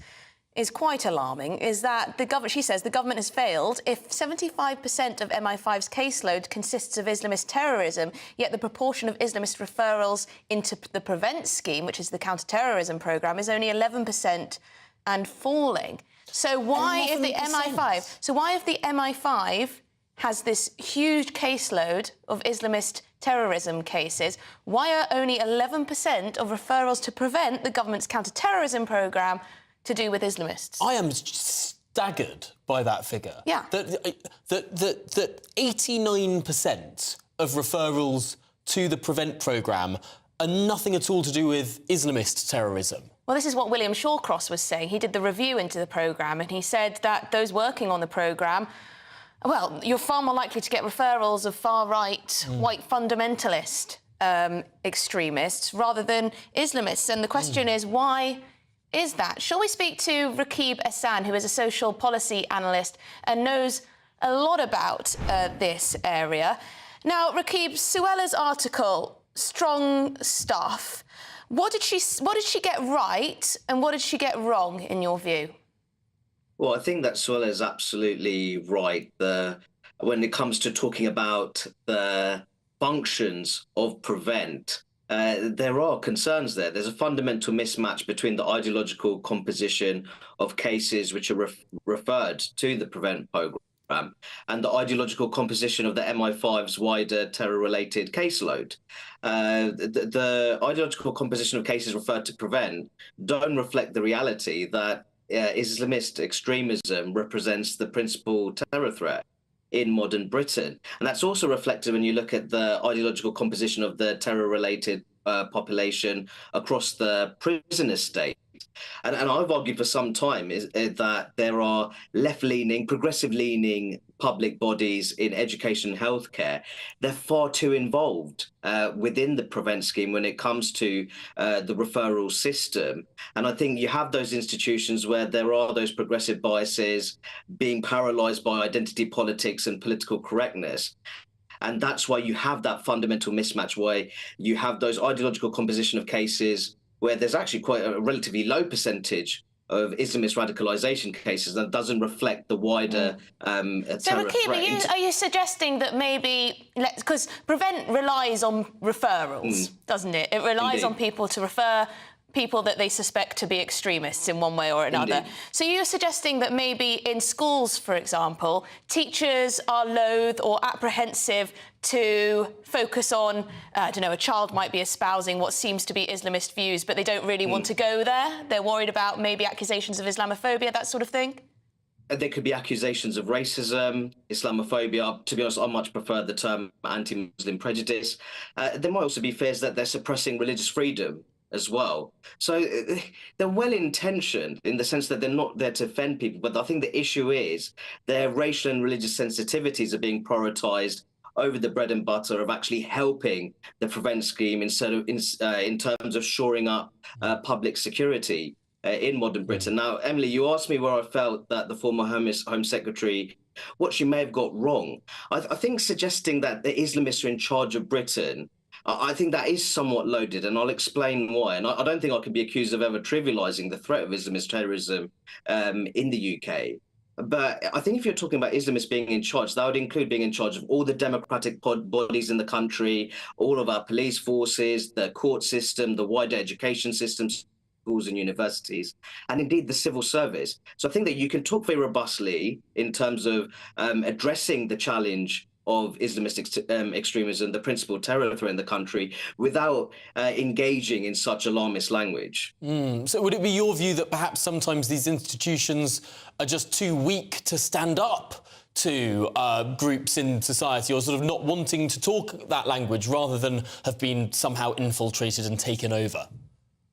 is quite alarming is that she says the government has failed if 75% of MI5's caseload consists of Islamist terrorism, yet the proportion of Islamist referrals into the PREVENT scheme, which is the counter-terrorism programme, is only 11% and falling. So why, if the MI5 has this huge caseload of Islamist terrorism cases, why are only 11% of referrals to PREVENT, the government's counter-terrorism programme, to do with Islamists? I am staggered by that figure. Yeah. That 89% of referrals to the PREVENT programme are nothing at all to do with Islamist terrorism. Well, this is what William Shawcross was saying. He did the review into the programme and he said that those working on the programme, well, you're far more likely to get referrals of far-right, white fundamentalist extremists rather than Islamists. And the question is, why is that? Shall we speak to Rakib Ehsan, who is a social policy analyst and knows a lot about this area? Now, Rakib, Suella's article, strong stuff. What did she get right and what did she get wrong, in your view? Well, I think that Suella is absolutely right. When it comes to talking about the functions of PREVENT, there are concerns there. There's a fundamental mismatch between the ideological composition of cases which are referred to the PREVENT programme and the ideological composition of the MI5's wider terror-related caseload. The ideological composition of cases referred to PREVENT don't reflect the reality that Islamist extremism represents the principal terror threat in modern Britain. And that's also reflected when you look at the ideological composition of the terror-related population across the prison estate. And I've argued for some time that there are left-leaning, progressive-leaning public bodies in education and healthcare. They're far too involved within the PREVENT scheme when it comes to the referral system. And I think you have those institutions where there are those progressive biases being paralysed by identity politics and political correctness. And that's why you have that fundamental mismatch, where you have those ideological composition of cases where there's actually quite a relatively low percentage of Islamist radicalisation cases that doesn't reflect the wider terror threat. Are you suggesting that maybe, because PREVENT relies on referrals, doesn't it? It relies on people to refer people that they suspect to be extremists in one way or another. Indeed. So you're suggesting that maybe in schools, for example, teachers are loath or apprehensive to focus on, I don't know, a child might be espousing what seems to be Islamist views, but they don't really want to go there. They're worried about maybe accusations of Islamophobia, that sort of thing? There could be accusations of racism, Islamophobia. To be honest, I much prefer the term anti-Muslim prejudice. There might also be fears that they're suppressing religious freedom as well. So they're well-intentioned in the sense that they're not there to offend people, but I think the issue is their racial and religious sensitivities are being prioritised over the bread and butter of actually helping the PREVENT scheme instead of in terms of shoring up public security in modern Britain. Now, Emily, you asked me where I felt that the former Home Secretary, what she may have got wrong. I think suggesting that the Islamists are in charge of Britain, I think that is somewhat loaded, and I'll explain why. And I don't think I can be accused of ever trivialising the threat of Islamist terrorism in the UK. But I think if you're talking about Islamists being in charge, that would include being in charge of all the democratic bodies in the country, all of our police forces, the court system, the wider education systems, schools and universities, and indeed the civil service. So I think that you can talk very robustly in terms of addressing the challenge of Islamist extremism, the principal terror threat in the country, without engaging in such alarmist language. So would it be your view that perhaps sometimes these institutions are just too weak to stand up to groups in society, or sort of not wanting to talk that language rather than have been somehow infiltrated and taken over?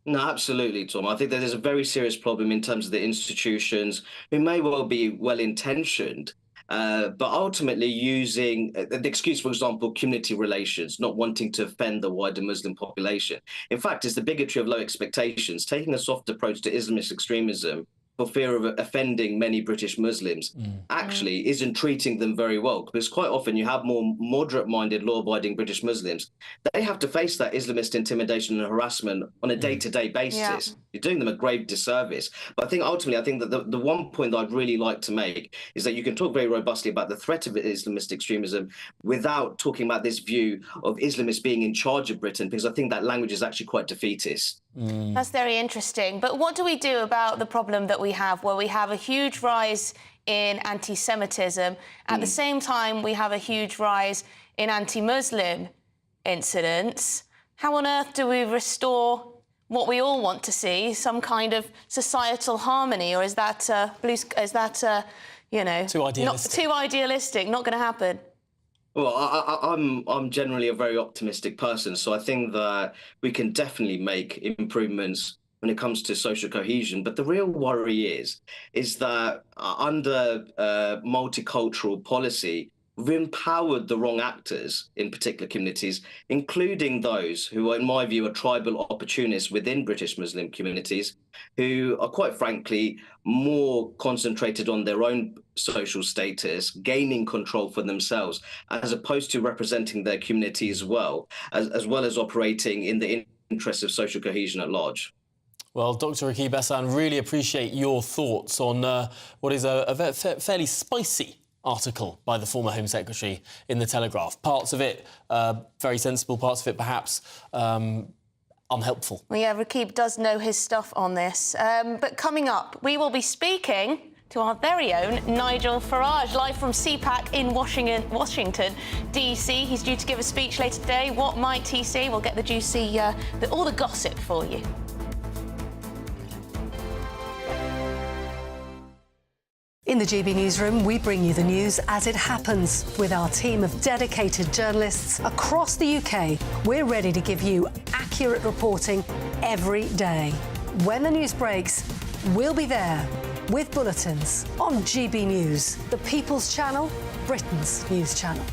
No, absolutely, Tom. I think that there's a very serious problem in terms of the institutions who may well be well-intentioned, but ultimately using the excuse, for example, community relations, not wanting to offend the wider Muslim population. In fact, it's the bigotry of low expectations, taking a soft approach to Islamist extremism for fear of offending many British Muslims, actually isn't treating them very well. Because quite often you have more moderate-minded, law-abiding British Muslims. They have to face that Islamist intimidation and harassment on a day-to-day basis. Yeah. You're doing them a grave disservice. But I think ultimately, I think that the one point that I'd really like to make is that you can talk very robustly about the threat of Islamist extremism without talking about this view of Islamists being in charge of Britain, because I think that language is actually quite defeatist. That's very interesting. But what do we do about the problem that we have, where we have a huge rise in anti-Semitism? At the same time, we have a huge rise in anti-Muslim incidents. How on earth do we restore what we all want to see, some kind of societal harmony? Or is that, you know... Too idealistic. Too idealistic, not going to happen? Well, I'm generally a very optimistic person, so I think that we can definitely make improvements when it comes to social cohesion. But the real worry is that under multicultural policy, we've empowered the wrong actors in particular communities, including those who, in my view, are tribal opportunists within British Muslim communities, who are, quite frankly, more concentrated on their own social status, gaining control for themselves, as opposed to representing their community as well as operating in the interests of social cohesion at large. Well, Dr. Rakib Ehsan, really appreciate your thoughts on what is a fairly spicy article by the former Home Secretary in The Telegraph. Parts of it very sensible, parts of it perhaps unhelpful. Well, yeah, Rakib does know his stuff on this. But coming up, we will be speaking to our very own Nigel Farage, live from CPAC in Washington, D.C. He's due to give a speech later today. What might he say? We'll get the juicy, all the gossip for you. In the GB Newsroom, we bring you the news as it happens. With our team of dedicated journalists across the UK, we're ready to give you accurate reporting every day. When the news breaks, we'll be there with bulletins on GB News, the People's Channel, Britain's news channel.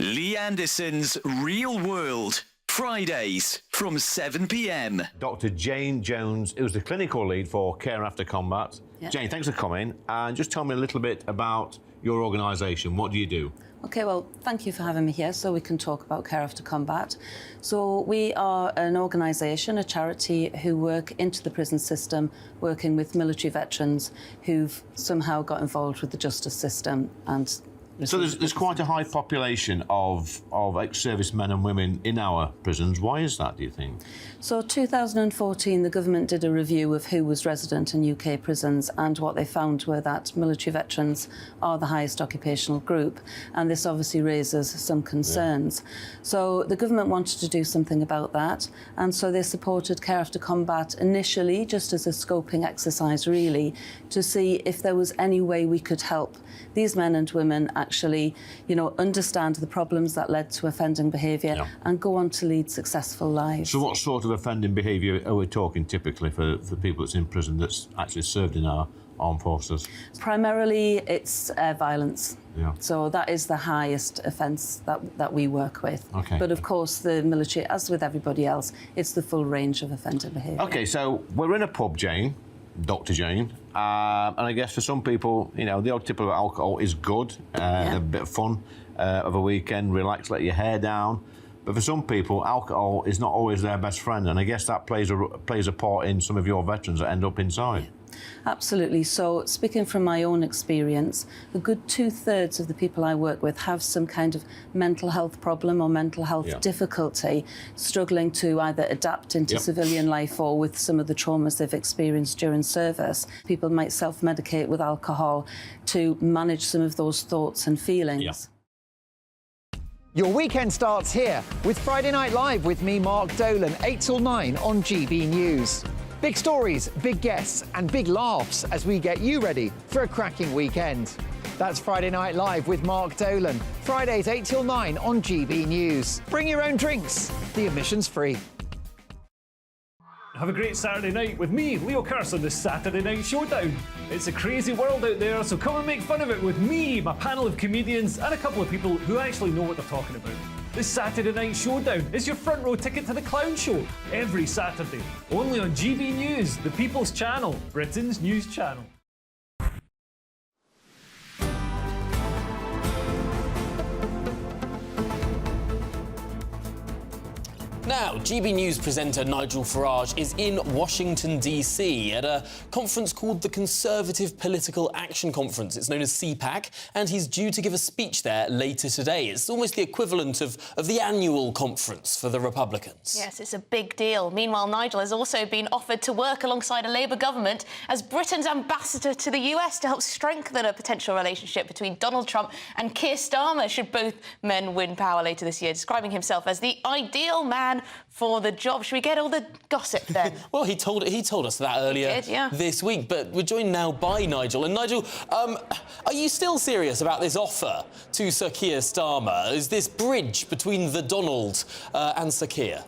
Lee Anderson's Real World. Fridays from 7 p.m. Dr. Jane Jones, who's the clinical lead for Care After Combat. Yeah. Jane, thanks for coming. And just tell me a little bit about your organisation. What do you do? OK, well, thank you for having me here so we can talk about Care After Combat. So we are an organisation, a charity, who work into the prison system, working with military veterans who've somehow got involved with the justice system and... So there's quite a high population of ex-servicemen and women in our prisons. Why is that, do you think? So 2014, the government did a review of who was resident in UK prisons, and what they found were that military veterans are the highest occupational group, and this obviously raises some concerns. Yeah. So the government wanted to do something about that, and so they supported Care After Combat initially, just as a scoping exercise, really, to see if there was any way we could help these men and women actually, understand the problems that led to offending behaviour and go on to lead successful lives. So what sort of offending behaviour are we talking typically for people that's in prison that's actually served in our armed forces? Primarily, it's violence. Yeah. So that is the highest offence that we work with. Okay. But of course, the military, as with everybody else, it's the full range of offender behaviour. OK, so we're in a pub, Jane, Dr. Jane, and I guess for some people, the odd tip of alcohol is good, a bit of fun of a weekend, relax, let your hair down. But for some people, alcohol is not always their best friend, and I guess that plays a part in some of your veterans that end up inside. Yeah. Absolutely. So, speaking from my own experience, a good 2/3 of the people I work with have some kind of mental health problem or mental health difficulty, struggling to either adapt into civilian life or with some of the traumas they've experienced during service. People might self-medicate with alcohol to manage some of those thoughts and feelings. Your weekend starts here with Friday Night Live with me, Mark Dolan, 8 till 9 on GB News. Big stories, big guests and big laughs as we get you ready for a cracking weekend. That's Friday Night Live with Mark Dolan. Fridays 8 till 9 on GB News. Bring your own drinks. The admission's free. Have a great Saturday night with me, Leo Curse, on the Saturday Night Showdown. It's a crazy world out there, so come and make fun of it with me, my panel of comedians, and a couple of people who actually know what they're talking about. The Saturday Night Showdown is your front row ticket to the clown show every Saturday, only on GB News, the People's Channel, Britain's news channel. Now, GB News presenter Nigel Farage is in Washington, D.C. at a conference called the Conservative Political Action Conference. It's known as CPAC, and he's due to give a speech there later today. It's almost the equivalent of the annual conference for the Republicans. Yes, it's a big deal. Meanwhile, Nigel has also been offered to work alongside a Labour government as Britain's ambassador to the US to help strengthen a potential relationship between Donald Trump and Keir Starmer should both men win power later this year, describing himself as the ideal man for the job. Should we get all the gossip then? Well, he told us that earlier this week, but we're joined now by Nigel. And Nigel, are you still serious about this offer to Sir Keir Starmer? Is this bridge between the Donald and Sir Keir?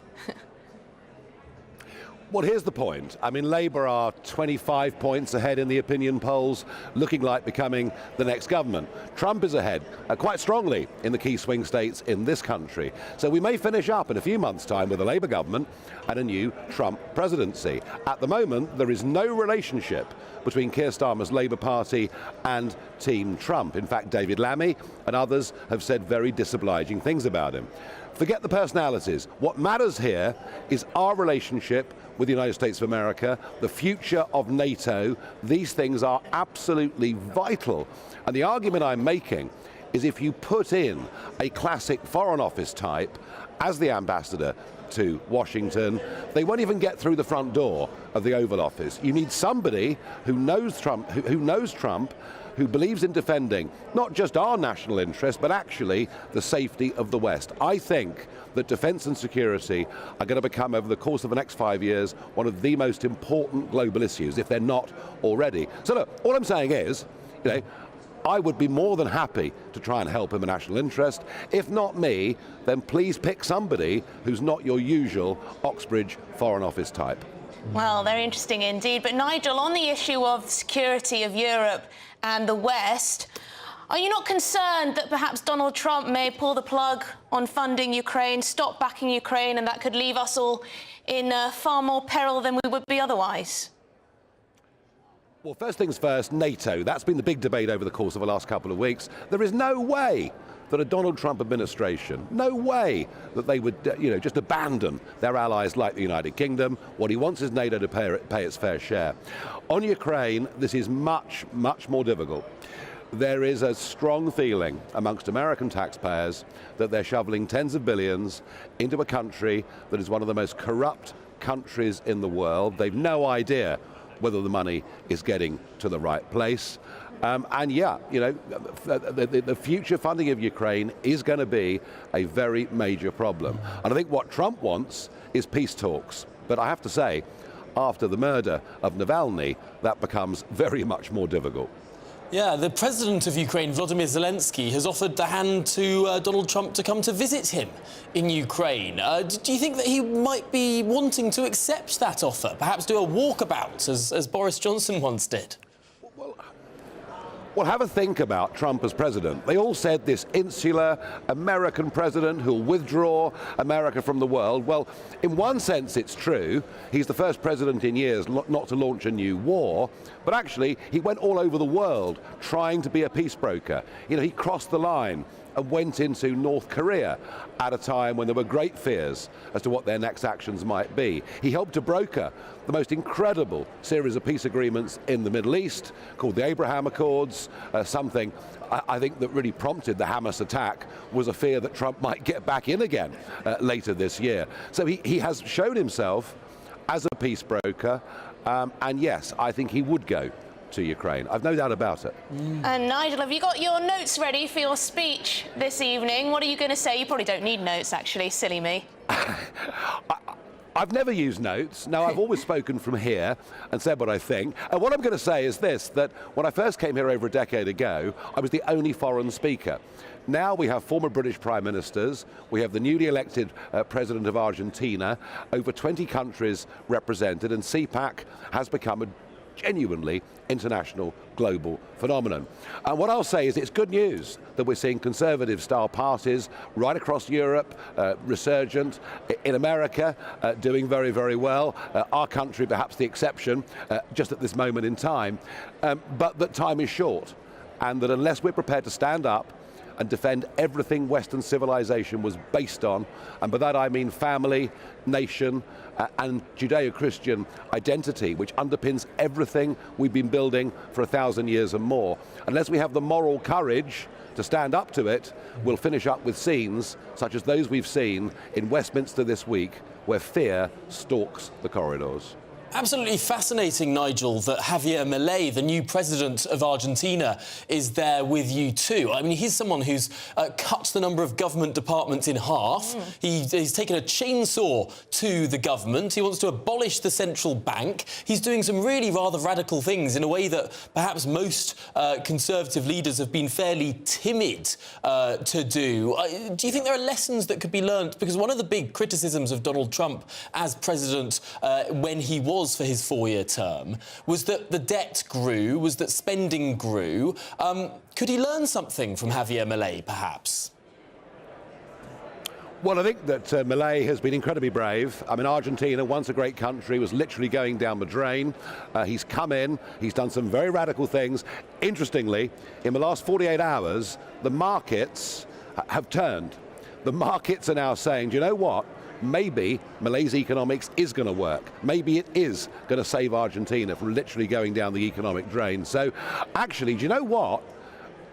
Well, here's the point. I mean, Labour are 25 points ahead in the opinion polls, looking like becoming the next government. Trump is ahead quite strongly in the key swing states in this country. So we may finish up in a few months' time with a Labour government and a new Trump presidency. At the moment, there is no relationship between Keir Starmer's Labour Party and Team Trump. In fact, David Lammy and others have said very disobliging things about him. Forget the personalities. What matters here is our relationship with the United States of America, the future of NATO. These things are absolutely vital. And the argument I'm making is if you put in a classic Foreign Office type as the ambassador to Washington, they won't even get through the front door of the Oval Office. You need somebody who knows Trump, who believes in defending not just our national interest, but actually the safety of the West. I think that defence and security are going to become, over the course of the next 5 years, one of the most important global issues, if they're not already. So look, all I'm saying is, I would be more than happy to try and help in the national interest. If not me, then please pick somebody who's not your usual Oxbridge Foreign Office type. Well, very interesting indeed. But Nigel, on the issue of security of Europe and the West, are you not concerned that perhaps Donald Trump may pull the plug on funding Ukraine, stop backing Ukraine, and that could leave us all in far more peril than we would be otherwise? Well, first things first, NATO. That's been the big debate over the course of the last couple of weeks. There is no way that a Donald Trump administration, no way that they would, just abandon their allies like the United Kingdom. What he wants is NATO to pay its fair share. On Ukraine, this is much, much more difficult. There is a strong feeling amongst American taxpayers that they're shoveling tens of billions into a country that is one of the most corrupt countries in the world. They've no idea whether the money is getting to the right place. And yeah, the future funding of Ukraine is going to be a very major problem. And I think what Trump wants is peace talks. But I have to say, after the murder of Navalny, that becomes very much more difficult. Yeah, the president of Ukraine, Volodymyr Zelensky, has offered the hand to Donald Trump to come to visit him in Ukraine. Do you think that he might be wanting to accept that offer, perhaps do a walkabout, as Boris Johnson once did? Well, have a think about Trump as president. They all said this insular American president who'll withdraw America from the world. Well, in one sense, it's true. He's the first president in years not to launch a new war. But actually, he went all over the world trying to be a peace broker. He crossed the line and went into North Korea at a time when there were great fears as to what their next actions might be. He helped to broker the most incredible series of peace agreements in the Middle East, called the Abraham Accords, something I think that really prompted the Hamas attack was a fear that Trump might get back in again later this year. So he has shown himself as a peace broker, and yes, I think he would go to Ukraine. I've no doubt about it. And Nigel, have you got your notes ready for your speech this evening? What are you going to say? You probably don't need notes, actually. Silly me. I've never used notes. No, I've always spoken from here and said what I think. And what I'm going to say is this, that when I first came here over a decade ago, I was the only foreign speaker. Now we have former British Prime Ministers, we have the newly elected President of Argentina, over 20 countries represented, and CPAC has become a genuinely international global phenomenon. And what I'll say is it's good news that we're seeing conservative-style parties right across Europe, resurgent, in America, doing very, very well, our country perhaps the exception, just at this moment in time, but that time is short, and that unless we're prepared to stand up and defend everything Western civilization was based on, and by that I mean family, nation, and Judeo-Christian identity, which underpins everything we've been building for 1,000 years and more. Unless we have the moral courage to stand up to it, we'll finish up with scenes such as those we've seen in Westminster this week, where fear stalks the corridors. Absolutely fascinating, Nigel, that Javier Milei, the new president of Argentina, is there with you too. I mean, he's someone who's cut the number of government departments in half. He's taken a chainsaw to the government. He wants to abolish the central bank. He's doing some really rather radical things in a way that perhaps most conservative leaders have been fairly timid to do. Do you think there are lessons that could be learnt? Because one of the big criticisms of Donald Trump as president when he was for his 4-year term was that the debt grew, was that spending grew. Could he learn something from Javier Milei, perhaps? Well, I think that Milei has been incredibly brave. I mean, Argentina, once a great country, was literally going down the drain. He's come in, he's done some very radical things. Interestingly, in the last 48 hours, the markets have turned. The markets are now saying, do you know what? Maybe Milei's economics is going to work. Maybe it is going to save Argentina from literally going down the economic drain. So, actually, do you know what?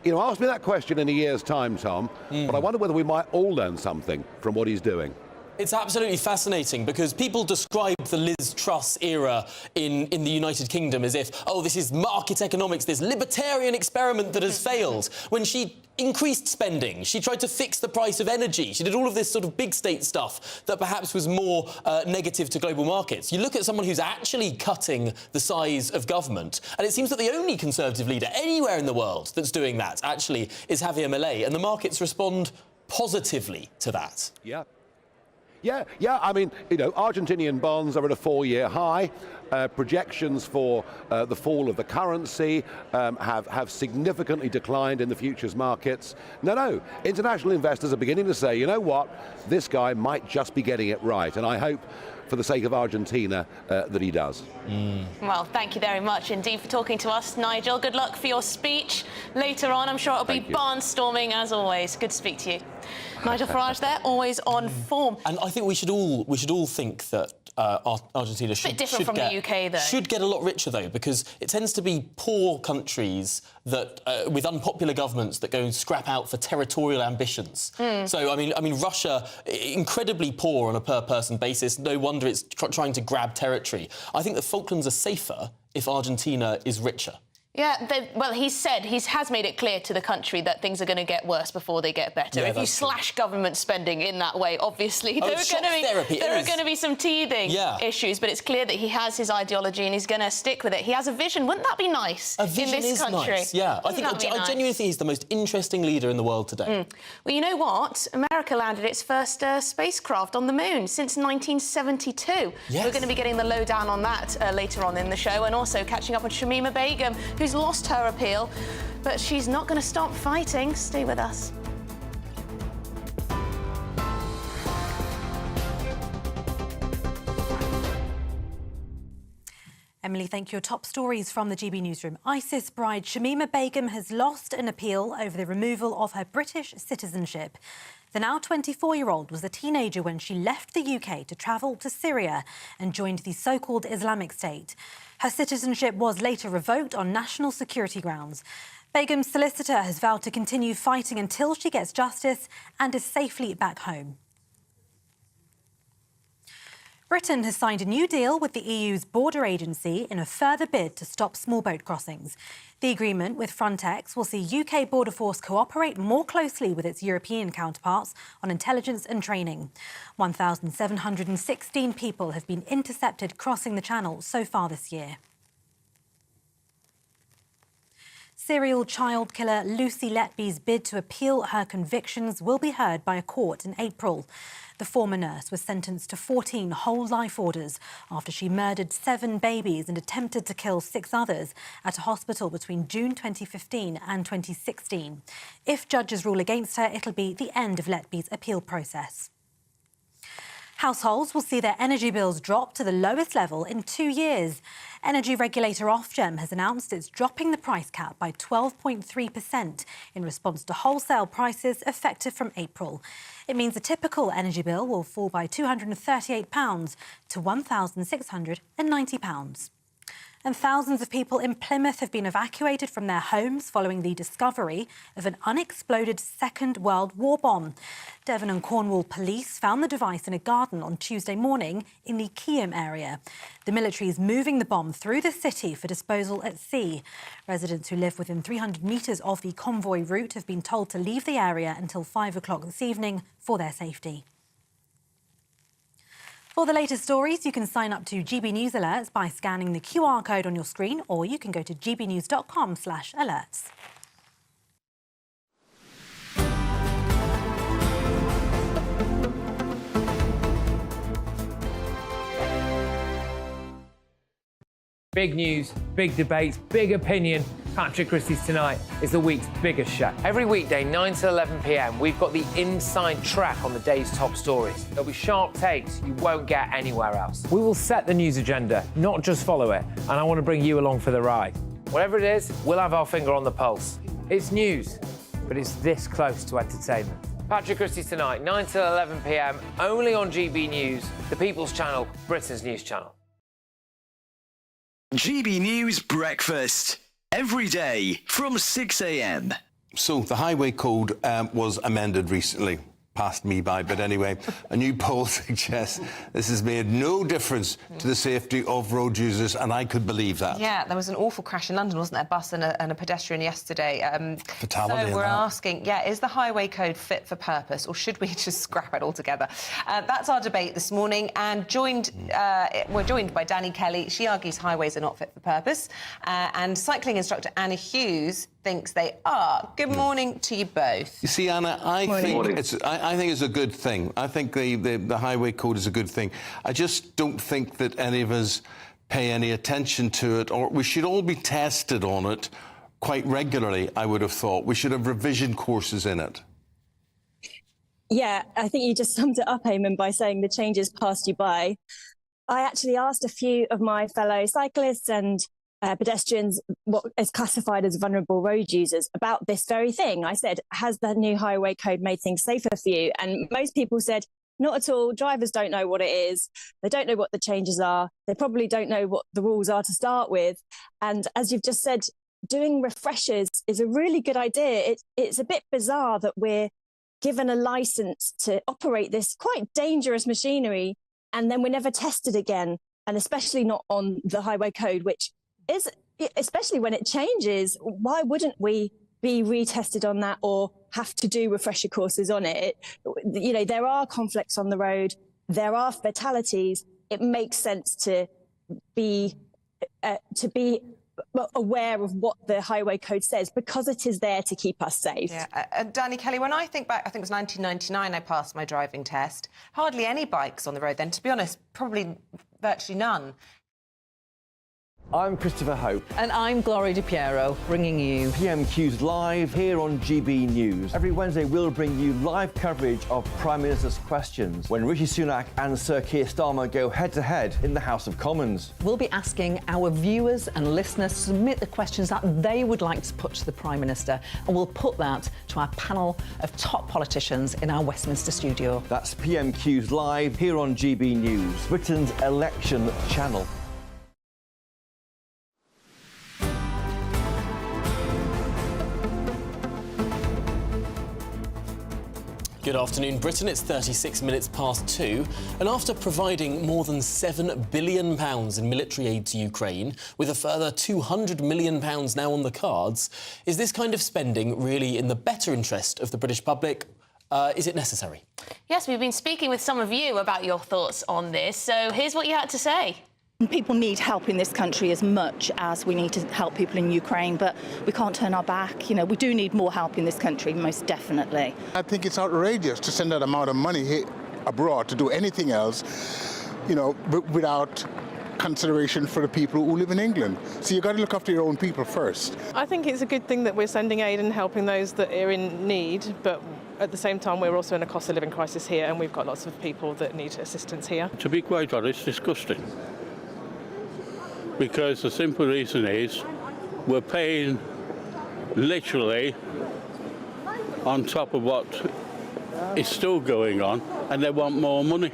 You know, ask me that question in a year's time, Tom, but I wonder whether we might all learn something from what he's doing. It's absolutely fascinating because people describe the Liz Truss era in the United Kingdom as if, oh, this is market economics, this libertarian experiment that has failed. When she increased spending, she tried to fix the price of energy, she did all of this sort of big state stuff that perhaps was more negative to global markets. You look at someone who's actually cutting the size of government, and it seems that the only Conservative leader anywhere in the world that's doing that actually is Javier Milei, and the markets respond positively to that. Yeah, I mean, you know, Argentinian bonds are at a 4-year high. Projections for the fall of the currency have significantly declined in the futures markets. No, international investors are beginning to say, you know what, this guy might just be getting it right. And I hope, for the sake of Argentina, that he does. Well, thank you very much indeed for talking to us, Nigel. Good luck for your speech later on. I'm sure it'll be barnstorming as always. Good to speak to you. Nigel Farage there, always on form. And I think we should all think that Argentina should get a lot richer, though, because it tends to be poor countries that, with unpopular governments, that go and scrap out for territorial ambitions. So, I mean, Russia, incredibly poor on a per-person basis. No wonder it's trying to grab territory. I think the Falklands are safer if Argentina is richer. Yeah, well, he has made it clear to the country that things are going to get worse before they get better. Yeah, if you slash government spending in that way, obviously, there are going to be some teething issues, but it's clear that he has his ideology and he's going to stick with it. He has a vision. Wouldn't that be nice in this country? Nice, yeah. I genuinely think he's the most interesting leader in the world today. Well, you know what? America landed its first spacecraft on the moon since 1972. Yes. We're going to be getting the lowdown on that later on in the show, and also catching up on Shamima Begum, who's lost her appeal, but she's not going to stop fighting. Stay with us. Emily, thank you. Your top stories from the GB newsroom. ISIS bride Shamima Begum has lost an appeal over the removal of her British citizenship. The now 24-year-old was a teenager when she left the UK to travel to Syria and joined the so-called Islamic State. Her citizenship was later revoked on national security grounds. Begum's solicitor has vowed to continue fighting until she gets justice and is safely back home. Britain has signed a new deal with the EU's border agency in a further bid to stop small boat crossings. The agreement with Frontex will see UK Border Force cooperate more closely with its European counterparts on intelligence and training. 1,716 people have been intercepted crossing the Channel so far this year. Serial child killer Lucy Letby's bid to appeal her convictions will be heard by a court in April. The former nurse was sentenced to 14 whole life orders after she murdered 7 babies and attempted to kill 6 others at a hospital between June 2015 and 2016. If judges rule against her, it'll be the end of Letby's appeal process. Households will see their energy bills drop to the lowest level in 2 years. Energy regulator Ofgem has announced it's dropping the price cap by 12.3% in response to wholesale prices effective from April. It means a typical energy bill will fall by £238 to £1,690. And thousands of people in Plymouth have been evacuated from their homes following the discovery of an unexploded Second World War bomb. Devon and Cornwall police found the device in a garden on Tuesday morning in the Keyham area. The military is moving the bomb through the city for disposal at sea. Residents who live within 300 metres of the convoy route have been told to leave the area until 5 o'clock this evening for their safety. For the latest stories, you can sign up to GB News Alerts by scanning the QR code on your screen, or you can go to gbnews.com/alerts. Big news, big debates, big opinion. Patrick Christie's Tonight is the week's biggest show. Every weekday, 9 to 11 p.m, we've got the inside track on the day's top stories. There'll be sharp takes you won't get anywhere else. We will set the news agenda, not just follow it, and I want to bring you along for the ride. Whatever it is, we'll have our finger on the pulse. It's news, but it's this close to entertainment. Patrick Christie's Tonight, 9 to 11 p.m, only on GB News, the People's Channel, Britain's news channel. GB News Breakfast. Every day from 6 a.m. So the highway code was amended recently. Passed me by, but anyway, a new poll suggests this has made no difference to the safety of road users, and I could believe that. Yeah, there was an awful crash in London, wasn't there? A bus and a pedestrian yesterday. Fatality. So we're asking, is the highway code fit for purpose, or should we just scrap it altogether? That's our debate this morning, and we're joined by Danny Kelly. She argues highways are not fit for purpose, and cycling instructor Anna Hughes thinks they are. Good morning to you both. You see, Anna, I think it's a good thing. I think the highway code is a good thing. I just don't think that any of us pay any attention to it, or we should all be tested on it quite regularly, I would have thought. We should have revision courses in it. Yeah, I think you just summed it up, Eamon, by saying the changes passed you by. I actually asked a few of my fellow cyclists and pedestrians, what is classified as vulnerable road users, about this very thing. I said, has the new highway code made things safer for you? And most people said, not at all. Drivers don't know what it is. They don't know what the changes are. They probably don't know what the rules are to start with. And as you've just said, doing refreshers is a really good idea. It's a bit bizarre that we're given a license to operate this quite dangerous machinery, and then we're never tested again, and especially not on the highway code, which is, especially when it changes, why wouldn't we be retested on that or have to do refresher courses on it? You know, there are conflicts on the road, there are fatalities. It makes sense to be aware of what the highway code says, because it is there to keep us safe. Yeah, Danny Kelly, when I think back, I think it was 1999 I passed my driving test. Hardly any bikes on the road then, to be honest, probably virtually none. I'm Christopher Hope. And I'm Gloria DiPiero, bringing you PMQ's Live here on GB News. Every Wednesday, we'll bring you live coverage of Prime Minister's questions when Rishi Sunak and Sir Keir Starmer go head-to-head in the House of Commons. We'll be asking our viewers and listeners to submit the questions that they would like to put to the Prime Minister, and we'll put that to our panel of top politicians in our Westminster studio. That's PMQ's Live here on GB News, Britain's election channel. Good afternoon, Britain. It's 36 minutes past 2. And after providing more than £7 billion in military aid to Ukraine, with a further £200 million now on the cards, is this kind of spending really in the better interest of the British public? Is it necessary? Yes, we've been speaking with some of you about your thoughts on this. So here's what you had to say. People need help in this country as much as we need to help people in Ukraine, but we can't turn our back. You know, we do need more help in this country, most definitely. I think it's outrageous to send that amount of money abroad to do anything else, you know, without consideration for the people who live in England. So you've got to look after your own people first. I think it's a good thing that we're sending aid and helping those that are in need, but at the same time we're also in a cost of living crisis here, and we've got lots of people that need assistance here. To be quite honest, disgusting. Because the simple reason is we're paying literally on top of what is still going on, and they want more money.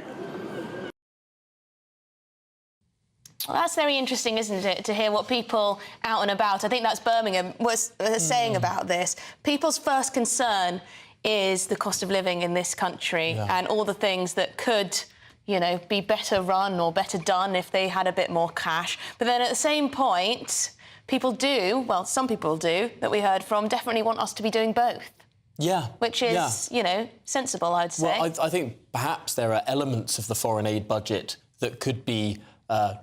Well, that's very interesting, isn't it, to hear what people out and about, I think that's Birmingham, was saying about this. People's first concern is the cost of living in this country and all the things that could, you know, be better run or better done if they had a bit more cash. But then at the same point, people do, well, some people do, that we heard from, definitely want us to be doing both. Yeah. Which is, you know, sensible, I'd say. Well, I think perhaps there are elements of the foreign aid budget that could be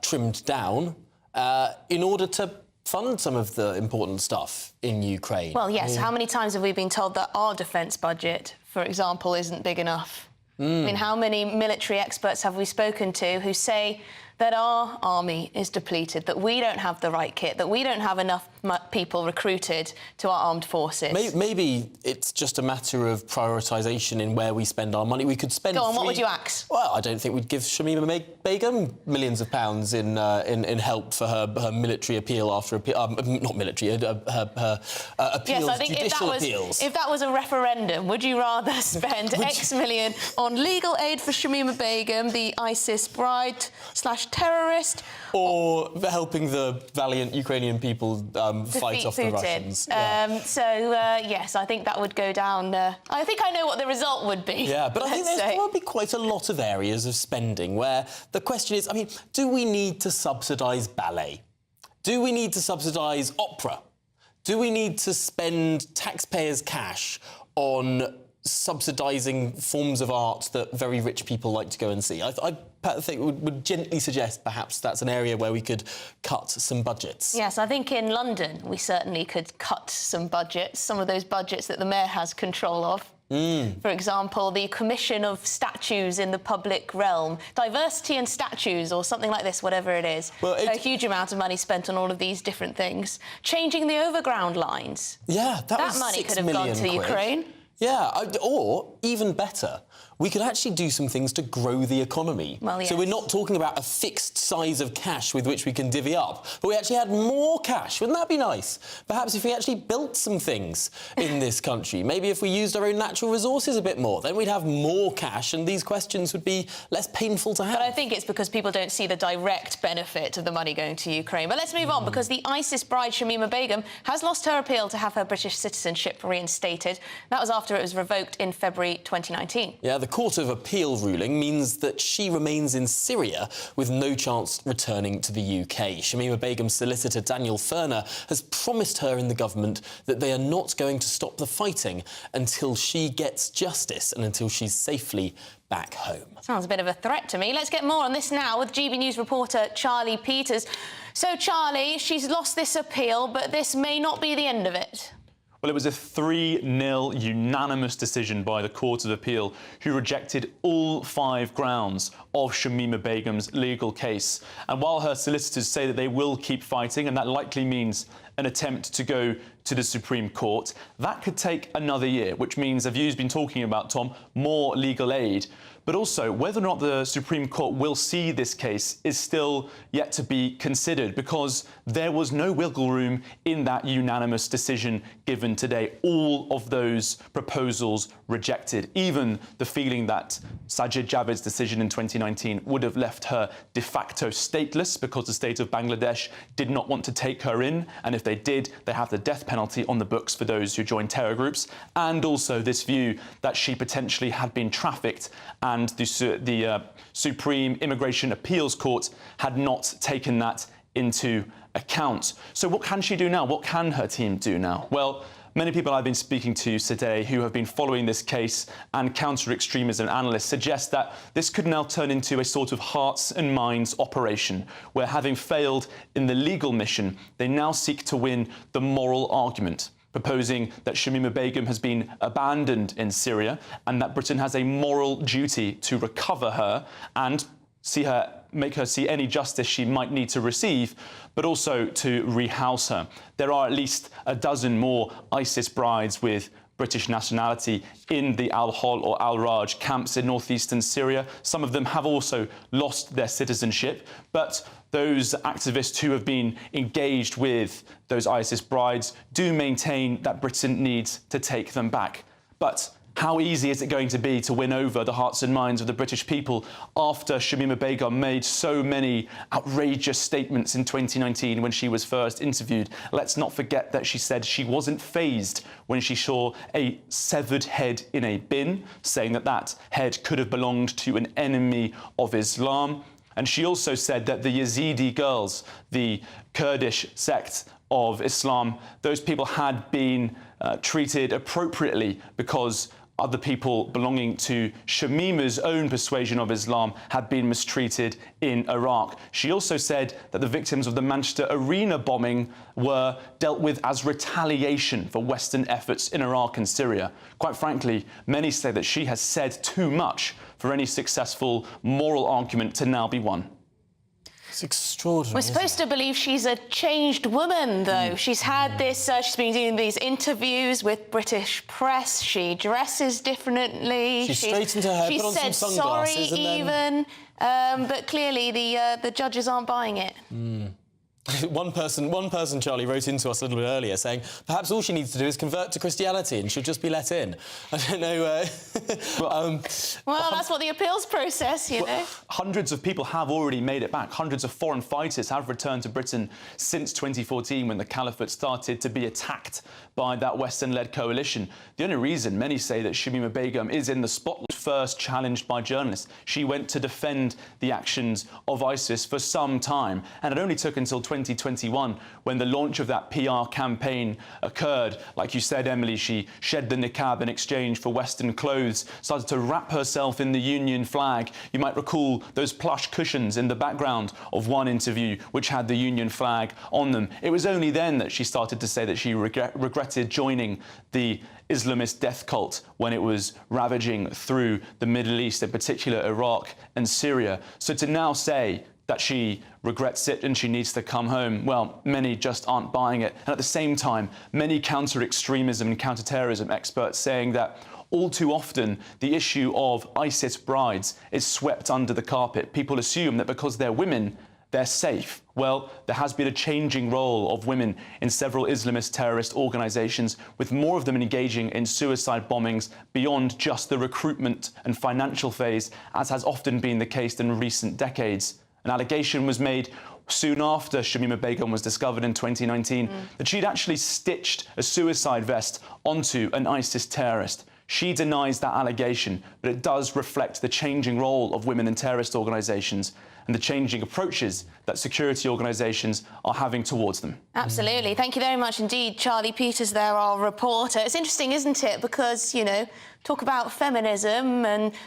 trimmed down in order to fund some of the important stuff in Ukraine. Well, yes. How many times have we been told that our defence budget, for example, isn't big enough? I mean, how many military experts have we spoken to who say that our army is depleted, that we don't have the right kit, that we don't have enough people recruited to our armed forces? Maybe it's just a matter of prioritisation in where we spend our money. We could spend... Go on, what would you axe? Well, I don't think we'd give Shamima Begum millions of pounds in help for her military appeal after appeal... not military, her appeals, yes, I think judicial appeals. If that was a referendum, would you rather spend X million on legal aid for Shamima Begum, the ISIS bride/terrorist, or helping the valiant Ukrainian people fight off the Russians? Yes, I think that would go down. I think I know what the result would be. Yeah, but I think there's probably quite a lot of areas of spending where the question is, I mean, do we need to subsidise ballet? Do we need to subsidise opera? Do we need to spend taxpayers' cash on subsidising forms of art that very rich people like to go and see? I think would gently suggest perhaps that's an area where we could cut some budgets. Yes, I think in London we certainly could cut some budgets, some of those budgets that the mayor has control of. For example, the commission of statues in the public realm, diversity in statues or something like this, whatever it is. Well, a huge amount of money spent on all of these different things. Changing the overground lines. Yeah, that money could have gone to Ukraine. Yeah, or even better, we could actually do some things to grow the economy. Well, yes. So we're not talking about a fixed size of cash with which we can divvy up, but we actually had more cash. Wouldn't that be nice? Perhaps if we actually built some things in this country, maybe if we used our own natural resources a bit more, then we'd have more cash and these questions would be less painful to have. But I think it's because people don't see the direct benefit of the money going to Ukraine. But let's move on, because the ISIS bride Shamima Begum has lost her appeal to have her British citizenship reinstated. That was after it was revoked in February 2019. Yeah, the Court of Appeal ruling means that she remains in Syria with no chance returning to the UK. Shamima Begum's solicitor Daniel Ferner has promised her in the government that they are not going to stop the fighting until she gets justice and until she's safely back home. Sounds a bit of a threat to me. Let's get more on this now with GB News reporter Charlie Peters. So, Charlie, she's lost this appeal, but this may not be the end of it. Well, it was a 3-0 unanimous decision by the Court of Appeal, who rejected all 5 grounds of Shamima Begum's legal case. And while her solicitors say that they will keep fighting, and that likely means an attempt to go to the Supreme Court, that could take another year, which means, as you've been talking about, Tom, more legal aid. But also, whether or not the Supreme Court will see this case is still yet to be considered, because there was no wiggle room in that unanimous decision given today. All of those proposals rejected, even the feeling that Sajid Javid's decision in 2019 would have left her de facto stateless because the state of Bangladesh did not want to take her in, and if they did, they have the death penalty on the books for those who join terror groups, and also this view that she potentially had been trafficked, and the Supreme Immigration Appeals Court had not taken that into account. So what can she do now? What can her team do now? Well, many people I've been speaking to today who have been following this case and counter-extremism analysts suggest that this could now turn into a sort of hearts and minds operation, where having failed in the legal mission, they now seek to win the moral argument, proposing that Shamima Begum has been abandoned in Syria and that Britain has a moral duty to recover her and make her see any justice she might need to receive, but also to rehouse her. There are at least a dozen more ISIS brides with British nationality in the Al-Hol or Al-Raj camps in northeastern Syria. Some of them have also lost their citizenship, but those activists who have been engaged with those ISIS brides do maintain that Britain needs to take them back. But how easy is it going to be to win over the hearts and minds of the British people after Shamima Begum made so many outrageous statements in 2019 when she was first interviewed? Let's not forget that she said she wasn't fazed when she saw a severed head in a bin, saying that that head could have belonged to an enemy of Islam. And she also said that the Yazidi girls, the Kurdish sect of Islam, those people had been treated appropriately because other people belonging to Shamima's own persuasion of Islam had been mistreated in Iraq. She also said that the victims of the Manchester Arena bombing were dealt with as retaliation for Western efforts in Iraq and Syria. Quite frankly, many say that she has said too much for any successful moral argument to now be won. It's extraordinary. We're supposed to believe she's a changed woman, though. She's had this, she's been doing these interviews with British press. She dresses differently. She straightened her hair, put on some sunglasses, sorry and then... but clearly the judges aren't buying it. One person, Charlie, wrote into us a little bit earlier saying perhaps all she needs to do is convert to Christianity and she'll just be let in. I don't know. Well, that's what the appeals process, you know. Hundreds of people have already made it back. Hundreds of foreign fighters have returned to Britain since 2014 when the caliphate started to be attacked by that Western-led coalition. The only reason many say that Shamima Begum is in the spotlight, first challenged by journalists. She went to defend the actions of ISIS for some time, and it only took until 2021 when the launch of that PR campaign occurred. Like you said, Emily, she shed the niqab in exchange for Western clothes, started to wrap herself in the Union flag. You might recall those plush cushions in the background of one interview which had the Union flag on them. It was only then that she started to say that she regretted joining the Islamist death cult when it was ravaging through the Middle East, in particular Iraq and Syria. So to now say that she regrets it and she needs to come home, well, many just aren't buying it. And at the same time, many counter-extremism and counter-terrorism experts saying that all too often the issue of ISIS brides is swept under the carpet. People assume that because they're women, they're safe. Well, there has been a changing role of women in several Islamist terrorist organisations, with more of them engaging in suicide bombings beyond just the recruitment and financial phase, as has often been the case in recent decades. An allegation was made soon after Shamima Begum was discovered in 2019 that she'd actually stitched a suicide vest onto an ISIS terrorist. She denies that allegation, but it does reflect the changing role of women in terrorist organisations and the changing approaches that security organisations are having towards them. Absolutely. Thank you very much indeed, Charlie Peters there, our reporter. It's interesting, isn't it? Because, you know, talk about feminism,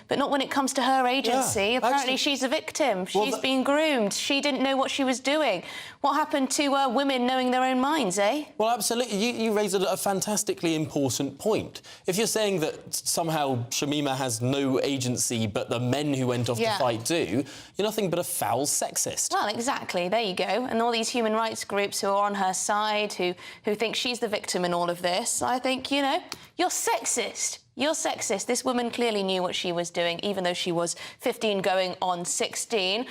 but not when it comes to her agency. Yeah, apparently she's a victim. She's been groomed. She didn't know what she was doing. What happened to women knowing their own minds, eh? Well, absolutely. You raised a fantastically important point. If you're saying that somehow Shamima has no agency but the men who went off to fight do, you're nothing but a foul sexist. Well, exactly. There you go. And all these human rights groups who are on her side, who think she's the victim in all of this, I think, you know, you're sexist. You're sexist. This woman clearly knew what she was doing, even though she was 15 going on 16.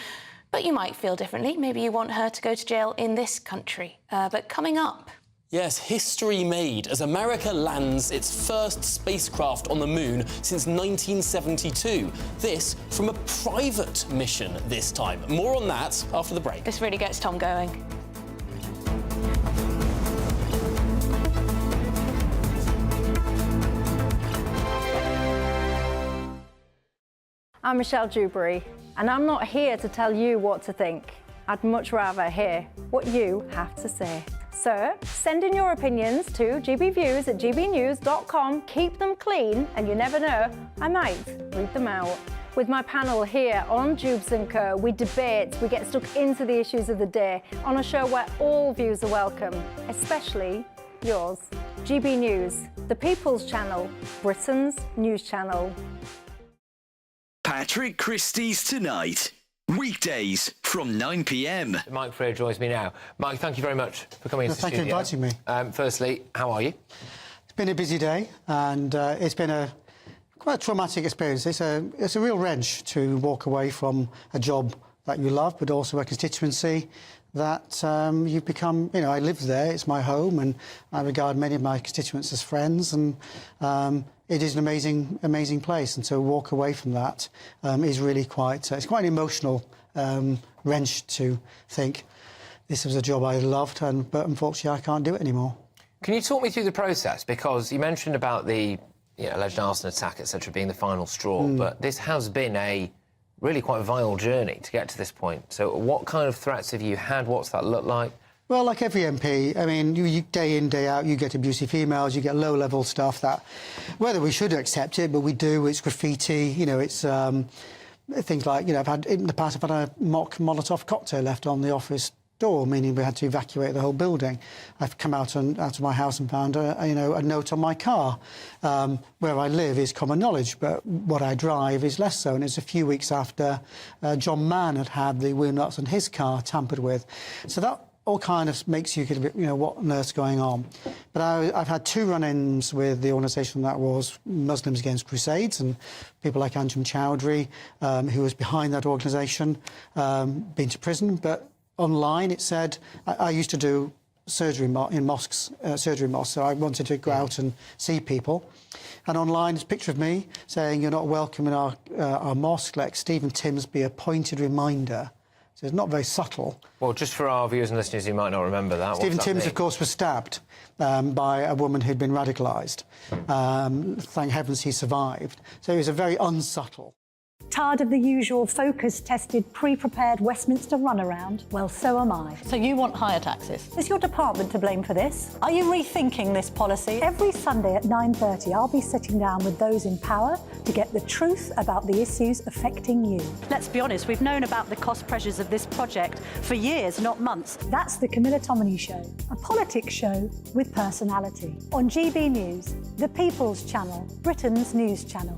But you might feel differently. Maybe you want her to go to jail in this country. But coming up... Yes, history made as America lands its first spacecraft on the moon since 1972. This from a private mission this time. More on that after the break. This really gets Tom going. I'm Michelle Dewberry, and I'm not here to tell you what to think. I'd much rather hear what you have to say. So, send in your opinions to gbviews@gbnews.com. Keep them clean, and you never know, I might read them out. With my panel here on Jubes & Co, we debate, we get stuck into the issues of the day on a show where all views are welcome, especially yours. GB News, the People's Channel, Britain's news channel. Patrick Christie's Tonight. Weekdays from 9 p.m. Mike Freer joins me now. Mike, thank you very much for coming into the studio. Thank you for inviting me. Firstly, how are you? It's been a busy day, and it's been quite a traumatic experience. It's a real wrench to walk away from a job that you love, but also a constituency that you've become. You know, I live there; it's my home, and I regard many of my constituents as friends, and it is an amazing place. And to walk away from that is really quite. It's quite an emotional wrench to think this was a job I loved, but unfortunately I can't do it anymore. Can you talk me through the process? Because you mentioned about the alleged arson attack, etc., being the final straw, but this has been a really quite vile journey to get to this point. So what kind of threats have you had? What's that look like? Well, like every MP, I mean, you day in, day out, you get abusive emails, you get low-level stuff that, whether we should accept it, but we do, it's graffiti, you know, it's things like, you know, in the past I've had a mock Molotov cocktail left on the office door, meaning we had to evacuate the whole building. I've come out of my house and found a note on my car. Where I live is common knowledge, but what I drive is less so. And it's a few weeks after John Mann had the wheel nuts on his car tampered with. So that all kind of makes you get a bit, you know, what on earth's going on. But I've had 2 run-ins with the organisation that was Muslims Against Crusades, and people like Anjem Chowdhury, who was behind that organisation, been to prison. But online it said, I used to do surgery in mosques, so I wanted to go out and see people. And online it's a picture of me saying, you're not welcome in our mosque, let Stephen Timms be a pointed reminder. So it's not very subtle. Well, just for our viewers and listeners who might not remember that. Stephen Timms, of course, was stabbed by a woman who'd been radicalised. Thank heavens he survived. So it was a very unsubtle. Tired of the usual focus-tested, pre-prepared Westminster runaround? Well, so am I. So you want higher taxes? Is your department to blame for this? Are you rethinking this policy? Every Sunday at 9:30, I'll be sitting down with those in power to get the truth about the issues affecting you. Let's be honest, we've known about the cost pressures of this project for years, not months. That's the Camilla Tominey Show, a politics show with personality. On GB News, the People's Channel, Britain's news channel.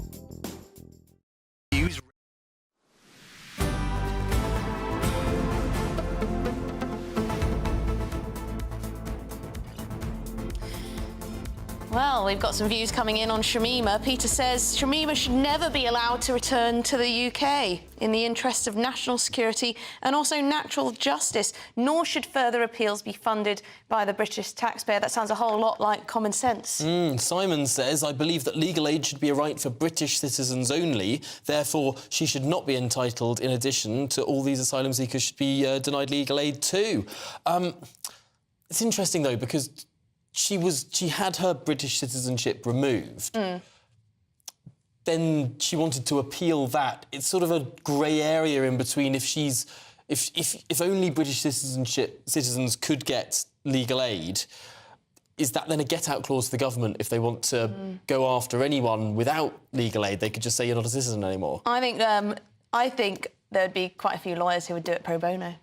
Well, we've got some views coming in on Shamima. Peter says Shamima should never be allowed to return to the UK in the interest of national security and also natural justice, nor should further appeals be funded by the British taxpayer. That sounds a whole lot like common sense. Simon says, I believe that legal aid should be a right for British citizens only. Therefore, she should not be entitled, in addition to all these asylum seekers, should be denied legal aid too. It's interesting, though, because she had her British citizenship removed. Then she wanted to appeal that. It's sort of a grey area in between if only British citizens could get legal aid. Is that then a get-out clause to the government if they want to go after anyone without legal aid? They could just say you're not a citizen anymore. I think there'd be quite a few lawyers who would do it pro bono.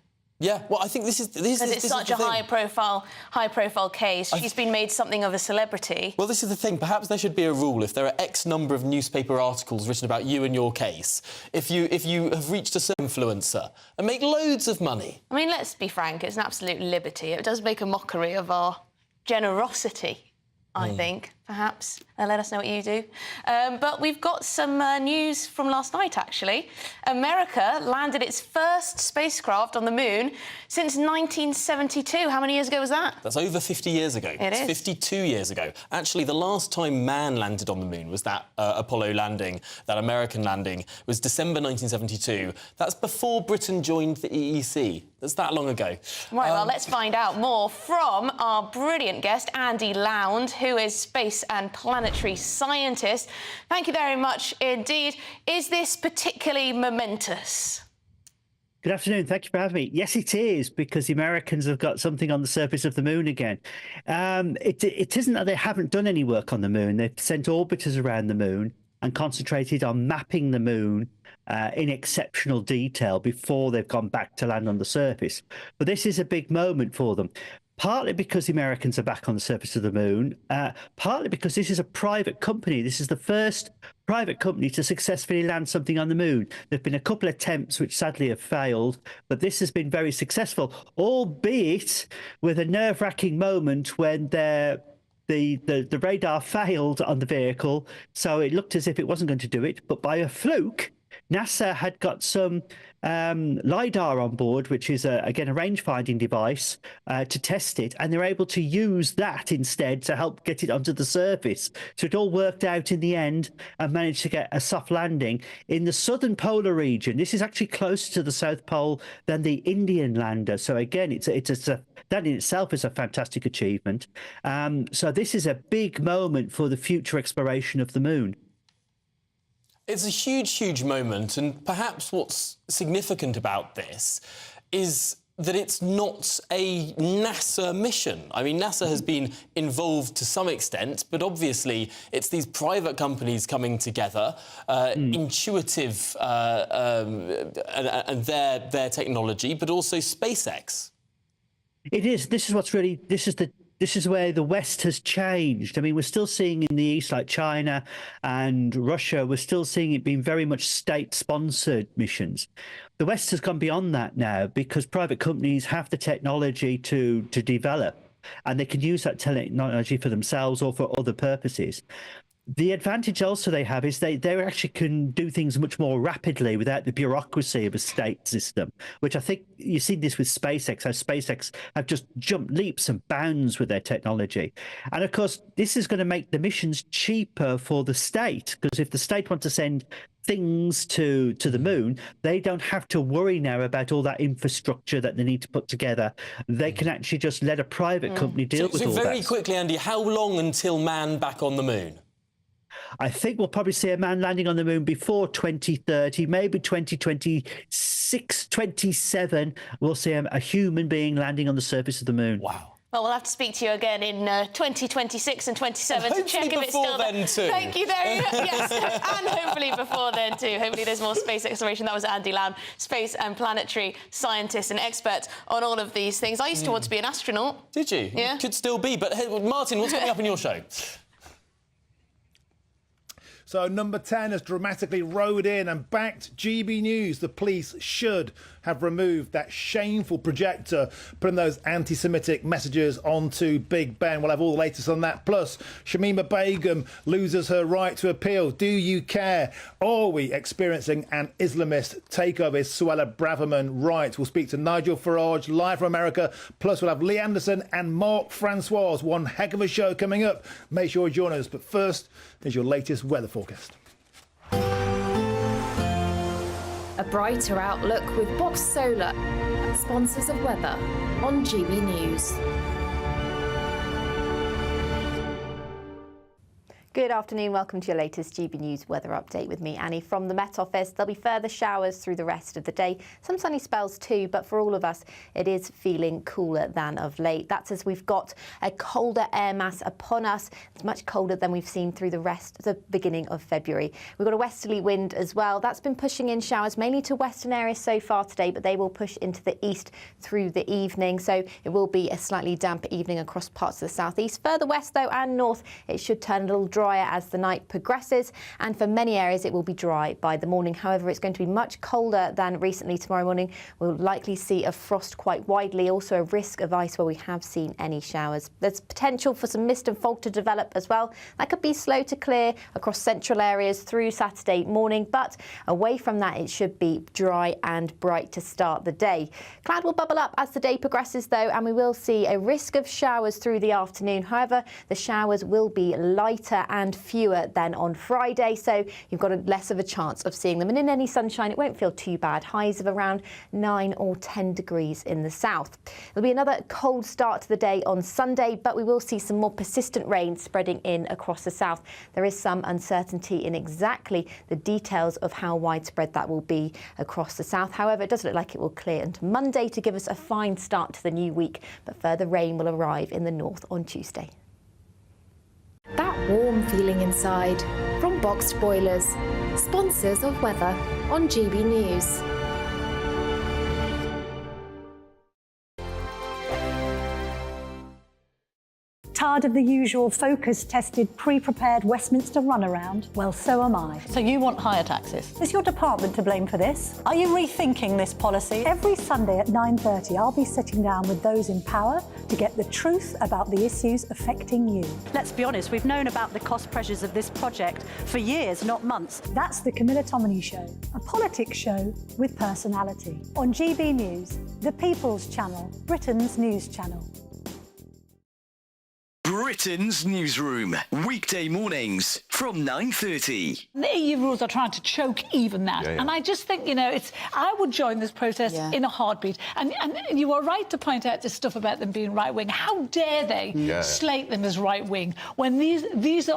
Yeah, well, I think this is because it's such a high-profile case. She's been made something of a celebrity. Well, this is the thing. Perhaps there should be a rule. If there are X number of newspaper articles written about you and your case, if you have reached a certain influencer and make loads of money. I mean, let's be frank. It's an absolute liberty. It does make a mockery of our generosity, I think, perhaps. Let us know what you do. But we've got some news from last night, actually. America landed its first spacecraft on the moon since 1972. How many years ago was that? That's over 50 years ago. It's 52 years ago. Actually, the last time man landed on the moon was that Apollo landing, that American landing, was December 1972. That's before Britain joined the EEC. That's that long ago. Right, well, let's find out more from our brilliant guest, Andy Lound, who is space space and planetary scientist. Thank you very much indeed. Is this particularly momentous? Good afternoon. Thank you for having me. Yes, it is, because the Americans have got something on the surface of the moon again. It isn't that they haven't done any work on the moon. They've sent orbiters around the moon and concentrated on mapping the moon in exceptional detail before they've gone back to land on the surface. But this is a big moment for them. Partly because the Americans are back on the surface of the moon, partly because this is a private company. This is the first private company to successfully land something on the moon. There have been a couple of attempts which sadly have failed, but this has been very successful, albeit with a nerve-wracking moment when the radar failed on the vehicle, so it looked as if it wasn't going to do it, but by a fluke, NASA had got some LiDAR on board, which is, again, a range-finding device, to test it, and they're able to use that instead to help get it onto the surface. So it all worked out in the end and managed to get a soft landing in the southern polar region. This is actually closer to the South Pole than the Indian lander. So again, that in itself is a fantastic achievement. So this is a big moment for the future exploration of the moon. It's a huge, huge moment, and perhaps what's significant about this is that it's not a NASA mission. I mean, NASA has been involved to some extent, but obviously it's these private companies coming together, intuitive and their technology, but also SpaceX. It is. This is what's really. This is where the West has changed. I mean, we're still seeing in the East, like China and Russia, we're still seeing it being very much state-sponsored missions. The West has gone beyond that now because private companies have the technology to develop, and they can use that technology for themselves or for other purposes. The advantage also they have is they actually can do things much more rapidly without the bureaucracy of a state system, which I think you've seen this with SpaceX, how SpaceX have just jumped leaps and bounds with their technology. And of course, this is going to make the missions cheaper for the state, because if the state wants to send things to the moon, they don't have to worry now about all that infrastructure that they need to put together. They can actually just let a private company deal with all that. So very quickly, Andy, how long until man back on the moon? I think we'll probably see a man landing on the moon before 2030, maybe 2026, 27. We'll see a human being landing on the surface of the moon. Wow. Well, we'll have to speak to you again in 2026 and 27 to check if it's still then too. Thank you very much. Yes, and hopefully before then too. Hopefully there's more space exploration. That was Andy Lamb, space and planetary scientist and expert on all of these things. I used to want to be an astronaut. Did you? Yeah. You could still be. But hey, Martin, what's coming up in your show? So number 10 has dramatically rode in and backed GB News. The police should have removed that shameful projector putting those anti-Semitic messages onto Big Ben. We'll have all the latest on that. Plus, Shamima Begum loses her right to appeal. Do you care? Are we experiencing an Islamist takeover? Is Suella Braverman right? We'll speak to Nigel Farage live from America. Plus, we'll have Lee Anderson and Mark Francois. One heck of a show coming up. Make sure you join us. But first, here's your latest weather forecast. A brighter outlook with Box Solar, sponsors of weather on GB News. Good afternoon, welcome to your latest GB News weather update with me, Annie, from the Met Office. There'll be further showers through the rest of the day, some sunny spells too, but for all of us, it is feeling cooler than of late. That's as we've got a colder air mass upon us. It's much colder than we've seen through the beginning of February. We've got a westerly wind as well. That's been pushing in showers mainly to western areas so far today, but they will push into the east through the evening. So it will be a slightly damp evening across parts of the southeast. Further west though and north, it should turn a little drier as the night progresses, and for many areas it will be dry by the morning. However, it's going to be much colder than recently tomorrow morning. We'll likely see a frost quite widely, also a risk of ice where we have seen any showers. There's potential for some mist and fog to develop as well. That could be slow to clear across central areas through Saturday morning, but away from that it should be dry and bright to start the day. Cloud will bubble up as the day progresses though, and we will see a risk of showers through the afternoon. However, the showers will be lighter and fewer than on Friday, so you've got less of a chance of seeing them. And in any sunshine, it won't feel too bad. Highs of around 9 or 10 degrees in the south. There'll be another cold start to the day on Sunday, but we will see some more persistent rain spreading in across the south. There is some uncertainty in exactly the details of how widespread that will be across the south. However, it does look like it will clear into Monday to give us a fine start to the new week, but further rain will arrive in the north on Tuesday. That warm feeling inside from Boxed Boilers, sponsors of weather on GB News. Tired of the usual focus-tested, pre-prepared Westminster runaround? Well, so am I. So you want higher taxes? Is your department to blame for this? Are you rethinking this policy? Every Sunday at 9:30, I'll be sitting down with those in power to get the truth about the issues affecting you. Let's be honest, we've known about the cost pressures of this project for years, not months. That's the Camilla Tominey Show, a politics show with personality. On GB News, the People's Channel, Britain's news channel. Britain's newsroom, weekday mornings from 9:30. The EU rules are trying to choke even that. And I just think, I would join this protest in a heartbeat. And you are right to point out this stuff about them being right-wing. How dare they slate them as right-wing when these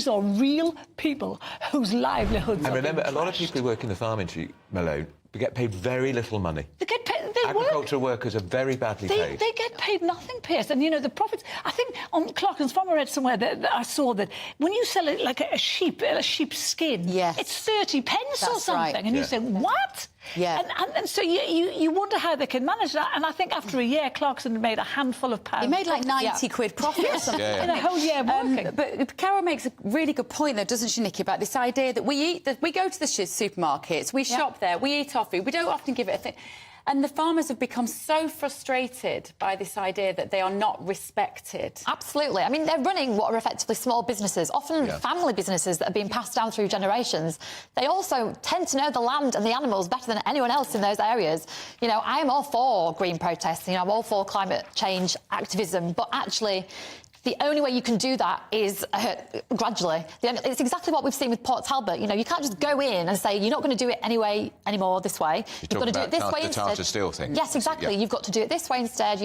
are real people whose livelihoods and are remember, being a lot of people who work in the farm industry, Malone, get paid very little money. They get paid. Agricultural workers are very badly paid. They get paid nothing, Pierce. And, the profits... I think on Clark's Farm I read somewhere that I saw that when you sell it like a sheep's skin, it's 30 pence or something. Right. And you say, what? Yeah. And so you wonder how they can manage that. And I think after a year, Clarkson made a handful of pounds. He made like 90 quid profit or something. In a whole year working. But Carol makes a really good point, though, doesn't she, Nikki, about this idea that we go to the supermarkets, we shop there, we eat our food, we don't often give it a thing. And the farmers have become so frustrated by this idea that they are not respected. Absolutely. I mean, they're running what are effectively small businesses, often family businesses that are being passed down through generations. They also tend to know the land and the animals better than anyone else in those areas. I am all for green protests, I'm all for climate change activism, but actually... the only way you can do that is gradually. It's exactly what we've seen with Port Talbot. You can't just go in and say, you're not going to do it anymore this way. You've got to do it this way instead. The Tata Steel thing. Yes, exactly. You've got to do it this way instead,